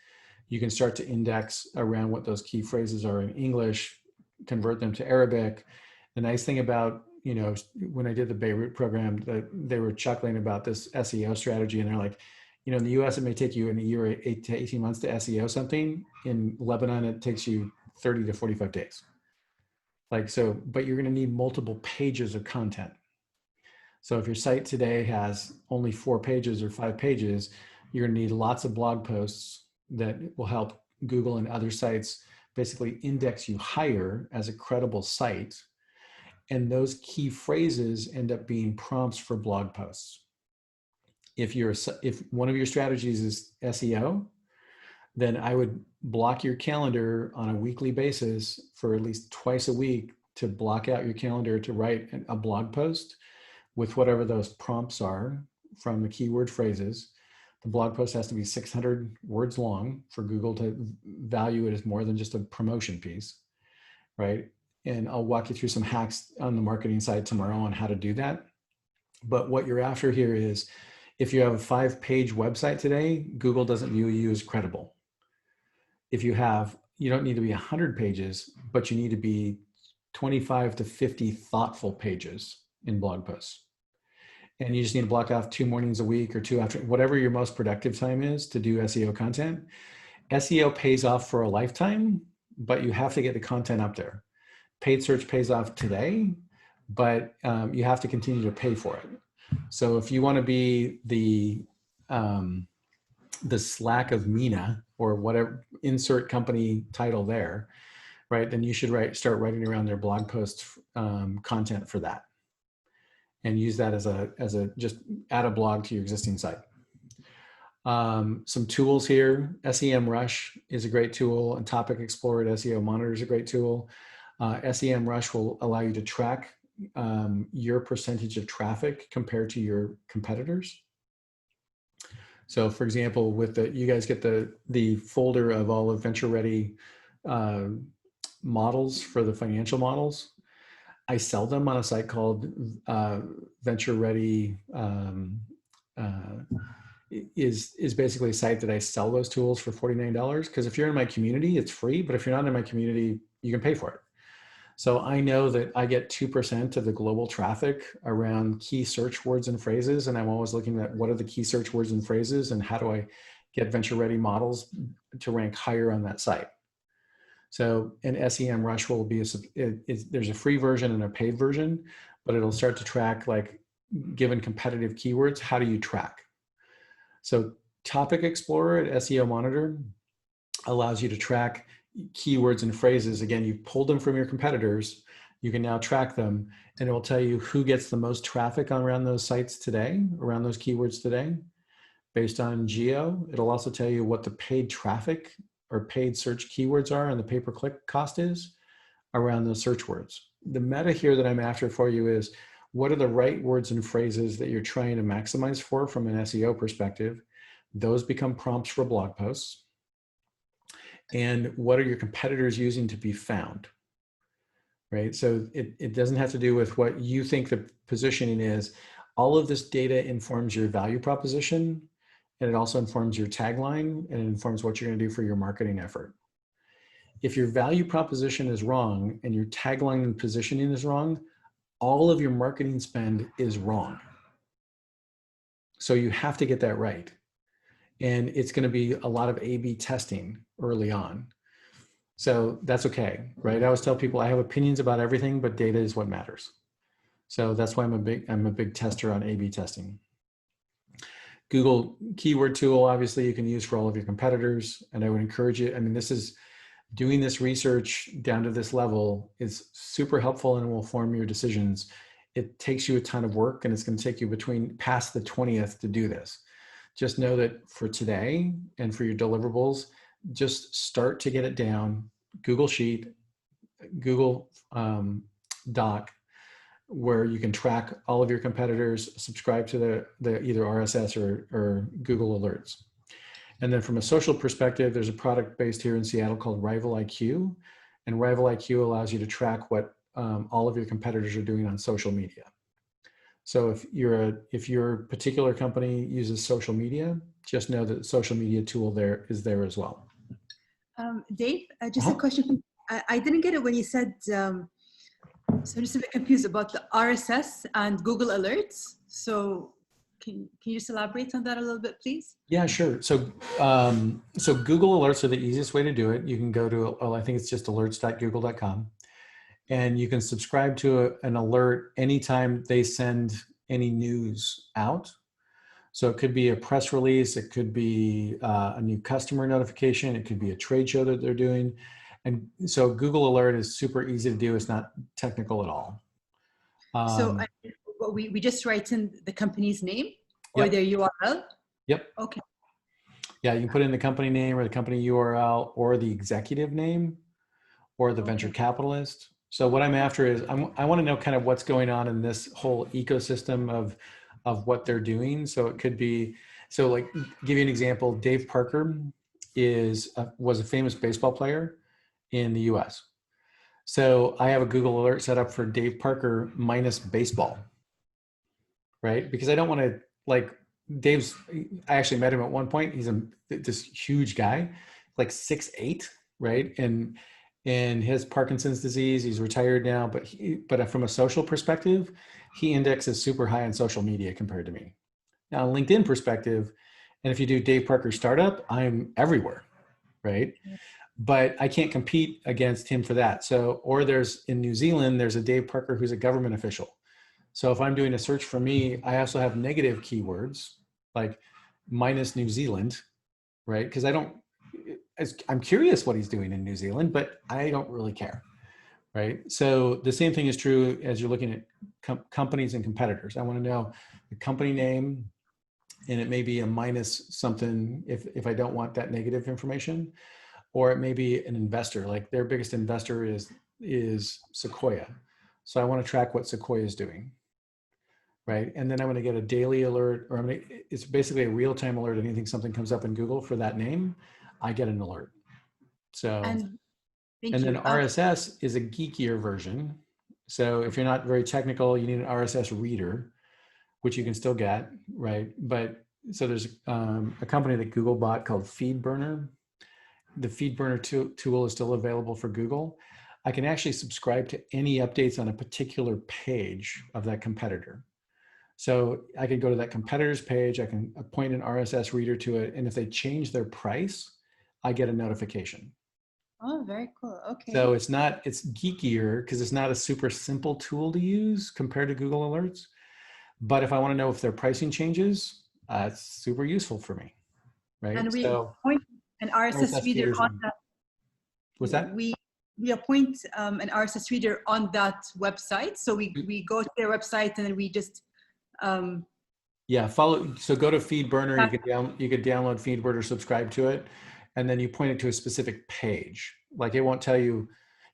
you can start to index around what those key phrases are in English, convert them to Arabic. The nice thing about, when I did the Beirut program, they were chuckling about this SEO strategy, and they're like, in the US, it may take you in a year, 8 to 18 months to SEO something. In Lebanon, it takes you 30 to 45 days. But you're going to need multiple pages of content. So if your site today has only 4 pages or 5 pages, you're going to need lots of blog posts that will help Google and other sites basically index you higher as a credible site. And those key phrases end up being prompts for blog posts. If one of your strategies is SEO, then I would block your calendar on a weekly basis for at least twice a week to block out your calendar to write a blog post with whatever those prompts are from the keyword phrases The blog post has to be 600 words long for Google to value it as more than just a promotion piece, right? And I'll walk you through some hacks on the marketing side tomorrow on how to do that. But what you're after here is, if you have a 5-page website today, Google doesn't view you as credible. If you don't need to be 100 pages, but you need to be 25 to 50 thoughtful pages in blog posts. And you just need to block off 2 mornings a week or 2 after, whatever your most productive time is to do SEO content. SEO pays off for a lifetime, but you have to get the content up there. Paid search pays off today, but you have to continue to pay for it. So if you want to be the Slack of MENA, or whatever, insert company title there, right? Then you should start writing around their blog post content for that, and use that as a just add a blog to your existing site. Some tools here. SEMrush is a great tool, and Topic Explorer at SEO Monitor is a great tool. SEMrush will allow you to track your percentage of traffic compared to your competitors. So for example, with you guys get the folder of all of Venture Ready models for the financial models. I sell them on a site called Venture Ready. Is basically a site that I sell those tools for $49, because if you're in my community, it's free, but if you're not in my community, you can pay for it. So I know that I get 2% of the global traffic around key search words and phrases, and I'm always looking at what are the key search words and phrases, and how do I get Venture Ready models to rank higher on that site. So an SEMrush will be there's a free version and a paid version, but it'll start to track, like, given competitive keywords, how do you track? So Topic Explorer at SEO Monitor allows you to track keywords and phrases. Again, you pulled them from your competitors, you can now track them, and it will tell you who gets the most traffic around those sites today, around those keywords today, based on geo. It'll also tell you what the paid traffic or paid search keywords are and the pay-per-click cost is around those search words. The meta here that I'm after for you is, what are the right words and phrases that you're trying to maximize for from an SEO perspective? Those become prompts for blog posts. And what are your competitors using to be found, right? So it doesn't have to do with what you think the positioning is. All of this data informs your value proposition, and it also informs your tagline, and it informs what you're going to do for your marketing effort. If your value proposition is wrong and your tagline and positioning is wrong, all of your marketing spend is wrong. So you have to get that right. And it's going to be a lot of A/B testing early on. So that's okay, right? I always tell people I have opinions about everything, but data is what matters. So that's why I'm a big tester on A/B testing. Google Keyword Tool, obviously, you can use for all of your competitors. And I would encourage you, I mean, doing this research down to this level is super helpful and will form your decisions. It takes you a ton of work, and it's going to take you past the 20th to do this. Just know that for today and for your deliverables, just start to get it down. Google Sheet, Google Doc, where you can track all of your competitors, subscribe to the either RSS or Google Alerts. And then from a social perspective, there's a product based here in Seattle called Rival IQ, and Rival IQ allows you to track what all of your competitors are doing on social media. So if your particular company uses social media, just know that the social media tool is there as well. Dave, just a question. I didn't get it when you said, so I'm just a bit confused about the RSS and Google Alerts. So can you just elaborate on that a little bit, please? Yeah, sure. So Google Alerts are the easiest way to do it. You can go to, I think it's just alerts.google.com. And you can subscribe to an alert anytime they send any news out. So it could be a press release, it could be a new customer notification, it could be a trade show that they're doing. And so Google Alert is super easy to do. It's not technical at all. So we just write in the company's name or their URL? Yep. Okay. Yeah, you can put in the company name or the company URL or the executive name or the venture capitalist. So what I'm after is I want to know kind of what's going on in this whole ecosystem of what they're doing. So it could be, So like, give you an example, Dave Parker was a famous baseball player in the US. So I have a Google alert set up for Dave Parker minus baseball, right? Because I don't want to, like, I actually met him at one point. He's this huge guy, like 6'8", right? And he has Parkinson's disease. He's retired now, but from a social perspective, he indexes super high on social media compared to me. Now, LinkedIn perspective, and if you do Dave Parker startup, I'm everywhere, right? But I can't compete against him for that. So, or in New Zealand, there's a Dave Parker who's a government official. So if I'm doing a search for me, I also have negative keywords like minus New Zealand, right? Because I'm curious what he's doing in New Zealand, but I don't really care, right? So the same thing is true as you're looking at companies and competitors. I want to know the company name, and it may be a minus something if I don't want that negative information, or it may be an investor, like their biggest investor is Sequoia. So I want to track what Sequoia is doing, right? And then I'm going to get a daily alert, or it's basically a real-time alert. Anything, something comes up in Google for that name, I get an alert. So, and then RSS is a geekier version. So if you're not very technical, you need an RSS reader, which you can still get, right? But so there's a company that Google bought called FeedBurner. The FeedBurner tool is still available for Google. I can actually subscribe to any updates on a particular page of that competitor. So I can go to that competitor's page, I can appoint an RSS reader to it, and if they change their price, I get a notification. Oh, very cool. Okay. So it's geekier because it's not a super simple tool to use compared to Google Alerts. But if I want to know if their pricing changes, it's super useful for me, right? And we appoint an RSS reader on that. What's that? We appoint an RSS reader on that website. So we go to their website and then we just yeah, so go to FeedBurner. You could download FeedBurner, subscribe to it, and then you point it to a specific page. Like it won't tell you.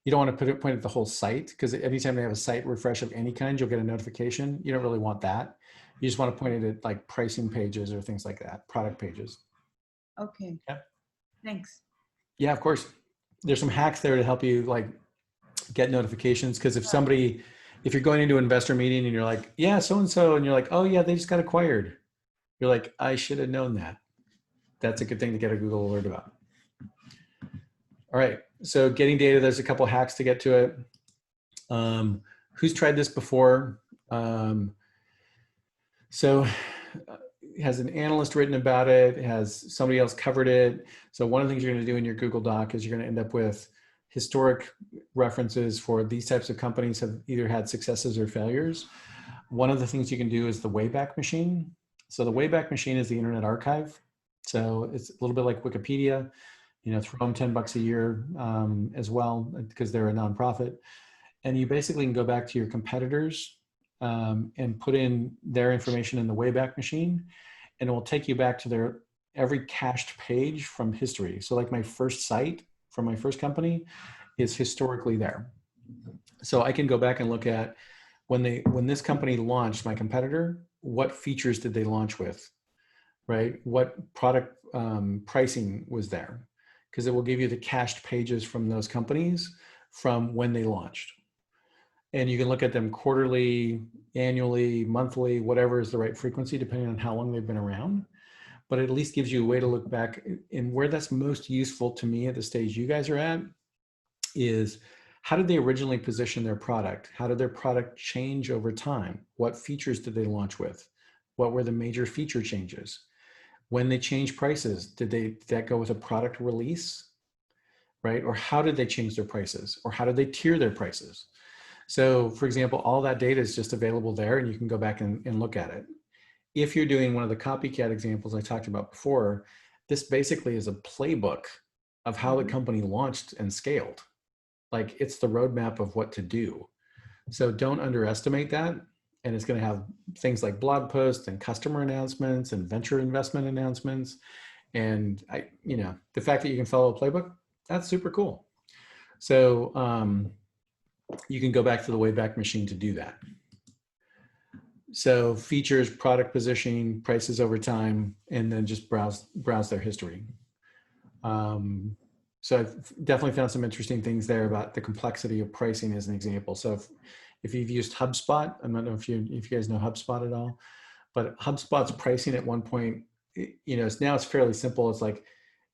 You don't want to point it the whole site, because anytime they have a site refresh of any kind, you'll get a notification. You don't really want that. You just want to point it at like pricing pages or things like that, product pages. Okay. Yeah. Thanks. Yeah, of course. There's some hacks there to help you like get notifications, because if you're going into an investor meeting and you're like, yeah, so-and-so, and you're like, oh yeah, they just got acquired. You're like, I should have known that. That's a good thing to get a Google alert about. All right, so getting data, there's a couple hacks to get to it. Who's tried this before? So it has an analyst written about it, has somebody else covered it. So one of the things you're gonna do in your Google Doc is you're gonna end up with historic references for these types of companies have either had successes or failures. One of the things you can do is the Wayback Machine. So the Wayback Machine is the Internet Archive. So it's a little bit like Wikipedia, throw them $10 a year as well, because they're a nonprofit. And you basically can go back to your competitors and put in their information in the Wayback Machine, and it will take you back to every cached page from history. So like my first site from my first company is historically there. So I can go back and look at when this company launched, my competitor, what features did they launch with, right? What product pricing was there? Because it will give you the cached pages from those companies from when they launched. And you can look at them quarterly, annually, monthly, whatever is the right frequency, depending on how long they've been around. But it at least gives you a way to look back. And where that's most useful to me at the stage you guys are at is, how did they originally position their product? How did their product change over time? What features did they launch with? What were the major feature changes? When they changed prices, did that go with a product release, right? Or how did they change their prices? Or how did they tier their prices? So for example, all that data is just available there, and you can go back and look at it. If you're doing one of the copycat examples I talked about before, this basically is a playbook of how the company launched and scaled. Like, it's the roadmap of what to do. So don't underestimate that. And it's going to have things like blog posts and customer announcements and venture investment announcements. And the fact that you can follow a playbook, that's super cool. So you can go back to the Wayback Machine to do that. So features, product positioning, prices over time, and then just browse their history. So I've definitely found some interesting things there about the complexity of pricing as an example. So if you've used HubSpot, I don't know if you guys know HubSpot at all, but HubSpot's pricing at one point, now it's fairly simple. It's like,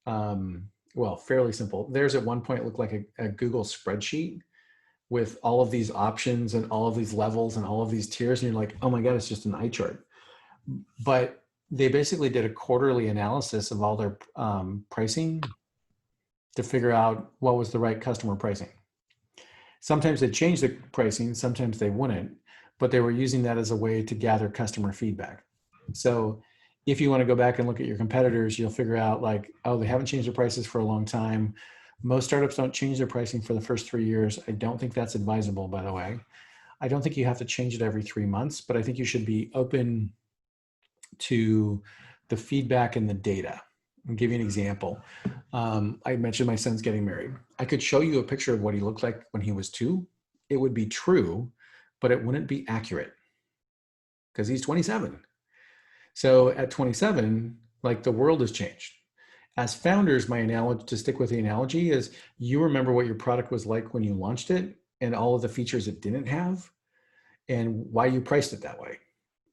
well, fairly simple. Theirs at one point looked like a Google spreadsheet with all of these options and all of these levels and all of these tiers. And you're like, oh my God, it's just an eye chart. But they basically did a quarterly analysis of all their pricing to figure out what was the right customer pricing. Sometimes they changed the pricing, sometimes they wouldn't, but they were using that as a way to gather customer feedback. So if you want to go back and look at your competitors, you'll figure out like, oh, they haven't changed their prices for a long time. Most startups don't change their pricing for the first 3 years. I don't think that's advisable, by the way. I don't think you have to change it every 3 months, but I think you should be open to the feedback and the data. I'll give you an example. I mentioned my son's getting married. I could show you a picture of what he looked like when he was 2. It would be true, but it wouldn't be accurate because he's 27. So at 27, like the world has changed. As founders, my analogy, to stick with the analogy, is you remember what your product was like when you launched it and all of the features it didn't have and why you priced it that way.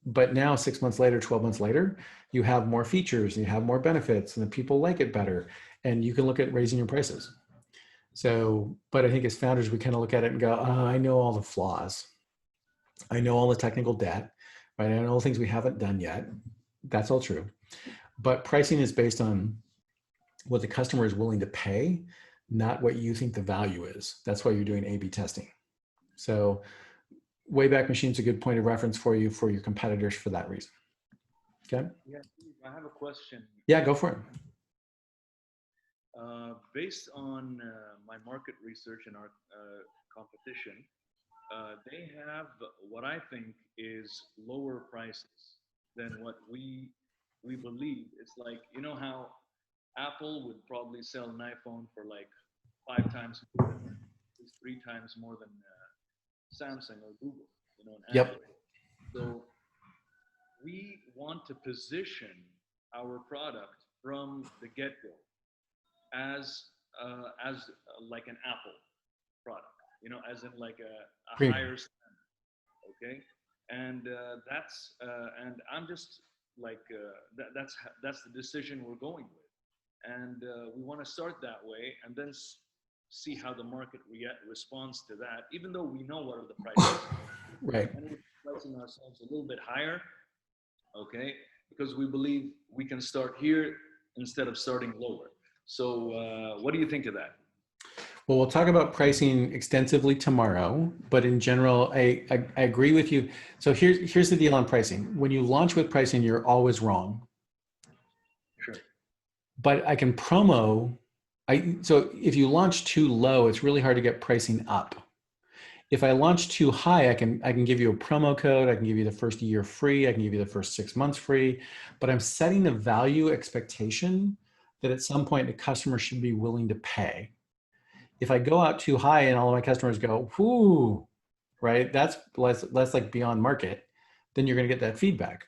But now 6 months later, 12 months later, you have more features, you have more benefits, and the people like it better. And you can look at raising your prices. So, but I think as founders, we kind of look at it and go, oh, I know all the flaws. I know all the technical debt, right? I know all the things we haven't done yet. That's all true. But pricing is based on what the customer is willing to pay, not what you think the value is. That's why you're doing A/B testing. So Wayback Machine's a good point of reference for you, for your competitors, for that reason. Okay. Yeah, I have a question. Yeah, go for it. Based on my market research and our competition, they have what I think is lower prices than what we believe. It's like, you know how Apple would probably sell an iPhone for like 5 times more than, 3 times more than Samsung or Google, you know, an Android. So we want to position our product from the get-go as like an Apple product, you know, as in like a higher standard, okay? And and I'm just like that's the decision we're going with, and we want to start that way, and then see how the market responds to that. Even though we know what are the prices, right? And we're pricing ourselves a little bit higher, okay? Because we believe we can start here instead of starting lower. So what do you think of that? Well, we'll talk about pricing extensively tomorrow, but in general, I agree with you. So here's the deal on pricing. When you launch with pricing, you're always wrong. Sure. But I can promo. So if you launch too low, it's really hard to get pricing up. If I launch too high, I can give you a promo code. I can give you the first year free. I can give you the first 6 months free. But I'm setting the value expectation that at some point the customer should be willing to pay. If I go out too high and all of my customers go, whoo, right? That's less like beyond market, then you're going to get that feedback.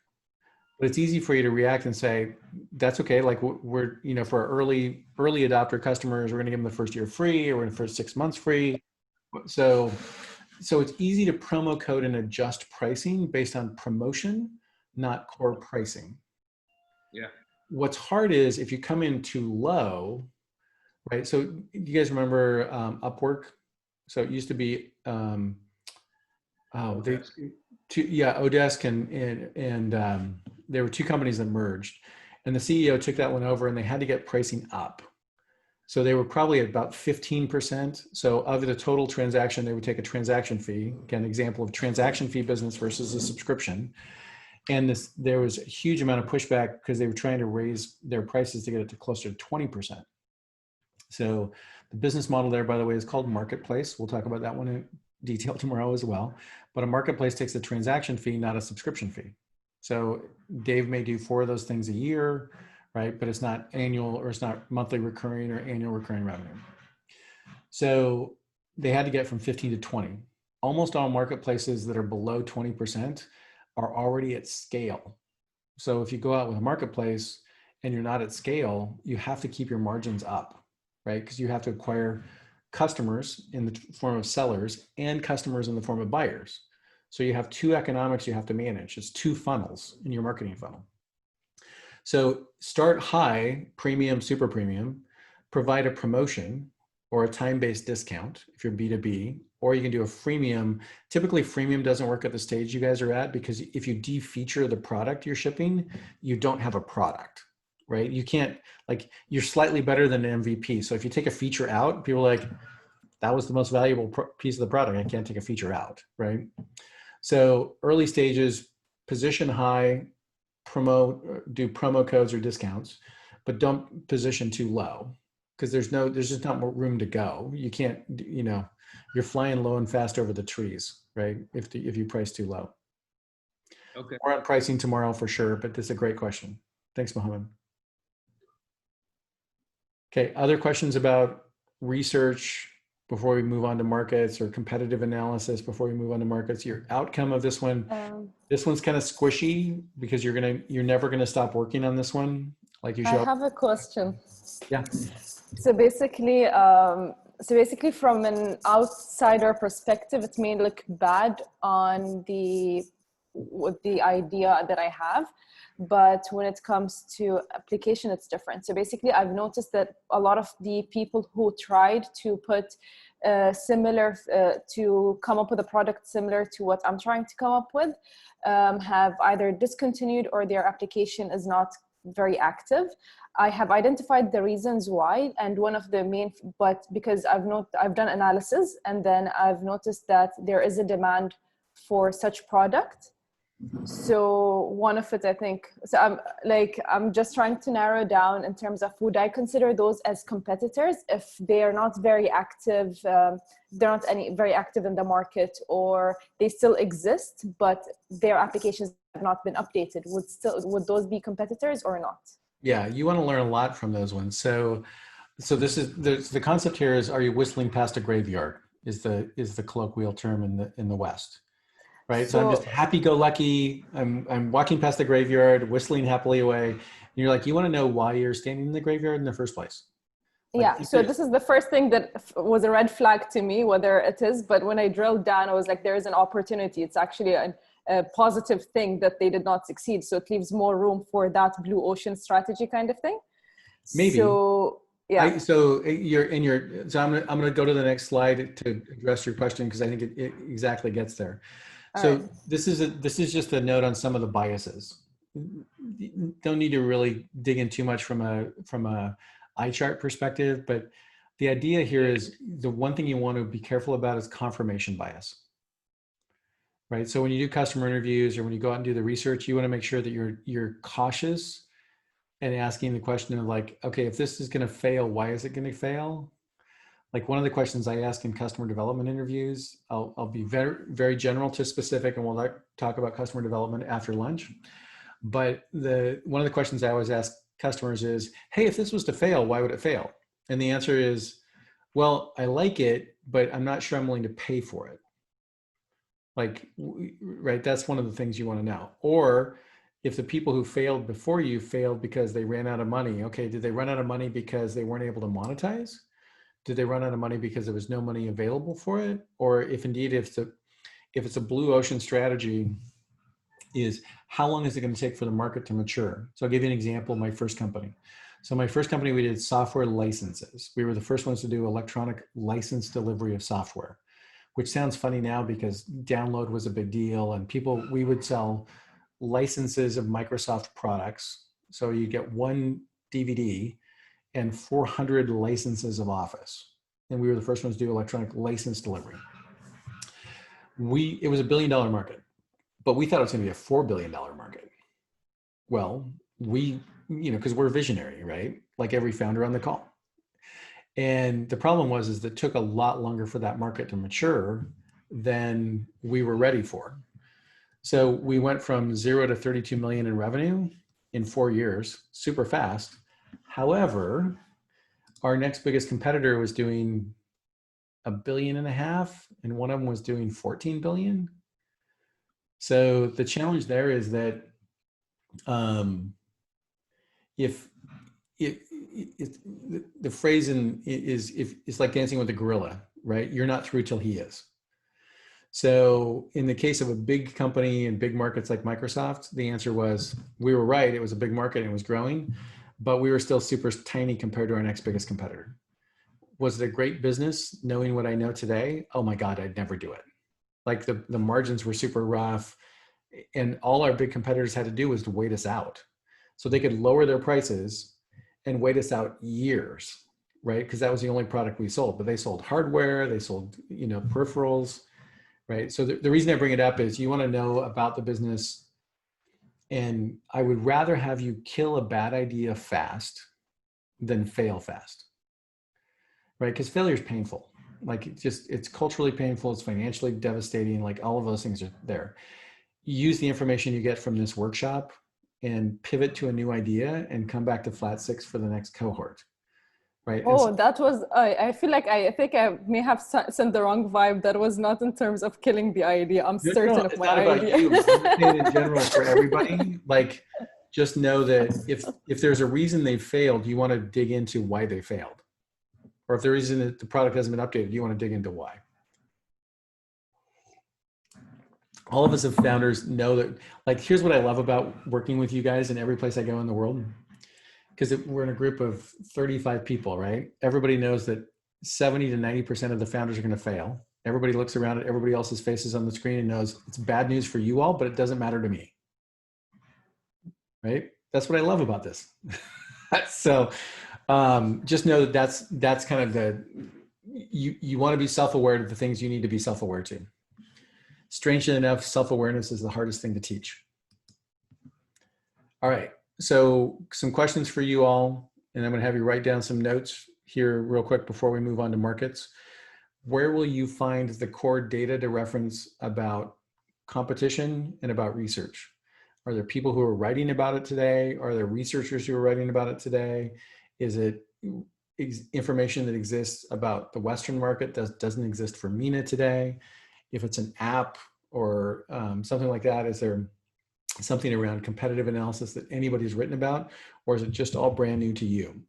But it's easy for you to react and say, that's okay. Like we're, you know, for our early adopter customers, we're going to give them the first year free, or we're going to first 6 months free. So it's easy to promo code and adjust pricing based on promotion, not core pricing. Yeah. What's hard is if you come in too low, right? So you guys remember Upwork? So it used to be, Odesk and there were 2 companies that merged, and the CEO took that one over, and they had to get pricing up. So they were probably at about 15%. So of the total transaction, they would take a transaction fee. Again, an example of transaction fee business versus a subscription. And there was a huge amount of pushback because they were trying to raise their prices to get it to closer to 20%. So the business model there, by the way, is called marketplace. We'll talk about that one in detail tomorrow as well. But a marketplace takes a transaction fee, not a subscription fee. So Dave may do 4 of those things a year, right? But it's not annual, or it's not monthly recurring or annual recurring revenue. So they had to get from 15 to 20. Almost all marketplaces that are below 20% are already at scale. So if you go out with a marketplace and you're not at scale, you have to keep your margins up, right? Because you have to acquire customers in the form of sellers and customers in the form of buyers. So you have two economics you have to manage. It's two funnels in your marketing funnel. So start high, premium, super premium, provide a promotion or a time-based discount if you're B2B, or you can do a freemium. Typically freemium doesn't work at the stage you guys are at, because if you de-feature the product you're shipping, you don't have a product, right? You can't, like, you're slightly better than an MVP. So if you take a feature out, people are like, that was the most valuable piece of the product. I can't take a feature out, right? So early stages, position high, do promo codes or discounts, but don't position too low, because there's just not more room to go. You can't, you're flying low and fast over the trees, right? If you price too low. Okay. More on pricing tomorrow for sure, but this is a great question. Thanks, Mohammed. Okay, other questions about research before we move on to markets, or competitive analysis before we move on to markets? Your outcome of this one, this one's kind of squishy because you're never gonna stop working on this one. Like you show. I have a question. Yeah. So basically, from an outsider perspective, it may look bad on with the idea that I have, but when it comes to application, it's different. So basically, I've noticed that a lot of the people who tried to put to come up with a product similar to what I'm trying to come up with have either discontinued or their application is not very active. I have identified the reasons why, and one of the main, but because I've done analysis, and then I've noticed that there is a demand for such product. So one of it, I think, so I'm just trying to narrow down in terms of, would I consider those as competitors if they are not very active, they're not very active in the market, or they still exist, but their applications have not been updated? Would those be competitors or not? Yeah, you want to learn a lot from those ones. So this is the concept here is, are you whistling past a graveyard? Is the colloquial term in the West. Right. So I'm just happy-go-lucky. I'm walking past the graveyard, whistling happily away. And you're like, you want to know why you're standing in the graveyard in the first place? Yeah. So this is the first thing that was a red flag to me, whether it is. But when I drilled down, I was like, there is an opportunity. It's actually a positive thing that they did not succeed. So it leaves more room for that blue ocean strategy kind of thing. Maybe. So yeah. So I'm gonna go to the next slide to address your question, because I think it exactly gets there. So this is just a note on some of the biases. Don't need to really dig in too much from a eye chart perspective, but the idea here is, the one thing you want to be careful about is confirmation bias. Right. So when you do customer interviews, or when you go out and do the research, you want to make sure that you're cautious and asking the question of, like, okay, if this is going to fail, why is it going to fail? Like, one of the questions I ask in customer development interviews, I'll be very, very general to specific, and we'll talk about customer development after lunch. But one of the questions I always ask customers is, hey, if this was to fail, why would it fail? And the answer is, well, I like it, but I'm not sure I'm willing to pay for it. Like, right, that's one of the things you want to know. Or if the people who failed before you failed because they ran out of money, okay, did they run out of money because they weren't able to monetize? Did they run out of money because there was no money available for it? Or if indeed, if it's a blue ocean strategy, is how long is it going to take for the market to mature? So I'll give you an example of my first company. So my first company, we did software licenses. We were the first ones to do electronic license delivery of software, which sounds funny now because download was a big deal, and we would sell licenses of Microsoft products. So you get one DVD and 400 licenses of Office. And we were the first ones to do electronic license delivery. It was $1 billion market, but we thought it was going to be a $4 billion market. Well, because we're visionary, right? Like every founder on the call. And the problem is that it took a lot longer for that market to mature than we were ready for. So we went from 0 to 32 million in revenue in 4 years, super fast. However, our next biggest competitor was doing $1.5 billion, and one of them was doing 14 billion. So the challenge there is that if the phrase is if it's like dancing with a gorilla, right? You're not through till he is. So in the case of a big company and big markets like Microsoft, the answer was, we were right. It was a big market and it was growing, but we were still super tiny compared to our next biggest competitor. Was it a great business knowing what I know today? Oh my God, I'd never do it. Like the margins were super rough and all our big competitors had to do was to wait us out. So they could lower their prices and wait us out years, right? Because that was the only product we sold, but they sold hardware, they sold, peripherals, right? So the reason I bring it up is you want to know about the business, and I would rather have you kill a bad idea fast than fail fast, right? Because failure is painful. Like it's culturally painful, it's financially devastating, like all of those things are there. Use the information you get from this workshop and pivot to a new idea and come back to Flat6 for the next cohort. Right. Oh, that was, I feel like I think I may have sent the wrong vibe. That was not in terms of killing the idea. I'm certain of my idea. It's not about you. I'm in general for everybody. Like, just know that if there's a reason they failed, you want to dig into why they failed. Or if the reason that the product hasn't been updated, you want to dig into why. All of us as founders know that, like, here's what I love about working with you guys in every place I go in the world. Because we're in a group of 35 people, right? Everybody knows that 70 to 90% of the founders are going to fail. Everybody looks around at everybody else's faces on the screen and knows it's bad news for you all, but it doesn't matter to me, right? That's what I love about this. So just know that that's kind of you want to be self-aware of the things you need to be self-aware to. Strangely enough, self-awareness is the hardest thing to teach. All right. So some questions for you all, and I'm going to have you write down some notes here real quick before we move on to markets. Where will you find the core data to reference about competition and about research? Are there people who are writing about it today? Are there researchers who are writing about it today? Is it information that exists about the Western market that doesn't exist for MENA today? If it's an app or something like that, is there something around competitive analysis that anybody's written about, or is it just all brand new to you?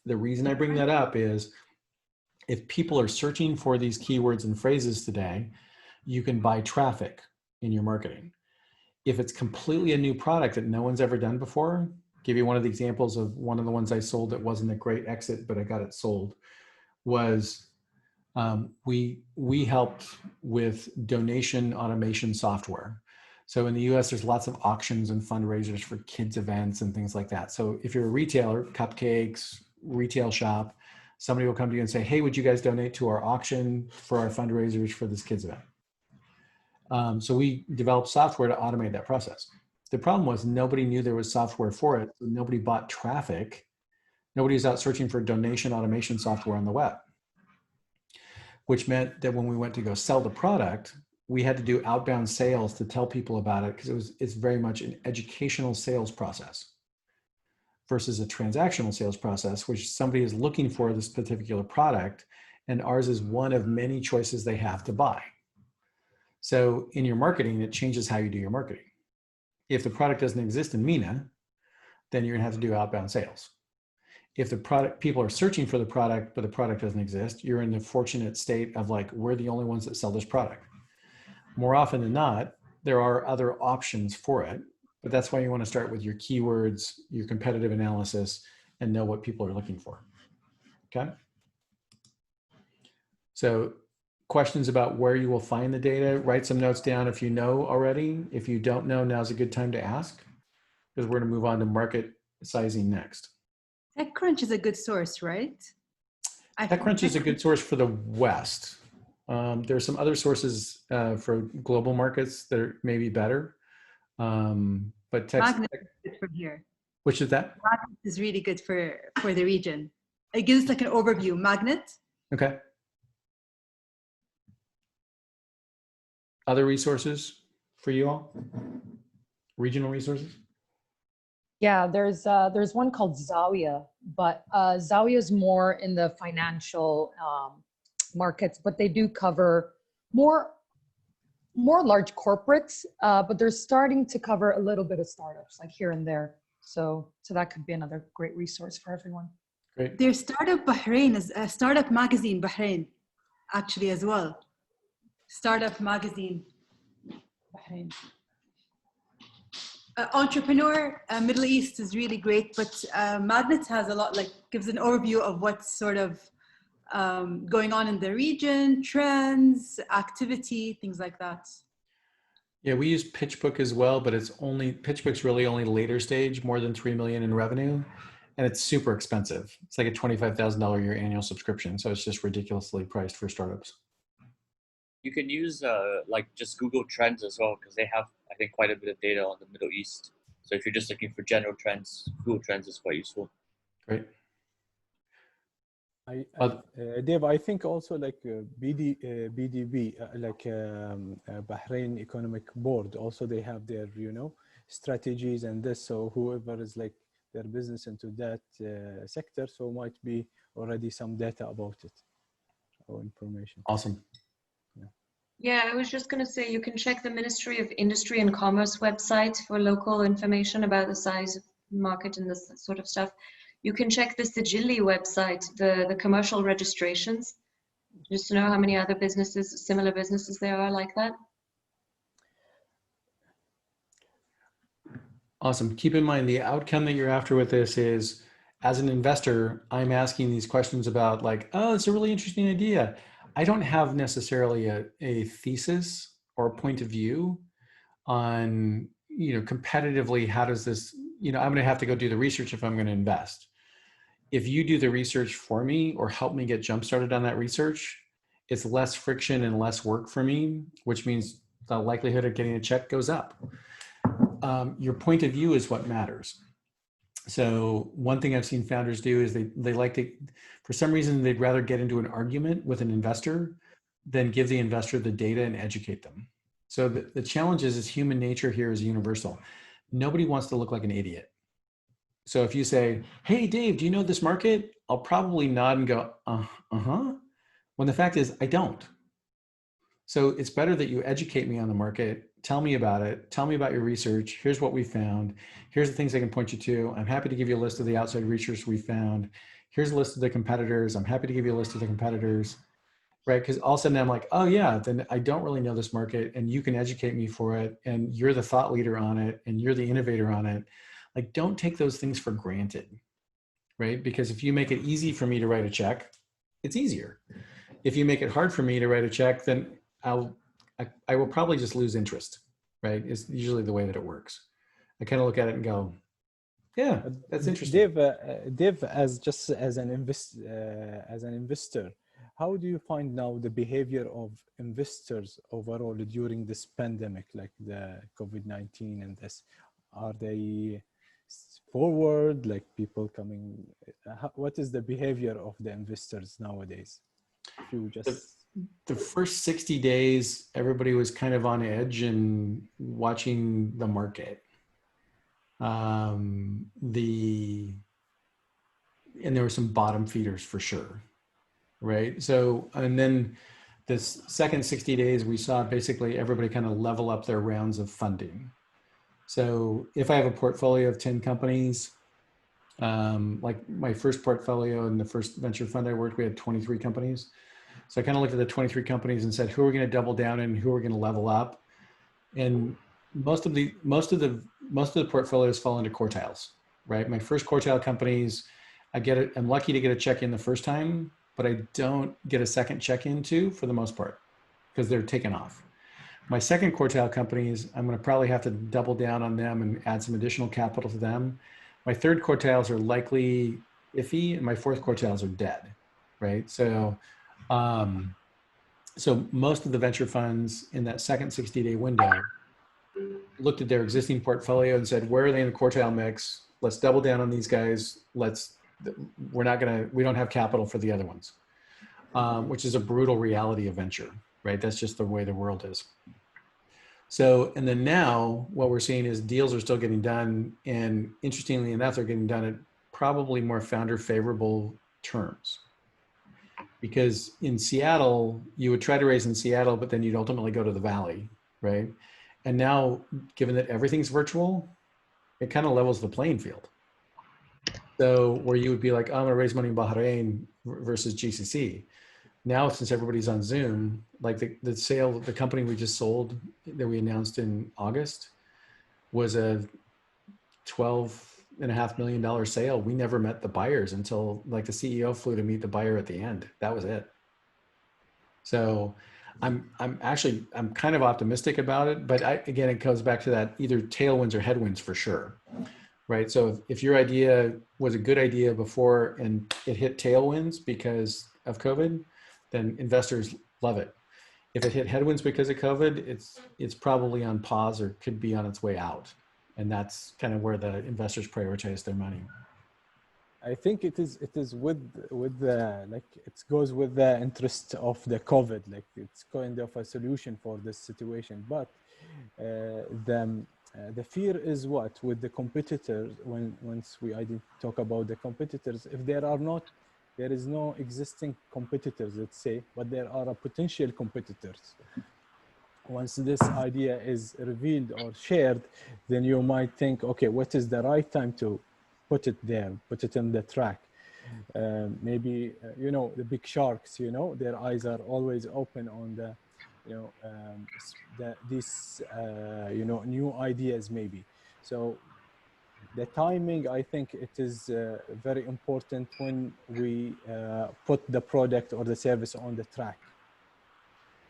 The reason I bring that up is if people are searching for these keywords and phrases today, you can buy traffic in your marketing. If it's completely a new product that no one's ever done before, give you one of the examples of one of the ones I sold that wasn't a great exit, but I got it sold, was we helped with donation automation software. So in the US, there's lots of auctions and fundraisers for kids events and things like that. So if you're a retailer, cupcakes, retail shop, somebody will come to you and say, hey, would you guys donate to our auction for our fundraisers for this kids event? So we developed software to automate that process. The problem was nobody knew there was software for it. So nobody bought traffic. Nobody was out searching for donation automation software on the web, which meant that when we went to go sell the product, we had to do outbound sales to tell people about it because it's very much an educational sales process versus a transactional sales process, which somebody is looking for this particular product, and ours is one of many choices they have to buy. So in your marketing, it changes how you do your marketing. If the product doesn't exist in MENA, then you're gonna have to do outbound sales. If the product, people are searching for the product, but the product doesn't exist, you're in the fortunate state of like, we're the only ones that sell this product. More often than not, there are other options for it, but that's why you want to start with your keywords, your competitive analysis, and know what people are looking for. Okay. So questions about where you will find the data, write some notes down if you know already. If you don't know, now's a good time to ask, because we're going to move on to market sizing next. TechCrunch is a good source, right? TechCrunch is a good source for the West. There's some other sources for global markets that are maybe better. But Magnet is good from here. Which is that? Magnet is really good for the region. It gives like an overview. Magnet. Okay. Other resources for you all? Regional resources? Yeah, there's one called Zawiya, but Zawiya is more in the financial markets, but they do cover more more large corporates, but they're starting to cover a little bit of startups, like here and there. So that could be another great resource for everyone. Great. Their startup Bahrain is a startup magazine, Bahrain, actually as well. Startup magazine, Bahrain. Entrepreneur, Middle East is really great, but Magnet has a lot, like gives an overview of what's sort of going on in the region, trends, activity, things like that. Yeah, we use PitchBook as well, but PitchBook's really only later stage, more than 3 million in revenue. And it's super expensive. It's like a $25,000 a year annual subscription. So it's just ridiculously priced for startups. You can use like just Google Trends as well, because they have, I think, quite a bit of data on the Middle East. So if you're just looking for general trends, Google Trends is quite useful. Great. Dave, I think also like BDB, Bahrain Economic Board, also they have their, strategies and this. So whoever is like their business into that sector, so might be already some data about it or information. Awesome. Yeah, I was just going to say you can check the Ministry of Industry and Commerce website for local information about the size of the market and this sort of stuff. You can check the Sijili website, the commercial registrations, just to know how many other businesses, similar businesses there are like that. Awesome. Keep in mind the outcome that you're after with this is, as an investor, I'm asking these questions about like, oh, it's a really interesting idea. I don't have necessarily a thesis or a point of view on, competitively, how does this, I'm going to have to go do the research if I'm going to invest. If you do the research for me or help me get jump started on that research, it's less friction and less work for me, which means the likelihood of getting a check goes up. Your point of view is what matters. So one thing I've seen founders do is they like to, for some reason, they'd rather get into an argument with an investor than give the investor the data and educate them. So the challenge is human nature here is universal. Nobody wants to look like an idiot. So if you say, hey, Dave, do you know this market? I'll probably nod and go, uh-huh. When the fact is, I don't. So it's better that you educate me on the market. Tell me about it. Tell me about your research. Here's what we found. Here's the things I can point you to. I'm happy to give you a list of the outside research we found. Here's a list of the competitors. I'm happy to give you a list of the competitors, right? Because all of a sudden I'm like, oh yeah, then I don't really know this market and you can educate me for it. And you're the thought leader on it and you're the innovator on it. Like, don't take those things for granted, right? Because if you make it easy for me to write a check, it's easier. If you make it hard for me to write a check, then I will probably just lose interest, right? It's usually the way that it works. I kind of look at it and go, yeah, that's interesting. Dave, as an investor, how do you find now the behavior of investors overall during this pandemic, like the COVID-19 and this? Are they forward, like people coming? What is the behavior of the investors nowadays? If you just the first 60 days, everybody was kind of on edge and watching the market. And there were some bottom feeders for sure, right? So, and then this second 60 days, we saw basically everybody kind of level up their rounds of funding. So if I have a portfolio of 10 companies, like my first portfolio in the first venture fund I worked, we had 23 companies. So I kind of looked at the 23 companies and said, who are we going to double down in, who are we going to level up? And most of the portfolios fall into quartiles, right? My first quartile companies, I'm lucky to get a check in the first time, but I don't get a second check into for the most part because they're taken off. My second quartile companies, I'm going to probably have to double down on them and add some additional capital to them. My third quartiles are likely iffy, and my fourth quartiles are dead, right? So most of the venture funds in that second 60-day window looked at their existing portfolio and said, where are they in the quartile mix? Let's double down on these guys. We don't have capital for the other ones, which is a brutal reality of venture, right? That's just the way the world is. So, and then now what we're seeing is deals are still getting done. And interestingly enough, they're getting done at probably more founder favorable terms. Because in Seattle, you would try to raise in Seattle, but then you'd ultimately go to the Valley right? And now, given that everything's virtual, it kind of levels the playing field. So where you would be like, oh, I'm gonna raise money in Bahrain versus GCC. Now, since everybody's on Zoom, like the sale, the company we just sold that we announced in August was a $12.5 million sale. We never met the buyers until like the CEO flew to meet the buyer at the end. That was it. So I'm kind of optimistic about it, but again, it goes back to that either tailwinds or headwinds for sure, right? So if your idea was a good idea before and it hit tailwinds because of COVID, then investors love it. If it hit headwinds because of COVID, it's probably on pause or could be on its way out. And that's kind of where the investors prioritize their money. I think it is with the, like, it goes with the interest of the COVID, like it's kind of a solution for this situation. But the fear is what with the competitors, once we talk about the competitors, if there is no existing competitors, let's say, but there are potential competitors. Once this idea is revealed or shared, then you might think, okay, what is the right time to put it there, put it in the track? Maybe, you know, the big sharks, you know, their eyes are always open on the, you know, these, you know, new ideas maybe. So the timing, I think it is very important when we put the product or the service on the track.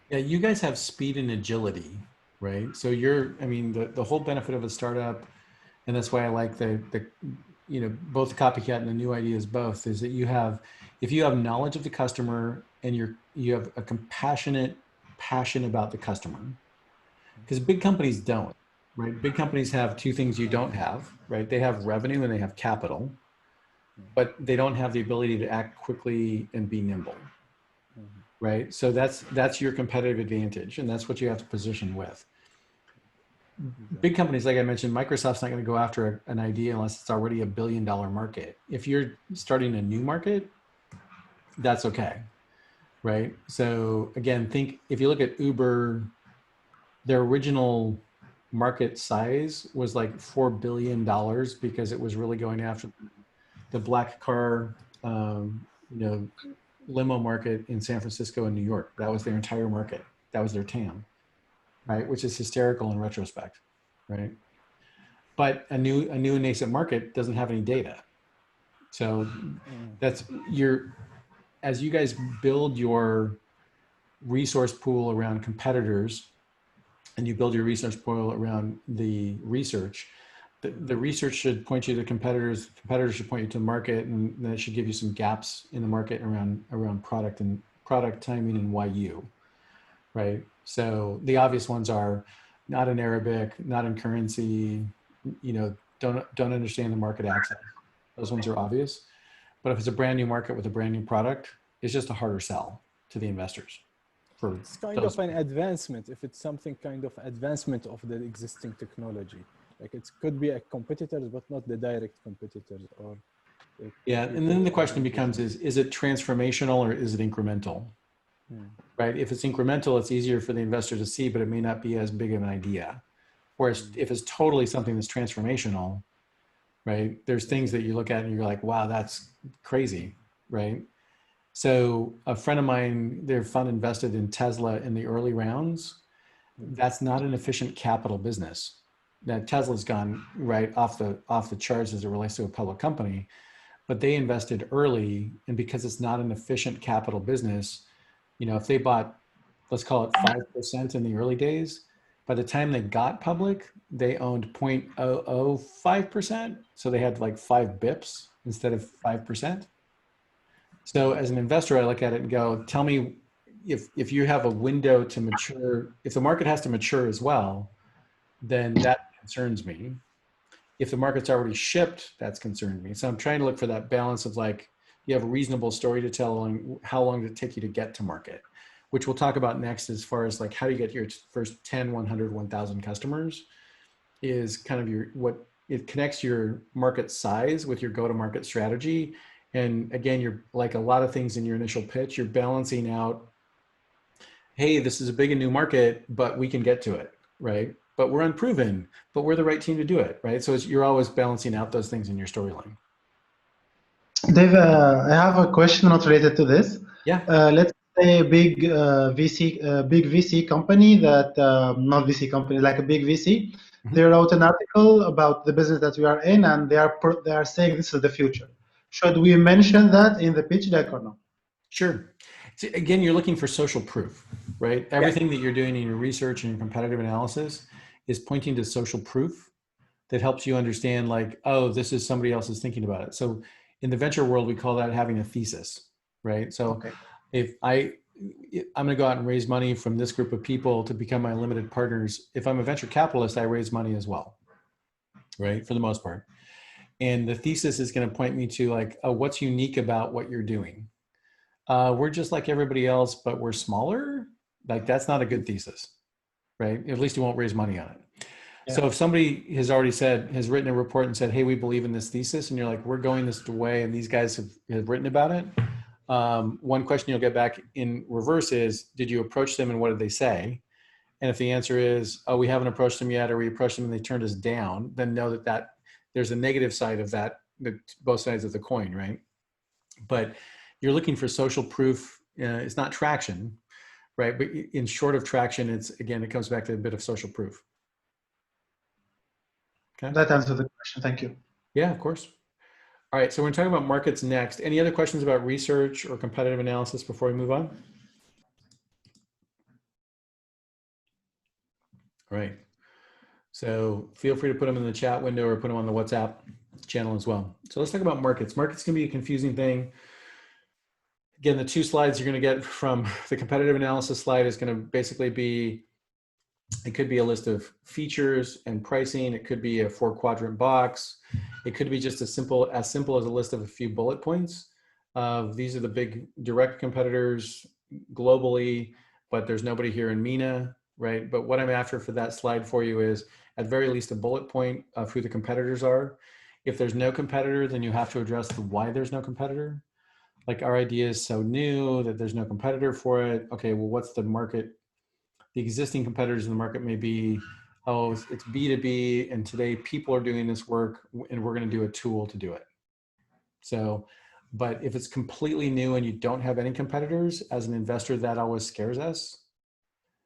Yeah, you guys have speed and agility, right? So I mean, the whole benefit of a startup, and that's why I like the you know, both the copycat and the new ideas both, is that if you have knowledge of the customer and you have a compassionate passion about the customer, because big companies don't, right? Big companies have two things you don't have, right? They have revenue and they have capital, but they don't have the ability to act quickly and be nimble. Right? So that's your competitive advantage, and that's what you have to position with. Big companies, like I mentioned, Microsoft's not going to go after an idea unless it's already $1 billion market. If you're starting a new market, that's okay, right? So again, if you look at Uber, their original market size was like $4 billion because it was really going after the black car, you know, limo market in San Francisco and New York. That was their entire market. That was their TAM, right? Which is hysterical in retrospect, right? But a new nascent market doesn't have any data. So that's as you guys build your resource pool around competitors and you build your resource pool around the research, the research should point you to competitors should point you to market, and that should give you some gaps in the market around product and product timing and why you, right? So the obvious ones are not in Arabic, not in currency, you know, don't understand the market access. Those ones are obvious. But if it's a brand new market with a brand new product, it's just a harder sell to the investors. It's kind of an advancement, if it's something kind of advancement of the existing technology. Like it could be a competitor, but not the direct competitors. Or yeah, and then the question becomes: is it transformational or is it incremental? Right? If it's incremental, it's easier for the investor to see, but it may not be as big of an idea. Whereas if it's totally something that's transformational, right? There's things that you look at and you're like, wow, that's crazy, right? So a friend of mine, their fund invested in Tesla in the early rounds. That's not an efficient capital business. Now Tesla's gone right off the charts as it relates to a public company, but they invested early, and because it's not an efficient capital business, you know, if they bought, let's call it 5% in the early days, by the time they got public, they owned 0.005%. So they had like 5 bips instead of 5%. So as an investor, I look at it and go, tell me if you have a window to mature, if the market has to mature as well, then that concerns me. If the market's already shipped, that's concerned me. So I'm trying to look for that balance of like, you have a reasonable story to tell and how long did it take you to get to market, which we'll talk about next as far as like how do you get your first 10, 100, 1,000 customers is kind of what it connects your market size with your go-to-market strategy. And again, you're like a lot of things in your initial pitch, you're balancing out, hey, this is a big and new market, but we can get to it. right? But we're unproven, but we're the right team to do it, right? So you're always balancing out those things in your storyline. Dave, I have a question not related to this. Yeah. Let's say a big big VC company that not VC company, like a big VC. They wrote an article about the business that we are in, and they are saying this is the future. Should we mention that in the pitch deck or no? Sure. See, again, you're looking for social proof, right? Everything that you're doing in your research and your competitive analysis is pointing to social proof that helps you understand, like, oh, this is somebody else is thinking about it. So in the venture world, we call that having a thesis, right? So if I'm going to go out and raise money from this group of people to become my limited partners, if I'm a venture capitalist, I raise money as well, right? For the most part. And the thesis is going to point me to, like, oh, what's unique about what you're doing? We're just like everybody else, but we're smaller. Like, that's not a good thesis, right? At least you won't raise money on it. Yeah. So if somebody has already has written a report and said, hey, we believe in this thesis, and you're like, we're going this way, and these guys have written about it. One question you'll get back in reverse is, did you approach them and what did they say? And if the answer is, oh, we haven't approached them yet, or we approached them and they turned us down, then know that there's a negative side of that, both sides of the coin, right? But you're looking for social proof. It's not traction, right? But in short of traction, it comes back to a bit of social proof. Okay. That answers the question. Thank you. Yeah, of course. All right, so we're talking about markets next. Any other questions about research or competitive analysis before we move on? All right. So feel free to put them in the chat window or put them on the WhatsApp channel as well. So let's talk about markets. Markets can be a confusing thing. Again, the two slides you're going to get from the competitive analysis slide is going to basically be, it could be a list of features and pricing. It could be a 4-quadrant box. It could be just as simple as a list of a few bullet points. These are the big direct competitors globally, but there's nobody here in MENA, right? But what I'm after for that slide for you is at very least a bullet point of who the competitors are. If there's no competitor, then you have to address the why there's no competitor. Like, our idea is so new that there's no competitor for it. Okay, well, what's the market? The existing competitors in the market may be, oh, it's B2B, and today people are doing this work, and we're going to do a tool to do it. So, but if it's completely new and you don't have any competitors, as an investor, that always scares us.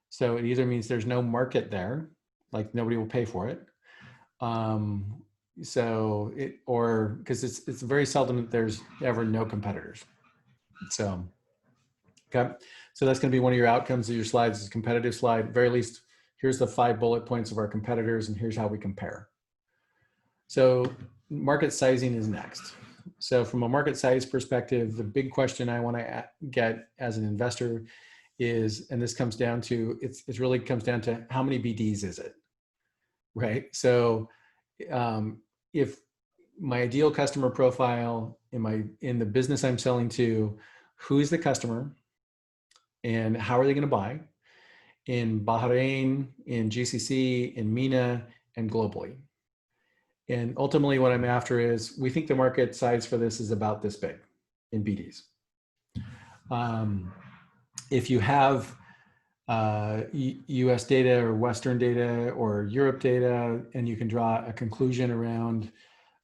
So it either means there's no market there, like nobody will pay for it. Or because it's very seldom that there's ever no competitors. So, okay. So that's going to be one of your outcomes of your slides, is a competitive slide. Very least, here's the 5 bullet points of our competitors, and here's how we compare. So market sizing is next. So from a market size perspective, the big question I want to get as an investor is, and this comes down to, it really comes down to how many BDs is it, right? So if my ideal customer profile in the business I'm selling to, who is the customer and how are they going to buy in Bahrain, in GCC, in MENA, and globally. And ultimately what I'm after is, we think the market size for this is about this big in BDs. If you have US data or Western data or Europe data, and you can draw a conclusion around,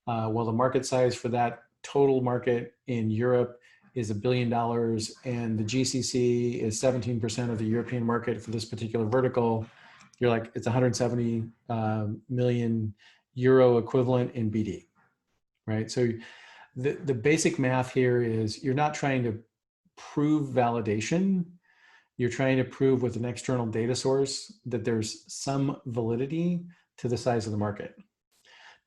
well, the market size for that total market in Europe is $1 billion, and the GCC is 17% of the European market for this particular vertical, you're like, it's 170 million euro equivalent in BD, right? So the basic math here is, you're not trying to prove validation. You're trying to prove with an external data source that there's some validity to the size of the market.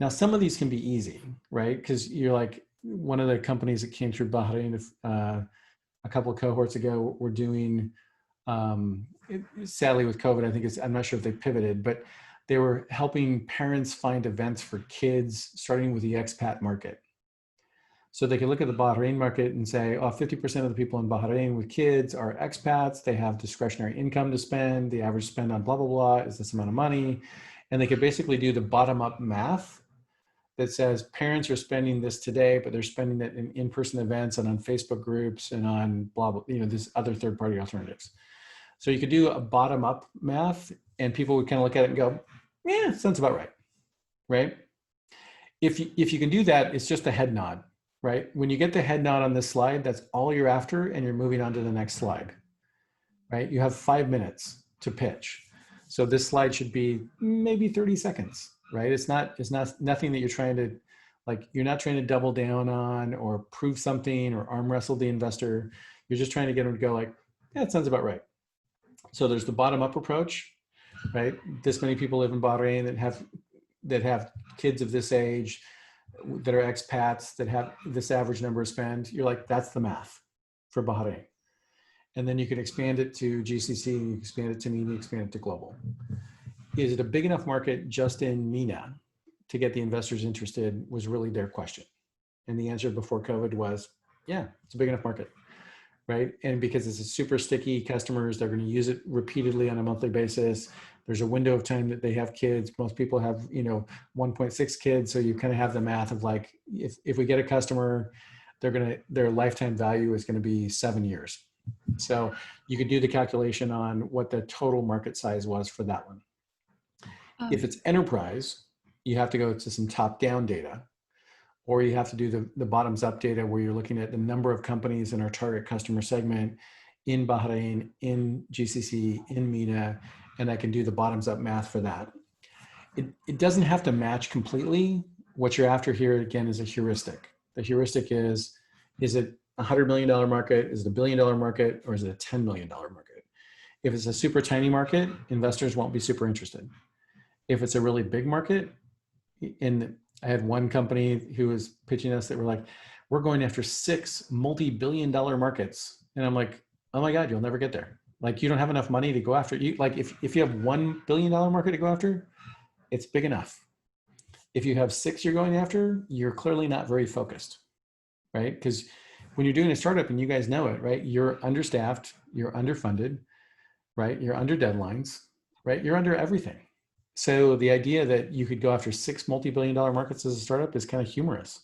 Now, some of these can be easy, right? Because you're like, one of the companies that came through Bahrain a couple of cohorts ago were doing, sadly with COVID, I think I'm not sure if they pivoted, but they were helping parents find events for kids, starting with the expat market. So they can look at the Bahrain market and say, oh, 50% of the people in Bahrain with kids are expats. They have discretionary income to spend. The average spend on blah, blah, blah is this amount of money. And they could basically do the bottom-up math that says parents are spending this today, but they're spending it in in-person events and on Facebook groups and on blah, blah, this other third-party alternatives. So you could do a bottom up math and people would kind of look at it and go, yeah, sounds about right, right? If you can do that, it's just a head nod, right? When you get the head nod on this slide, that's all you're after and you're moving on to the next slide, right? You have 5 minutes to pitch. So this slide should be maybe 30 seconds, right? It's not nothing that you're trying to, like, you're not trying to double down on or prove something or arm wrestle the investor. You're just trying to get them to go like, yeah, it sounds about right. So there's the bottom up approach, right? This many people live in Bahrain that have kids of this age, that are expats, that have this average number of spend. You're like, that's the math for Bahrain. And then you can expand it to GCC, expand it to MENA, expand it to global. Is it a big enough market just in MENA to get the investors interested was really their question. And the answer before COVID was, yeah, it's a big enough market, right? And because it's a super sticky customers, they're going to use it repeatedly on a monthly basis. There's a window of time that they have kids. Most people have, 1.6 kids. So you kind of have the math of like, if we get a customer, their lifetime value is going to be 7 years. So you could do the calculation on what the total market size was for that one. If it's enterprise, you have to go to some top-down data, or you have to do the bottoms-up data where you're looking at the number of companies in our target customer segment in Bahrain, in GCC, in MENA, and I can do the bottoms-up math for that. It doesn't have to match completely. What you're after here, again, is a heuristic. The heuristic is it a $100 million market? Is it a $1 billion market? Or is it a $10 million market? If it's a super tiny market, investors won't be super interested. If it's a really big market, and I had one company who was pitching us that were like, we're going after 6 multi-billion-dollar markets. And I'm like, oh my God, you'll never get there. Like, you don't have enough money to go after. Like, if you have $1 billion market to go after, it's big enough. If you have 6 you're going after, you're clearly not very focused, right? Because when you're doing a startup, and you guys know it, right? You're understaffed, you're underfunded, right? You're under deadlines, right? You're under everything. So the idea that you could go after 6 multi-billion-dollar markets as a startup is kind of humorous.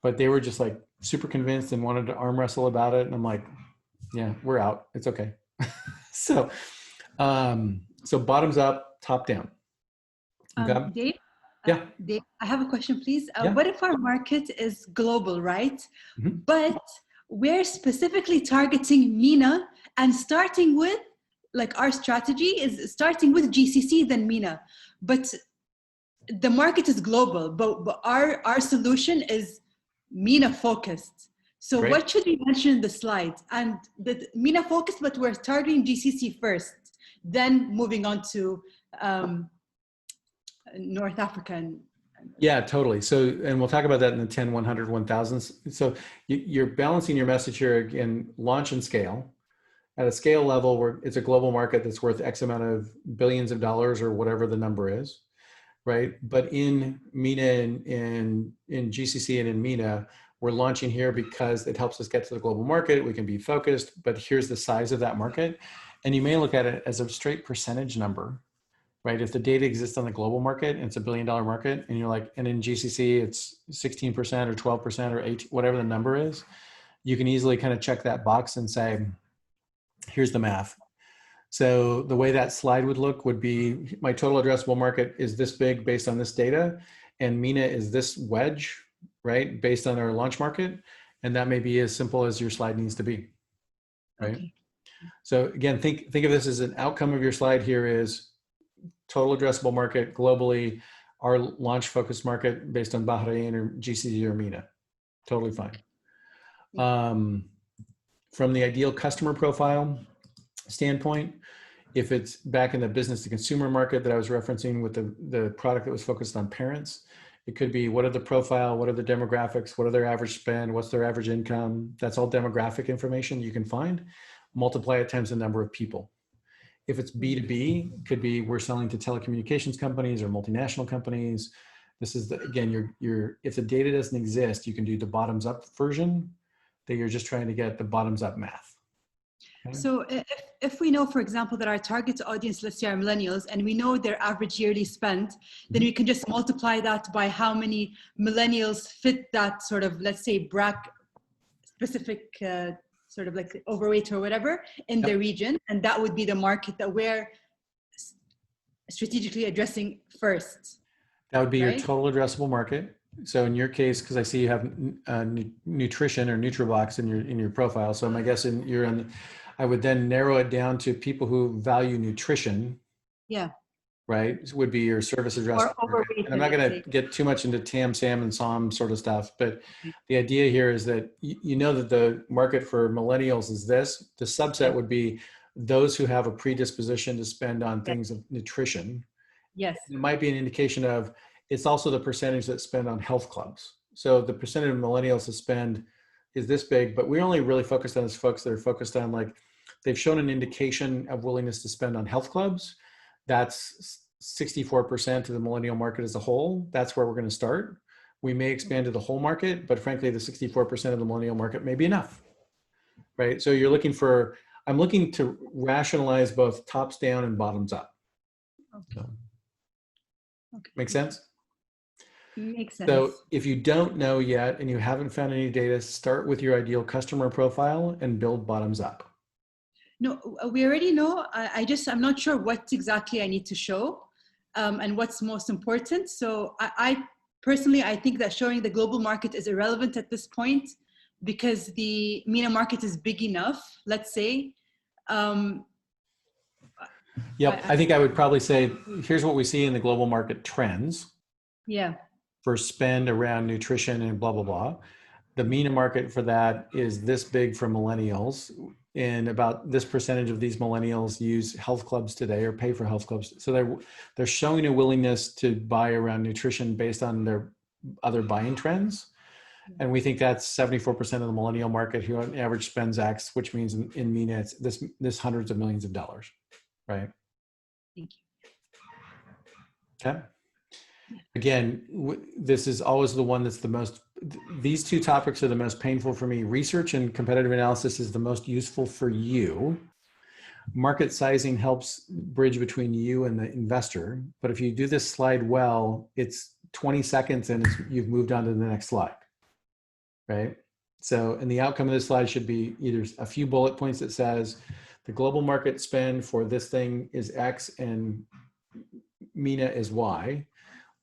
But they were just like super convinced and wanted to arm wrestle about it. And I'm like, yeah, we're out. It's okay. So bottoms up, top down. Okay. Dave? Yeah. Dave, I have a question, please. Yeah. What if our market is global, right? Mm-hmm. But we're specifically targeting MENA and starting with, like, our strategy is starting with GCC, then MENA. But the market is global, but our solution is MENA focused. So Great. what should we mention in the slide? And the MENA focused, but we're targeting GCC first, then moving on to North Africa. Yeah, totally. So, and we'll talk about that in the 10, 100, 1000s. So you're balancing your message here again, launch and scale. At a scale level where it's a global market that's worth X amount of billions of dollars or whatever the number is, right? But in MENA and in GCC and in MENA, we're launching here because it helps us get to the global market. We can be focused, but here's the size of that market. And you may look at it as a straight percentage number, right? If the data exists on the global market and it's $1 billion market, and you're like, and in GCC, it's 16% or 12% or 8, whatever the number is, you can easily kind of check that box and say, here's the math. So the way that slide would look would be, my total addressable market is this big based on this data, and MENA is this wedge, right, based on our launch market. And that may be as simple as your slide needs to be, right? Okay. So again, think of this as an outcome of your slide here is total addressable market globally, our launch focused market based on Bahrain or GCC or MENA. Totally fine. From the ideal customer profile standpoint, if it's back in the business to consumer market that I was referencing with the product that was focused on parents, it could be what are the profile, what are the demographics, what are their average spend, what's their average income. That's all demographic information you can find. Multiply it times the number of people. If it's B2B, could be we're selling to telecommunications companies or multinational companies. This is again, if the data doesn't exist, you can do the bottoms up version that you're just trying to get the bottoms up math. Okay. So if we know, for example, that our target audience, let's say, are millennials, and we know their average yearly spend, then we can just multiply that by how many millennials fit that sort of, let's say, specific sort of like overweight or whatever in the region, and that would be the market that we're strategically addressing first. That would be your right? total addressable market. So in your case, because I see you have nutrition or NutriBox in your profile, so my guess you're on. I would then narrow it down to people who value nutrition. Yeah. Right, would be your service addressable market. And I'm not going to get too much into TAM, SAM, and SOM sort of stuff, but the idea here is that you know that the market for millennials is this. The subset would be those who have a predisposition to spend on things of nutrition. Yes. It might be an indication of, it's also the percentage that spend on health clubs. So the percentage of millennials that spend is this big, but we're only really focused on those folks that are focused on, like, they've shown an indication of willingness to spend on health clubs. That's 64% of the millennial market as a whole. That's where we're going to start. We may expand to the whole market, but frankly, the 64% of the millennial market may be enough, right? So you're looking for, I'm looking to rationalize both tops down and bottoms up. Okay. Okay. Make sense? Makes sense. So if you don't know yet and you haven't found any data, start with your ideal customer profile and build bottoms up. No, we already know. I'm not sure what exactly I need to show and what's most important. So I personally, I think that showing the global market is irrelevant at this point because the MENA market is big enough, let's say. Yep, I think I would probably say, here's what we see in the global market trends. Yeah. For spend around nutrition and blah, blah, blah. The MENA market for that is this big for millennials. And about this percentage of these millennials use health clubs today or pay for health clubs. So they're showing a willingness to buy around nutrition based on their other buying trends. And we think that's 74% of the millennial market who on average spends X, which means in MENA, it's this hundreds of millions of dollars, right? Thank you. Okay. Again, this is always the one that's the most, these two topics are the most painful for me. Research and competitive analysis is the most useful for you. Market sizing helps bridge between you and the investor. But if you do this slide well, it's 20 seconds and you've moved on to the next slide, right? So, and the outcome of this slide should be either a few bullet points that says the global market spend for this thing is X and MENA is Y.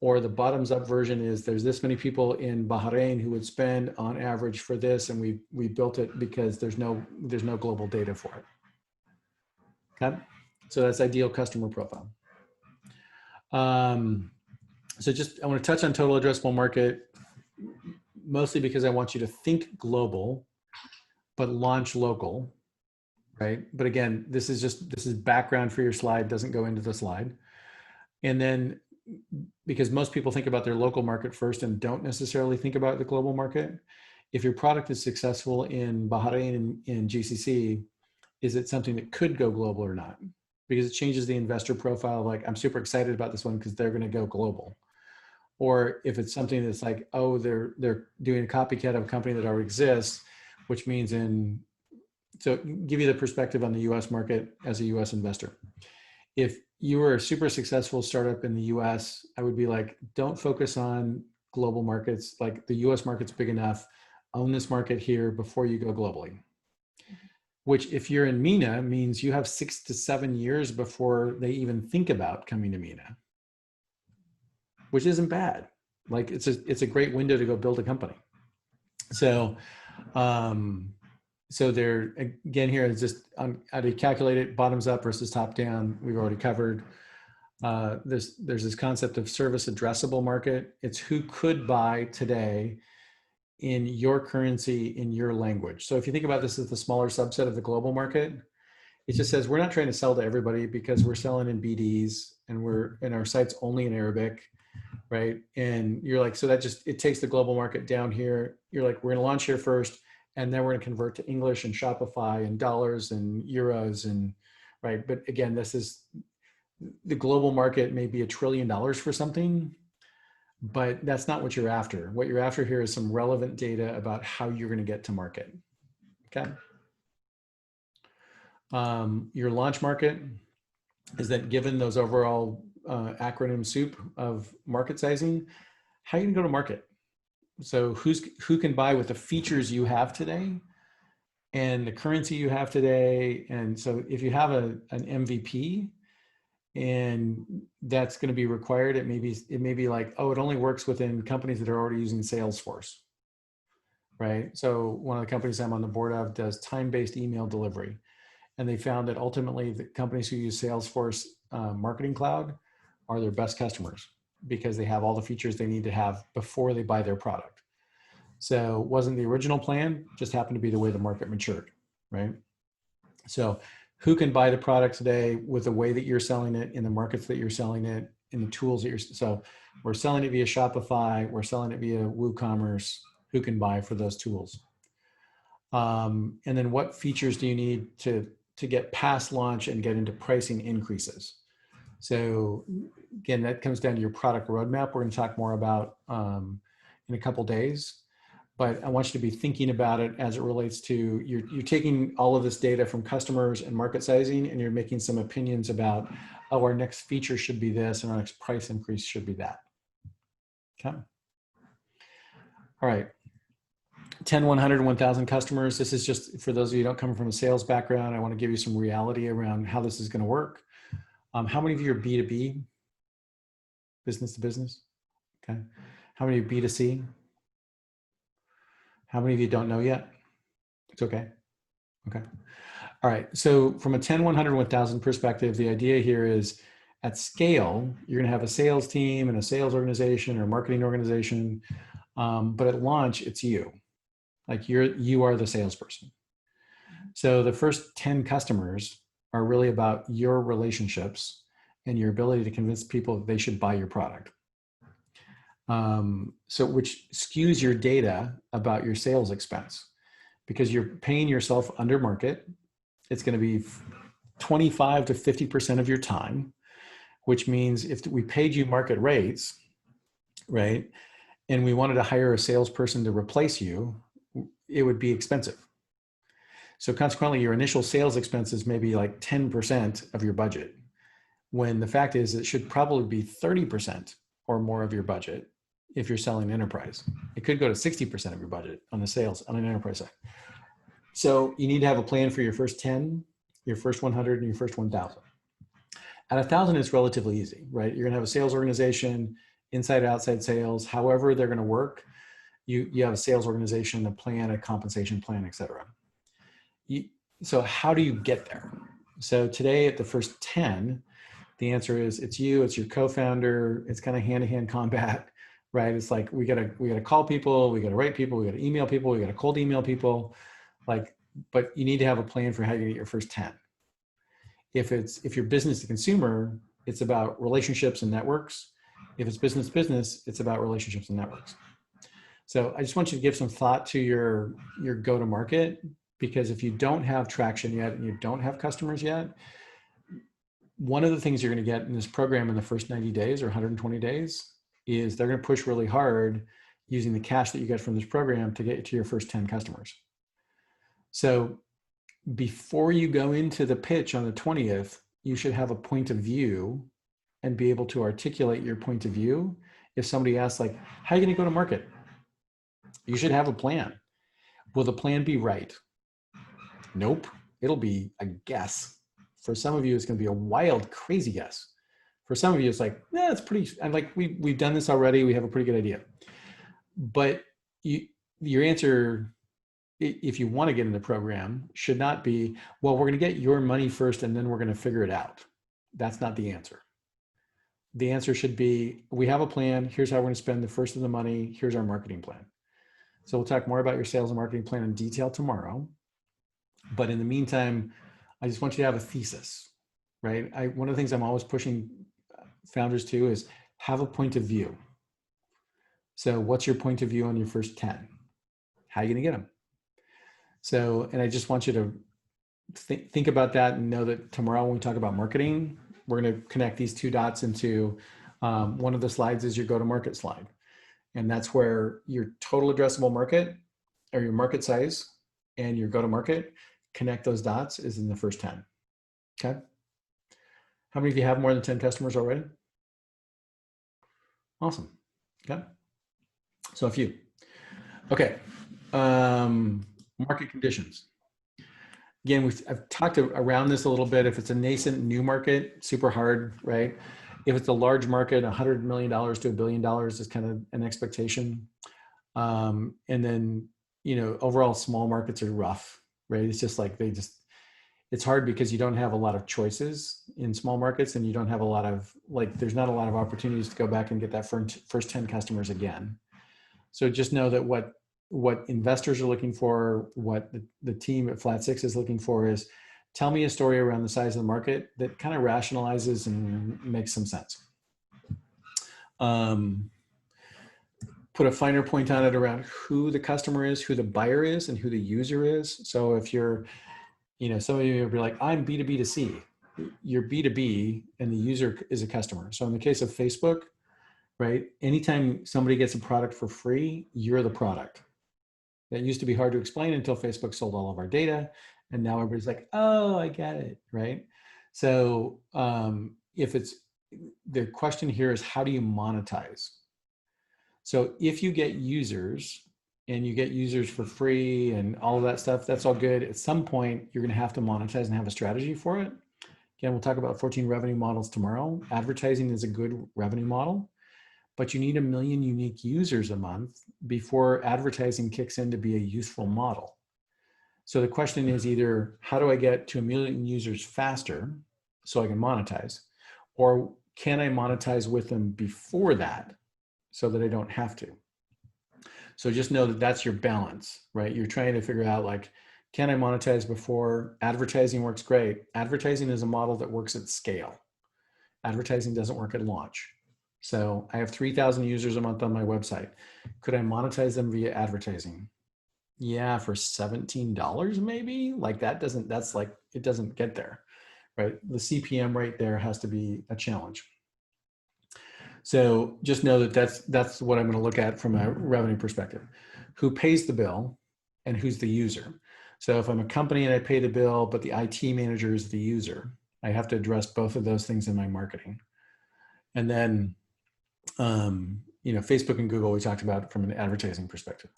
Or the bottoms up version is there's this many people in Bahrain who would spend on average for this, and we built it because there's no global data for it. Okay, so that's ideal customer profile. So I want to touch on total addressable market, mostly because I want you to think global, but launch local, right? But again, this is background for your slide, doesn't go into the slide. And then, because most people think about their local market first and don't necessarily think about the global market. If your product is successful in Bahrain and in GCC, is it something that could go global or not? Because it changes the investor profile. Like, I'm super excited about this one because they're going to go global. Or if it's something that's like, oh, they're doing a copycat of a company that already exists, which means so give you the perspective on the US market as a US investor. If you were a super successful startup in the US, I would be like, don't focus on global markets. Like, the US market's big enough, own this market here before you go globally. Which, if you're in MENA, means you have 6 to 7 years before they even think about coming to MENA, which isn't bad. Like, it's a great window to go build a company. So, so there, again, here is just how to calculate it, bottoms up versus top down. We've already covered. There's this concept of service addressable market. It's who could buy today in your currency, in your language. So if you think about this as the smaller subset of the global market, it just says we're not trying to sell to everybody because we're selling in BDs and our site's only in Arabic, right? And you're like, so that it takes the global market down here. You're like, we're gonna launch here first, and then we're going to convert to English and Shopify and dollars and euros and right. But again, this is the global market may be $1 trillion for something, but that's not what you're after. What you're after here is some relevant data about how you're going to get to market. Okay. Your launch market is that given those overall acronym soup of market sizing, how are you going to go to market? So who can buy with the features you have today and the currency you have today. And so if you have an MVP and that's going to be required, it may be like, oh, it only works within companies that are already using Salesforce, right? So one of the companies I'm on the board of does time-based email delivery. And they found that ultimately the companies who use Salesforce Marketing Cloud are their best customers because they have all the features they need to have before they buy their product. So it wasn't the original plan, just happened to be the way the market matured, right? So who can buy the product today with the way that you're selling it, in the markets that you're selling it, in the tools that so we're selling it via Shopify, we're selling it via WooCommerce. Who can buy for those tools? And then what features do you need to get past launch and get into pricing increases? So again, that comes down to your product roadmap. We're going to talk more about in a couple days. But I want you to be thinking about it as it relates to, you're taking all of this data from customers and market sizing, and you're making some opinions about, oh, our next feature should be this, and our next price increase should be that. Okay. All right. 10, 100, 1,000 customers. This is just for those of you who don't come from a sales background. I want to give you some reality around how this is going to work. How many of you are B2B? Business to business? Okay. How many are B2C? How many of you don't know yet? It's okay. Okay. All right. So from a 10, 100, 1,000 perspective, the idea here is at scale, you're going to have a sales team and a sales organization or a marketing organization. But at launch, it's you. Like you are the salesperson. So the first 10 customers are really about your relationships and your ability to convince people that they should buy your product. So which skews your data about your sales expense because you're paying yourself under market. It's going to be 25 to 50% of your time, which means if we paid you market rates, right, and we wanted to hire a salesperson to replace you, it would be expensive. So consequently, your initial sales expenses may be like 10% of your budget, when the fact is it should probably be 30% or more of your budget if you're selling enterprise. It could go to 60% of your budget on the sales on an enterprise side. So you need to have a plan for your first 10, your first 100, and your first 1,000. At 1,000, it's relatively easy, right? You're gonna have a sales organization, inside, outside sales, however they're gonna work. You have a sales organization, a plan, a compensation plan, et cetera. So how do you get there? So today at the first 10, the answer is it's you, it's your co-founder, it's kind of hand-to-hand combat, right? It's like we gotta call people, we gotta write people, we gotta email people, we gotta cold email people, like, but you need to have a plan for how you get your first 10. If you're business to consumer, it's about relationships and networks. If it's business to business, it's about relationships and networks. So I just want you to give some thought to your go-to-market, because if you don't have traction yet and you don't have customers yet, one of the things you're going to get in this program in the first 90 days or 120 days is they're going to push really hard using the cash that you get from this program to get you to your first 10 customers. So before you go into the pitch on the 20th, you should have a point of view and be able to articulate your point of view. If somebody asks, like, how are you going to go to market? You should have a plan. Will the plan be right? Nope. It'll be a guess. For some of you, it's going to be a wild, crazy guess. For some of you, it's like, yeah, it's pretty, I'm like, we've done this already. We have a pretty good idea. But your answer, if you want to get in the program, should not be, well, we're going to get your money first and then we're going to figure it out. That's not the answer. The answer should be, we have a plan. Here's how we're going to spend the first of the money. Here's our marketing plan. So we'll talk more about your sales and marketing plan in detail tomorrow. But in the meantime, I just want you to have a thesis, right? One of the things I'm always pushing founders to is have a point of view. So what's your point of view on your first 10? How are you going to get them? So, and I just want you to think about that and know that tomorrow when we talk about marketing, we're going to connect these two dots into one of the slides is your go-to-market slide. And that's where your total addressable market or your market size and your go-to-market, connect those dots is in the first 10. Okay. How many of you have more than 10 customers already? Awesome. Okay. So a few. Okay. Market conditions. again, I've talked around this a little bit. If it's a nascent new market, super hard, right? If it's a large market, $100 million to $1 billion is kind of an expectation. And then, overall small markets are rough, right? It's just like it's hard because you don't have a lot of choices in small markets, and you don't have a lot of, there's not a lot of opportunities to go back and get that first 10 customers again. So just know that what investors are looking for, what the team at Flat6 is looking for is, tell me a story around the size of the market that kind of rationalizes and makes some sense. Put a finer point on it around who the customer is, who the buyer is, and who the user is. So if you're, some of you will be like, I'm B2B to C. You're B2B and the user is a customer. So in the case of Facebook, right, anytime somebody gets a product for free, you're the product. That used to be hard to explain until Facebook sold all of our data. And now everybody's like, oh, I get it, right? So the question here is, how do you monetize? So if you get users and you get users for free and all of that stuff, that's all good. At some point, you're going to have to monetize and have a strategy for it. Again, we'll talk about 14 revenue models tomorrow. Advertising is a good revenue model, but you need 1 million unique users a month before advertising kicks in to be a useful model. So the question is either, how do I get to 1 million users faster so I can monetize? Or can I monetize with them before that so that I don't have to? So just know that that's your balance, right? You're trying to figure out, can I monetize before? Advertising works great. Advertising is a model that works at scale. Advertising doesn't work at launch. So I have 3,000 users a month on my website. Could I monetize them via advertising? Yeah, for $17 maybe. It doesn't get there, right? The CPM rate there has to be a challenge. So just know that that's what I'm going to look at from a revenue perspective. Who pays the bill and who's the user? So if I'm a company and I pay the bill, but the IT manager is the user, I have to address both of those things in my marketing. And then, Facebook and Google, we talked about from an advertising perspective.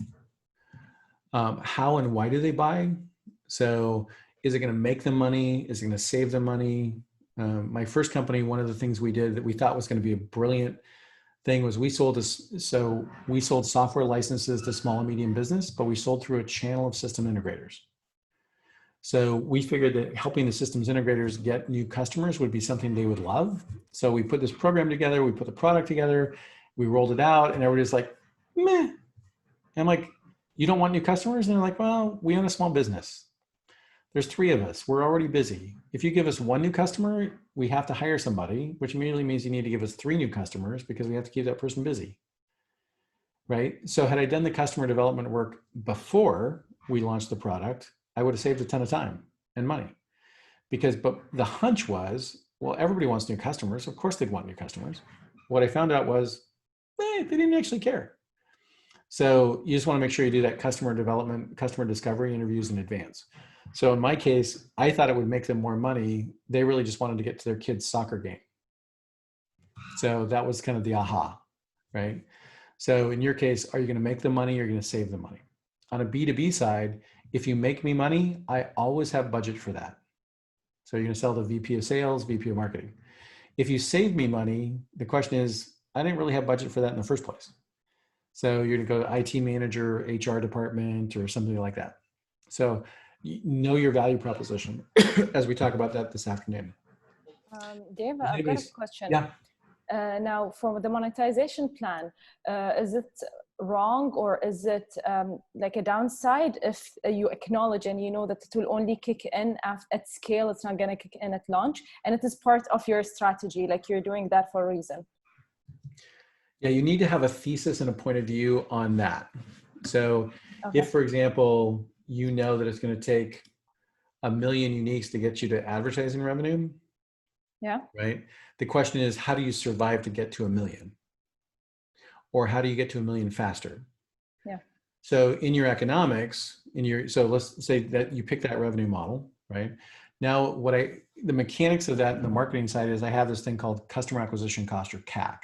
How and why do they buy? So is it going to make them money? Is it going to save them money? My first company, one of the things we did that we thought was going to be a brilliant thing was we sold software licenses to small and medium business, but we sold through a channel of system integrators. So we figured that helping the systems integrators get new customers would be something they would love. So we put this program together, we put the product together, we rolled it out, and everybody's like, meh. And I'm like, you don't want new customers? And they're like, well, we own a small business. There's 3 of us. We're already busy. If you give us 1 new customer, we have to hire somebody, which immediately means you need to give us 3 new customers because we have to keep that person busy, right? So had I done the customer development work before we launched the product, I would have saved a ton of time and money. But the hunch was, well, everybody wants new customers. Of course they'd want new customers. What I found out was, they didn't actually care. So you just want to make sure you do that customer development, customer discovery interviews in advance. So in my case, I thought it would make them more money. They really just wanted to get to their kid's soccer game. So that was kind of the aha, right? So in your case, are you going to make them money or are you going to save them money? On a B2B side, if you make me money, I always have budget for that. So you're going to sell the VP of sales, VP of marketing. If you save me money, the question is, I didn't really have budget for that in the first place. So you're going to go to IT manager, HR department, or something like that. So know your value proposition as we talk about that this afternoon. Dave, I've got a question. Yeah. Now, for the monetization plan, is it wrong or is it like a downside if you acknowledge and you know that it will only kick in at scale, it's not going to kick in at launch, and it is part of your strategy, like you're doing that for a reason? Yeah, you need to have a thesis and a point of view on that. So if, for example, you know that it's going to take 1 million uniques to get you to advertising revenue, right? The question is, how do you survive to get to 1 million? Or how do you get to 1 million faster? Yeah. So in your economics, so let's say that you pick that revenue model, right? Now, the mechanics of that in the marketing side is I have this thing called customer acquisition cost, or CAC.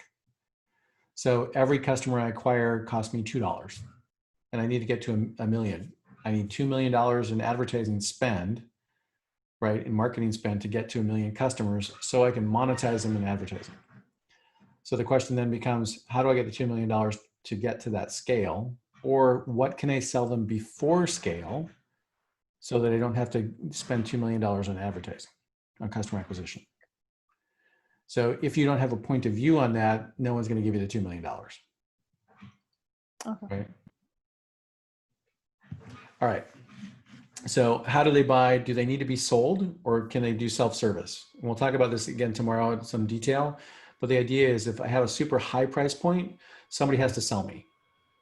So every customer I acquire costs me $2, and I need to get to 1 million. I need $2 million in advertising spend right, in marketing spend to get to 1 million customers so I can monetize them in advertising. So the question then becomes, how do I get the $2 million to get to that scale? Or what can I sell them before scale so that I don't have to spend $2 million on advertising, on customer acquisition? So if you don't have a point of view on that, no one's going to give you the $2 million. Okay. Right? All right. So how do they buy? Do they need to be sold, or can they do self-service? And we'll talk about this again tomorrow in some detail. But the idea is if I have a super high price point, somebody has to sell me.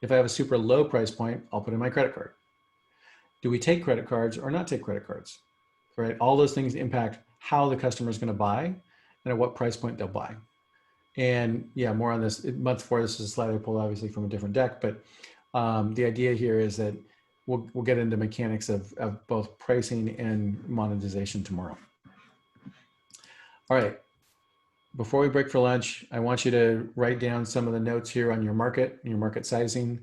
If I have a super low price point, I'll put in my credit card. Do we take credit cards or not take credit cards? Right? All those things impact how the customer is going to buy and at what price point they'll buy. And yeah, more on this. Month 4, this is slightly pulled obviously from a different deck, but the idea here is that we'll get into mechanics of both pricing and monetization tomorrow. All right. Before we break for lunch, I want you to write down some of the notes here on your market sizing.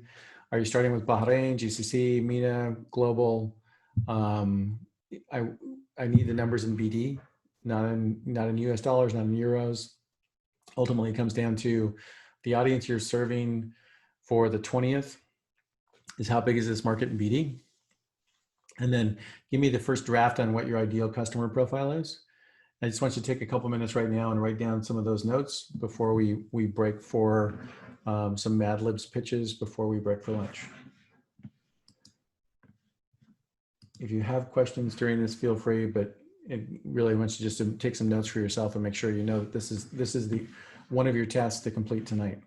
Are you starting with Bahrain, GCC, MENA, global? I need the numbers in BD, not in US dollars, not in euros. Ultimately, it comes down to the audience you're serving for the 20th is how big is this market in BD? And then give me the first draft on what your ideal customer profile is. I just want you to take a couple minutes right now and write down some of those notes before we break for some Mad Libs pitches before we break for lunch. If you have questions during this, feel free, but it really wants you just to take some notes for yourself and make sure you know that this is the one of your tasks to complete tonight.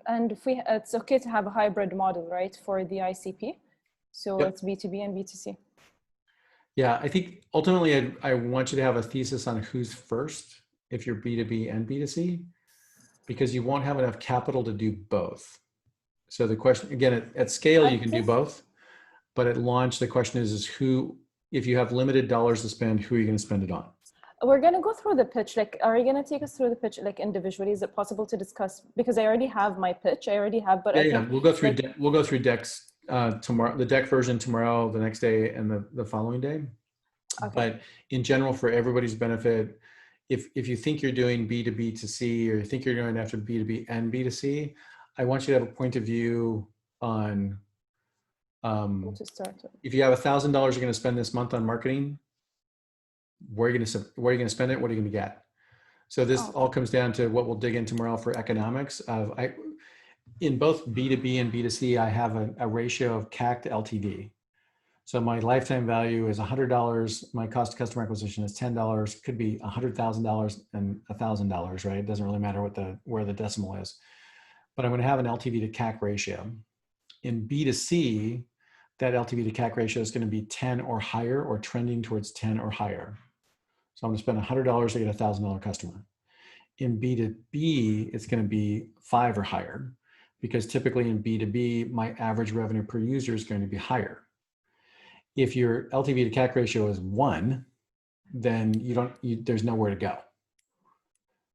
And if it's okay to have a hybrid model, right, for the ICP? So Yep. it's B2B and B2C. Yeah, I think ultimately I want you to have a thesis on who's first if you're B2B and B2C, because you won't have enough capital to do both. So the question, again, at scale, you can do both, but at launch, the question is who, if you have limited dollars to spend, who are you going to spend it on? We're going to go through the pitch. Like, are you going to take us through the pitch like individually? Is it possible to discuss? Because I already have my pitch. I already have, but I think we'll go through we'll go through decks tomorrow, the deck version tomorrow, the next day, and the following day. Okay. But in general, for everybody's benefit, if you think you're doing B2B to C, or you think you're going after B2B and B2C, I want you to have a point of view on to start with. If you have $1,000 you're going to spend this month on marketing, where are you going to spend it? What are you going to get? So this all comes down to what we'll dig in tomorrow for economics of in both B2B and B2C, I have a ratio of CAC to LTV. So my lifetime value is $100. My cost of customer acquisition is $10. Could be $100,000 and $1,000, right? It doesn't really matter where the decimal is. But I'm going to have an LTV to CAC ratio. In B2C, that LTV to CAC ratio is going to be 10 or higher, or trending towards 10 or higher. So I'm going to spend $100 to get a $1,000 customer. In B2B, it's going to be 5 or higher, because typically in B2B, my average revenue per user is going to be higher. If your LTV to CAC ratio is 1, then there's nowhere to go,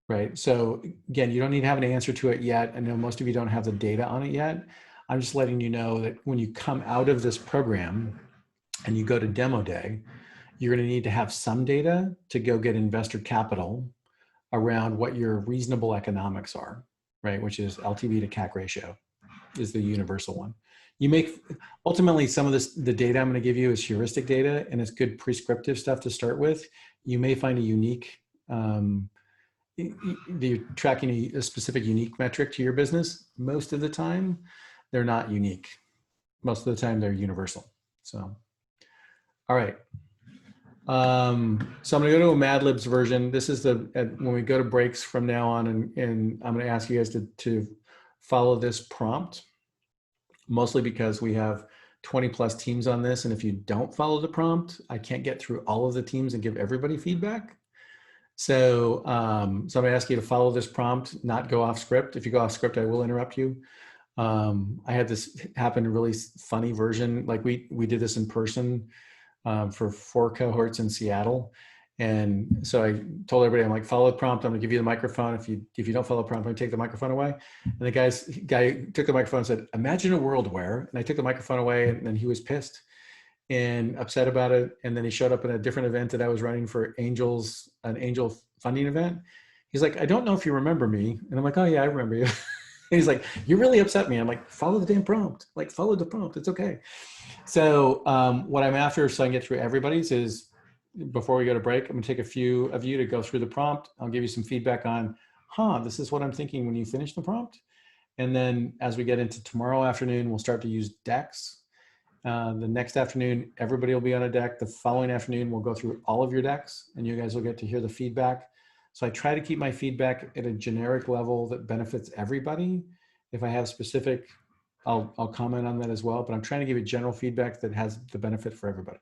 right? So again, you don't need to have an answer to it yet. I know most of you don't have the data on it yet. I'm just letting you know that when you come out of this program and you go to demo day, you're going to need to have some data to go get investor capital around what your reasonable economics are, right? Which is LTV to CAC ratio is the universal one. You make, ultimately, some of the data I'm going to give you is heuristic data, and it's good prescriptive stuff to start with. You may find a unique, you're tracking a specific unique metric to your business. Most of the time, they're not unique. Most of the time, they're universal. So, all right. So I'm going to go to a Mad Libs version. This is when we go to breaks from now on, and I'm going to ask you guys to follow this prompt, mostly because we have 20 plus teams on this. And if you don't follow the prompt, I can't get through all of the teams and give everybody feedback. So, so I'm going to ask you to follow this prompt, not go off script. If you go off script, I will interrupt you. I had this happen, a really funny version. Like we did this in person for 4 cohorts in Seattle. And so I told everybody, I'm like, follow the prompt. I'm gonna give you the microphone. If you don't follow the prompt, I'm gonna take the microphone away. And the guy took the microphone and said, imagine a world where, and I took the microphone away, and then he was pissed and upset about it. And then he showed up in a different event that I was running for an angel funding event. He's like, I don't know if you remember me. And I'm like, oh yeah, I remember you. And he's like, you really upset me. I'm like, follow the damn prompt. Like, follow the prompt. It's okay. So what I'm after, so I can get through everybody's, is before we go to break, I'm gonna take a few of you to go through the prompt. I'll give you some feedback on, this is what I'm thinking when you finish the prompt. And then as we get into tomorrow afternoon, we'll start to use decks. The next afternoon, everybody will be on a deck. The following afternoon, we'll go through all of your decks, and you guys will get to hear the feedback. So I try to keep my feedback at a generic level that benefits everybody. If I have specific, I'll comment on that as well, but I'm trying to give you general feedback that has the benefit for everybody.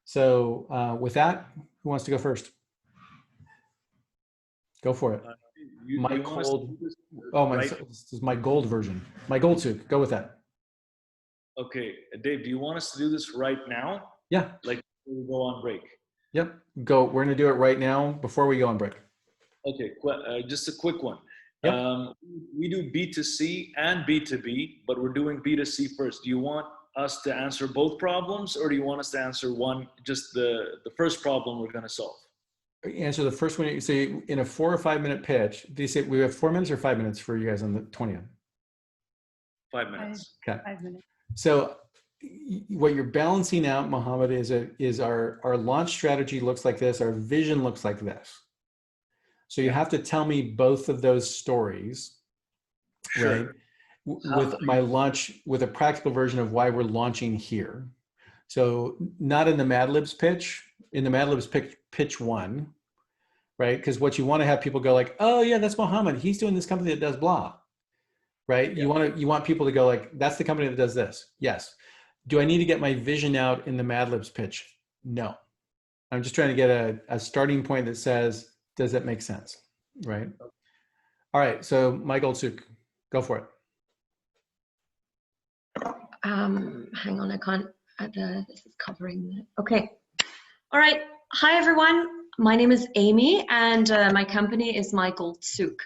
So with that, who wants to go first? Go for it. My gold, this is my gold version. My gold suit, go with that. Okay, Dave, do you want us to do this right now? Yeah. Like we go on break? Yep, go. We're gonna do it right now before we go on break. Okay, just a quick one. Yep. We do B2C and B2B, but we're doing B2C first. Do you want us to answer both problems, or do you want us to answer one, just the first problem we're gonna solve? Answer the first one. You say in a 4 or 5 minute pitch. Do you say we have 4 minutes or 5 minutes for you guys on the 20th? 5 minutes. Okay. 5 minutes. So what you're balancing out, Mohammed, is our launch strategy looks like this, our vision looks like this. So you have to tell me both of those stories, Sure. right? With my launch, with a practical version of why we're launching here. So not in the Mad Libs pitch, in the Mad Libs pitch 1, right? Because what you want to have people go like, oh yeah, that's Mohammed. He's doing this company that does blah. Right? Yeah. You want people to go like, that's the company that does this. Yes. Do I need to get my vision out in the Mad Libs pitch? No. I'm just trying to get a starting point that says, does that make sense? Right? All right. So Michael Suk, go for it. Hang on, I can't, this is covering. Okay. All right. Hi, everyone. My name is Amy, and my company is My Gold Souk.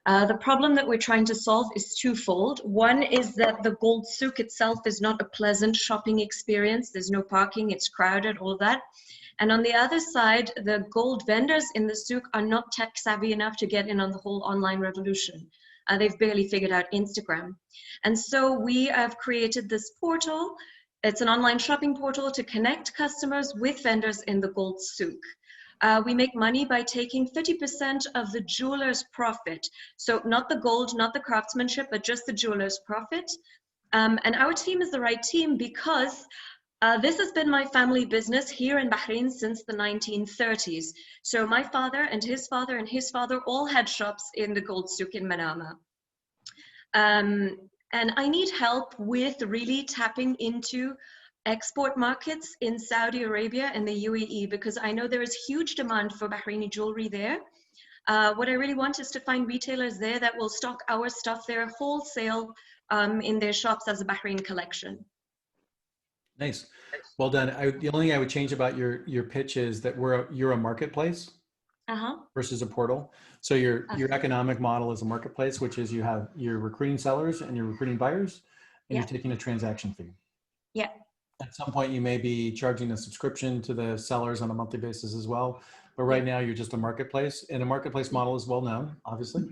The problem that we're trying to solve is twofold. One is that the Gold Souk itself is not a pleasant shopping experience. There's no parking, it's crowded, all of that. And on the other side, the gold vendors in the souk are not tech savvy enough to get in on the whole online revolution. They've barely figured out Instagram. And so we have created this portal. It's an online shopping portal to connect customers with vendors in the gold souk. We make money by taking 30% of the jeweler's profit. So not the gold, not the craftsmanship, but just the jeweler's profit. And our team is the right team because this has been my family business here in Bahrain since the 1930s. So my father and his father and his father all had shops in the gold souk in Manama. And I need help with really tapping into export markets in Saudi Arabia and the UAE because I know there is huge demand for Bahraini jewelry there. What I really want is to find retailers there that will stock our stuff there wholesale in their shops as a Bahrain collection. Nice. Well done. The only thing I would change about your pitch is that you're a marketplace versus a portal. So your economic model is a marketplace, which is you're recruiting sellers and you're recruiting buyers, and you're taking a transaction fee. Yeah. At some point, you may be charging a subscription to the sellers on a monthly basis as well. But right now, you're just a marketplace, and a marketplace model is well known, obviously.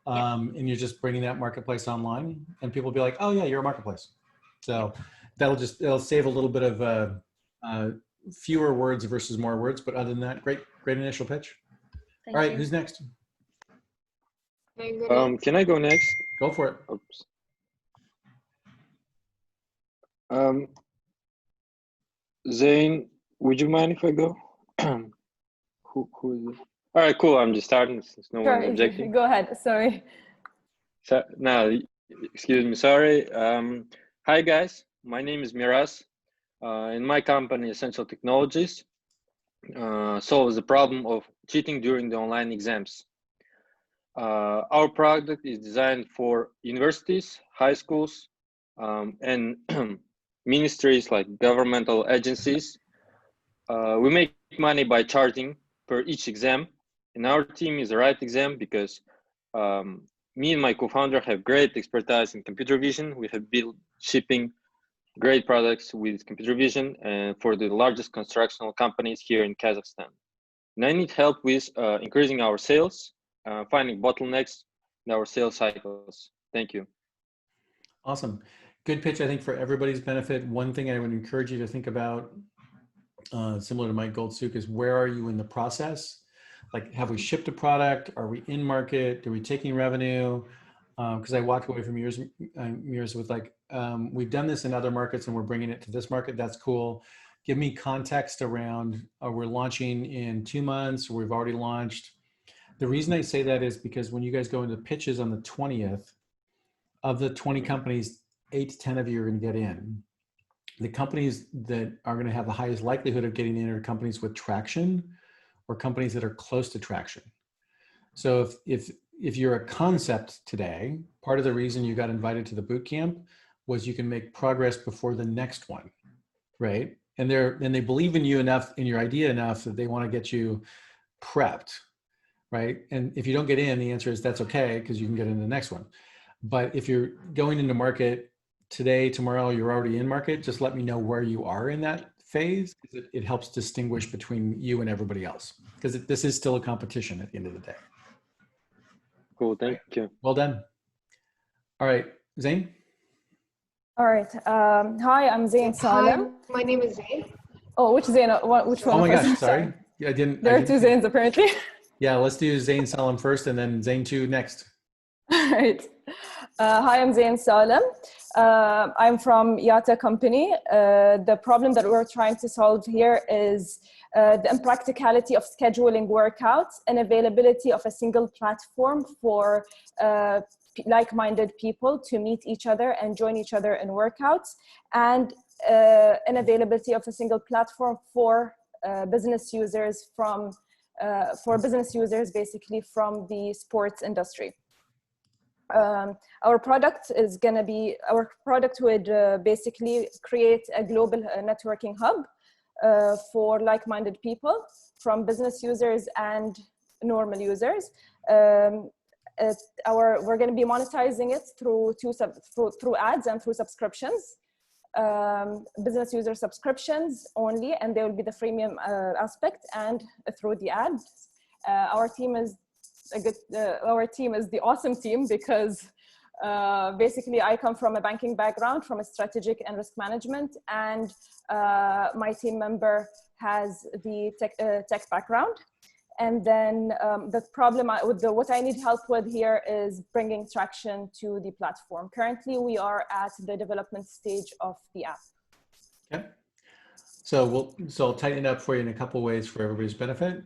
And you're just bringing that marketplace online, and people will be like, "Oh yeah, you're a marketplace." So it'll save a little bit of fewer words versus more words. But other than that, great initial pitch. All right, who's next? Can I go next? Go for it. Oops. Zain, would you mind if I go? Who is it? All right, cool. I'm just starting since no one's objecting. Go ahead. Sorry. So, no, excuse me. Sorry. Hi, guys. My name is Miraz. In my company, Essential Technologies, solves the problem of cheating during the online exams. Our product is designed for universities, high schools, and ministries like governmental agencies. We make money by charging per each exam, and our team is the right exam because me and my co-founder have great expertise in computer vision. We have built shipping great products with computer vision and for the largest constructional companies here in Kazakhstan. And I need help with increasing our sales, finding bottlenecks in our sales cycles. Thank you. Awesome. Good pitch, I think, for everybody's benefit. One thing I would encourage you to think about, similar to Mike Goldsuk, is where are you in the process? Like, have we shipped a product? Are we in market? Are we taking revenue? Because I walked away from yours with like, we've done this in other markets and we're bringing it to this market. That's cool. Give me context around, we're launching in 2 months, or we've already launched. The reason I say that is because when you guys go into pitches on the 20th, of the 20 companies, 8 to 10 of you are going to get in. The companies that are going to have the highest likelihood of getting in are companies with traction or companies that are close to traction. So if you're a concept today, part of the reason you got invited to the boot camp was you can make progress before the next one, right? And they believe in you enough, in your idea enough, that they want to get you prepped, right? And if you don't get in, the answer is that's okay, because you can get in the next one. But if you're going into market today, tomorrow, you're already in market, just let me know where you are in that phase. It helps distinguish between you and everybody else, because this is still a competition at the end of the day. Cool, thank you. Well done. All right, Zain? All right. Hi, I'm Zain Salem. Hi, my name is Zain. Oh, which Zain? Which one? Oh my gosh, sorry. I didn't. There are two Zains apparently. Yeah, let's do Zain Salem first and then Zain 2 next. All right. Hi, I'm Zain Salem. I'm from Yata company. The problem that we're trying to solve here is the impracticality of scheduling workouts and availability of a single platform for like-minded people to meet each other and join each other in workouts, and an availability of a single platform for business users basically from the sports industry. Our product would basically create a global networking hub for like-minded people, from business users and normal users. We're going to be monetizing it through ads and through subscriptions. Business user subscriptions only, and there will be the freemium aspect, and through the ads. Our team is the awesome team because basically I come from a banking background, from a strategic and risk management, and my team member has the tech background. And then the problem what I need help with here is bringing traction to the platform. Currently, we are at the development stage of the app. Okay. So I'll tighten it up for you in a couple ways for everybody's benefit.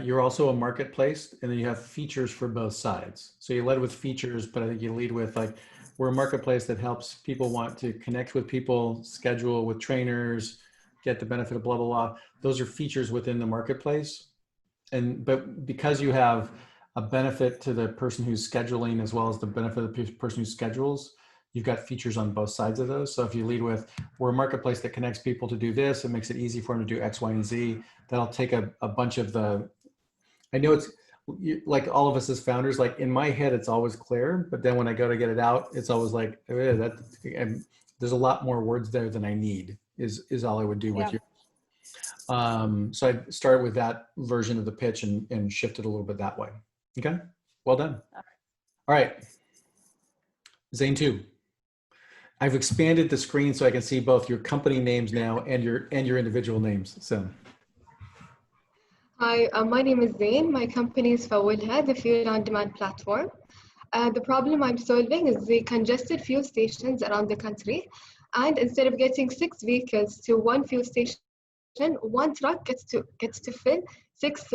You're also a marketplace, and then you have features for both sides. So you led with features, but I think you lead with like, we're a marketplace that helps people want to connect with people, schedule with trainers, get the benefit of blah, blah, blah. Those are features within the marketplace. But because you have a benefit to the person who's scheduling as well as the benefit of the person who schedules, you've got features on both sides of those. So if you lead with, we're a marketplace that connects people to do this, it makes it easy for them to do X, Y, and Z. That'll take a bunch of I know it's like all of us as founders, like in my head, it's always clear, but then when I go to get it out, it's always like, there's a lot more words there than I need is all I would do with you. So I'd start with that version of the pitch and shift it a little bit that way. Okay, well done. All right, Zain 2. I've expanded the screen so I can see both your company names now and your individual names. So. Hi, my name is Zain. My company is Fawilha, the fuel on demand platform. The problem I'm solving is the congested fuel stations around the country. And instead of getting 6 vehicles to one fuel station, one truck gets to fill 6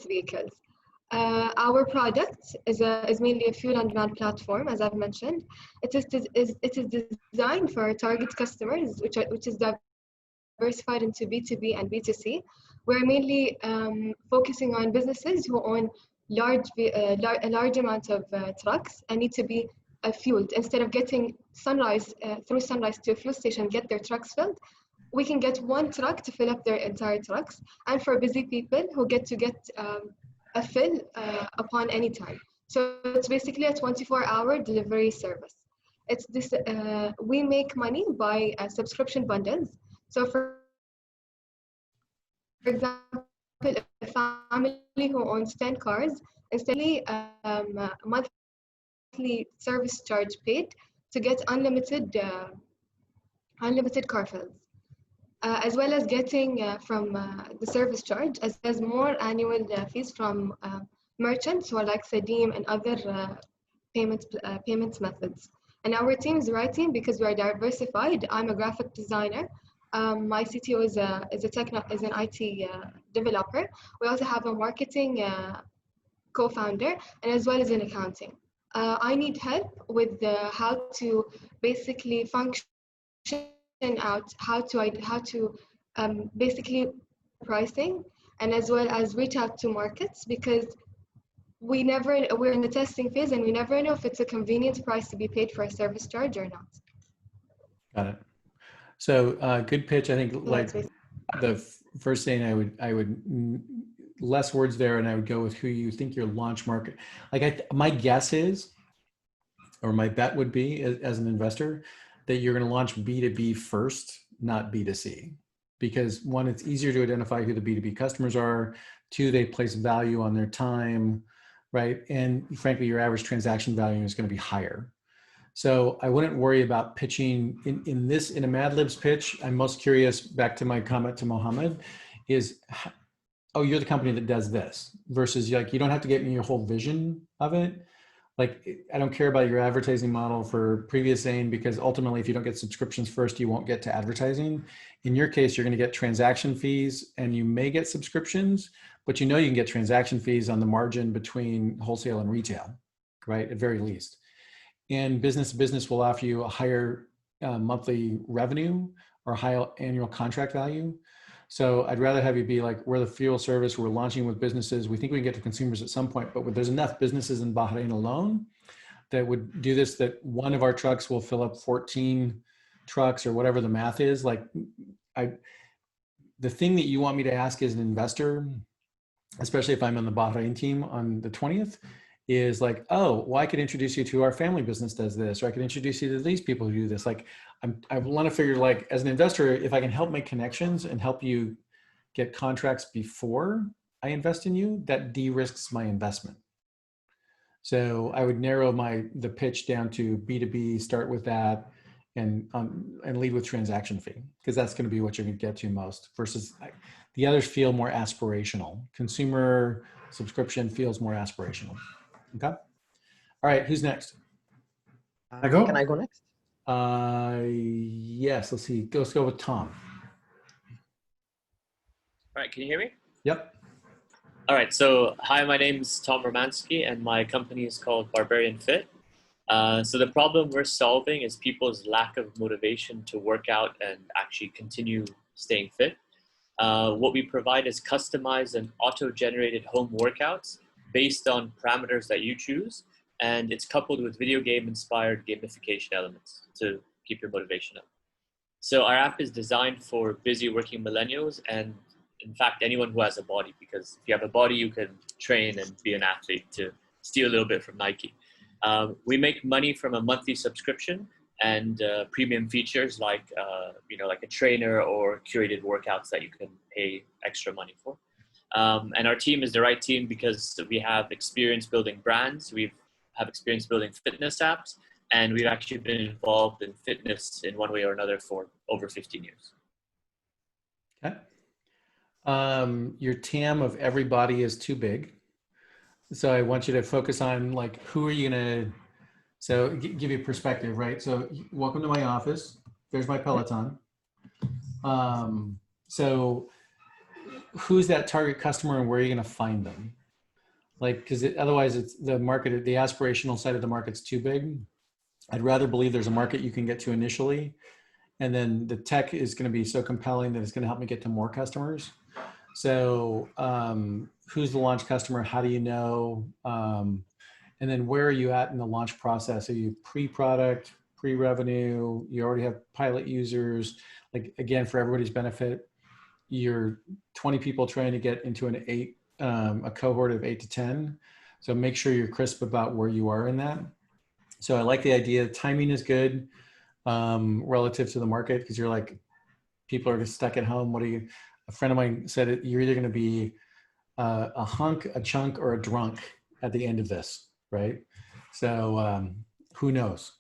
vehicles. Our product is mainly a fuel on demand platform, as I've mentioned. It is designed for our target customers, which is diversified into B2B and B2C. We're mainly focusing on businesses who own a large amount of trucks and need to be fueled. Instead of getting through Sunrise to a fuel station, get their trucks filled, we can get one truck to fill up their entire trucks. And for busy people who get a fill upon any time. So it's basically a 24-hour delivery service. It's this. We make money by subscription bundles. So for example, a family who owns 10 cars, instead of monthly service charge paid to get unlimited car fills, as well as getting from the service charge, as well as more annual fees from merchants who are like Sadim and other payments methods. And our team is the right team because we are diversified. I'm a graphic designer. My CTO is an IT developer. We also have a marketing co-founder and as well as in accounting. I need help with how to basically function out, how to basically pricing and as well as reach out to markets, because we're in the testing phase and we never know if it's a convenient price to be paid for a service charge or not. Got it. So good pitch. I think like the first thing I would less words there, and I would go with who you think your launch market. Like my guess is, or my bet would be as an investor, that you're going to launch B2B first, not B2C, because one, it's easier to identify who the B2B customers are. Two, they place value on their time, right? And frankly, your average transaction value is going to be higher. So I wouldn't worry about pitching in a Mad Libs pitch. I'm most curious, back to my comment to Mohammed, is, oh, you're the company that does this, versus like, you don't have to get me your whole vision of it. Like, I don't care about your advertising model for previous Zane, because ultimately, if you don't get subscriptions first, you won't get to advertising. In your case, you're going to get transaction fees and you may get subscriptions, but you know you can get transaction fees on the margin between wholesale and retail, right? At very least. And business to business will offer you a higher monthly revenue or high annual contract value. So I'd rather have you be like, we're the fuel service, we're launching with businesses. We think we can get to consumers at some point, but there's enough businesses in Bahrain alone that would do this, that one of our trucks will fill up 14 trucks or whatever the math is. Like, the thing that you want me to ask as an investor, especially if I'm on the Bahrain team on the 20th, is like, oh, well, I could introduce you to our family business does this, or I could introduce you to these people who do this. Like, I want to figure, like, as an investor, if I can help make connections and help you get contracts before I invest in you, that de-risks my investment. So I would narrow the pitch down to B2B, start with that, and lead with transaction fee, because that's going to be what you're going to get to most, versus the others feel more aspirational. Consumer subscription feels more aspirational. Okay. All right. Who's next? I go? Can I go next? Yes. Let's see. Let's go with Tom. All right. Can you hear me? Yep. All right. So, hi, my name's Tom Romansky, and my company is called Barbarian Fit. So the problem we're solving is people's lack of motivation to work out and actually continue staying fit. What we provide is customized and auto-generated home workouts based on parameters that you choose, and it's coupled with video game-inspired gamification elements to keep your motivation up. So our app is designed for busy working millennials and, in fact, anyone who has a body, because if you have a body, you can train and be an athlete, to steal a little bit from Nike. We make money from a monthly subscription and premium features like like a trainer or curated workouts that you can pay extra money for. And our team is the right team because we have experience building brands, we have experience building fitness apps, and we've actually been involved in fitness in one way or another for over 15 years. Okay. Your TAM of everybody is too big. So I want you to focus on, like, who are you going to, so give you perspective, right? So welcome to my office. There's my Peloton. So who's that target customer and where are you going to find them? Like, because otherwise it's the market, the aspirational side of the market's too big. I'd rather believe there's a market you can get to initially, and then the tech is going to be so compelling that it's going to help me get to more customers. So who's the launch customer? How do you know? And then where are you at in the launch process? Are you pre-product, pre-revenue? You already have pilot users? Like, again, for everybody's benefit, you're 20 people trying to get into a cohort of 8 to 10. So make sure you're crisp about where you are in that. So I like the idea. Timing is good relative to the market, because you're like, people are stuck at home. A friend of mine said you're either going to be a hunk, a chunk, or a drunk at the end of this, right? So who knows?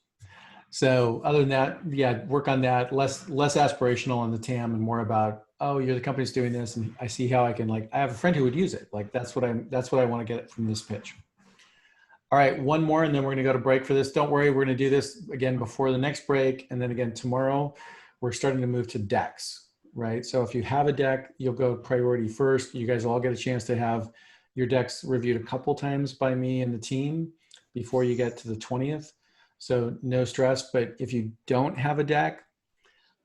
So other than that, yeah, work on that. Less aspirational on the TAM and more about, oh, you're the company's doing this, and I see how I can, like, I have a friend who would use it. Like, that's what I want to get from this pitch. All right, one more, and then we're going to go to break for this. Don't worry, we're going to do this again before the next break, and then again tomorrow. We're starting to move to decks, right? So if you have a deck, you'll go priority first. You guys all get a chance to have your decks reviewed a couple times by me and the team before you get to the 20th. So no stress, but if you don't have a deck,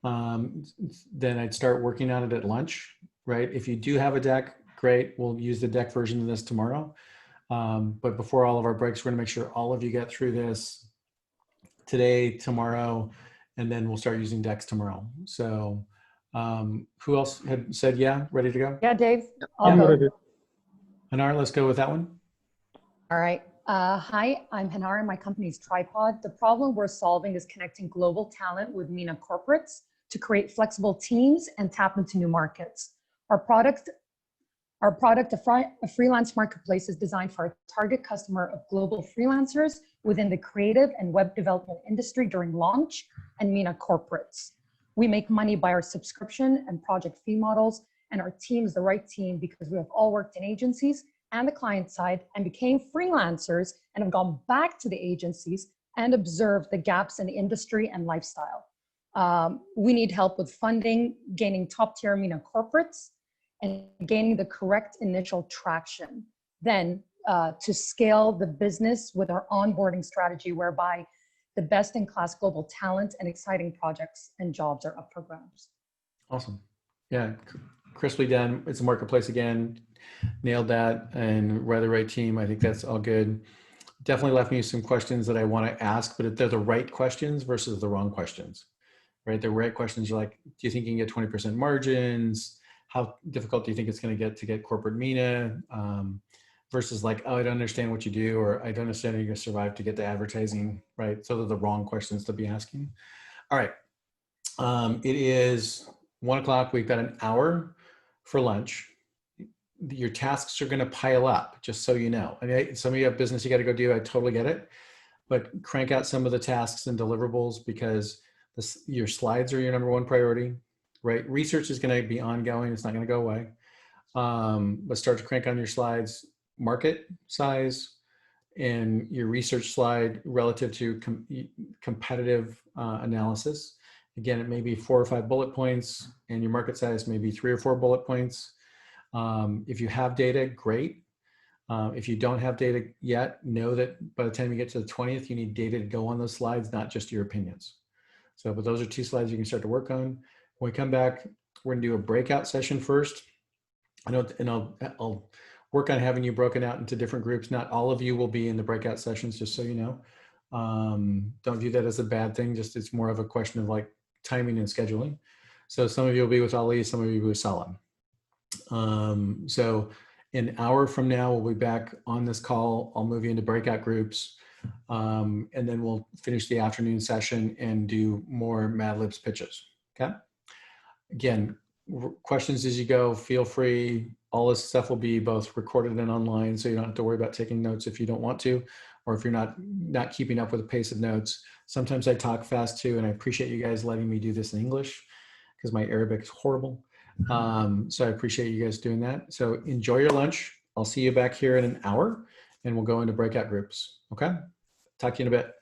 then I'd start working on it at lunch, right? If you do have a deck, great. We'll use the deck version of this tomorrow. But before all of our breaks, we're gonna make sure all of you get through this today, tomorrow, and then we'll start using decks tomorrow. So who else had said, yeah, ready to go? Yeah, Dave, I'll go. Hanar, let's go with that one. All right. Hi, I'm Hanar and my company's Tripod. The problem we're solving is connecting global talent with MENA corporates to create flexible teams and tap into new markets. Our product, a freelance marketplace, is designed for a target customer of global freelancers within the creative and web development industry during launch and MENA corporates. We make money by our subscription and project fee models, and our team is the right team because we have all worked in agencies and the client side and became freelancers and have gone back to the agencies and observed the gaps in industry and lifestyle. We need help with funding, gaining top tier MENA corporates, and gaining the correct initial traction. Then to scale the business with our onboarding strategy, whereby the best in class global talent and exciting projects and jobs are up for grabs. Awesome. Yeah, crisply done. It's a marketplace again. Nailed that, and we're the right team. I think that's all good. Definitely left me some questions that I want to ask, but they're the right questions versus the wrong questions, right? The right questions are like, do you think you can get 20% margins? How difficult do you think it's going to get corporate MENA? Versus like, oh, I don't understand what you do, or I don't understand how you're going to survive to get the advertising, right? So they're the wrong questions to be asking. All right. It is 1 o'clock. We've got an hour for lunch. Your tasks are going to pile up, just so you know. I mean, some of you have business you got to go do. I totally get it, but crank out some of the tasks and deliverables, because your slides are your #1 priority, right? Research is going to be ongoing. It's not going to go away. But start to crank on your slides, market size, and your research slide relative to competitive analysis. Again, it may be 4 or 5 bullet points, and your market size may be 3 or 4 bullet points. If you have data, great. If you don't have data yet, know that by the time you get to the 20th, you need data to go on those slides, not just your opinions. So, but those are 2 slides you can start to work on. When we come back, we're gonna do a breakout session first. I'll work on having you broken out into different groups. Not all of you will be in the breakout sessions, just so you know. Don't view that as a bad thing. Just it's more of a question of like timing and scheduling. So some of you will be with Ali, some of you will be with Salam. So an hour from now, we'll be back on this call. I'll move you into breakout groups. And then we'll finish the afternoon session and do more Mad Libs pitches. Okay. Again, questions as you go, feel free. All this stuff will be both recorded and online, so you don't have to worry about taking notes if you don't want to, or if you're not keeping up with the pace of notes. Sometimes I talk fast too, and I appreciate you guys letting me do this in English because my Arabic is horrible. So I appreciate you guys doing that. So enjoy your lunch. I'll see you back here in an hour, and we'll go into breakout groups. Okay? Talk to you in a bit.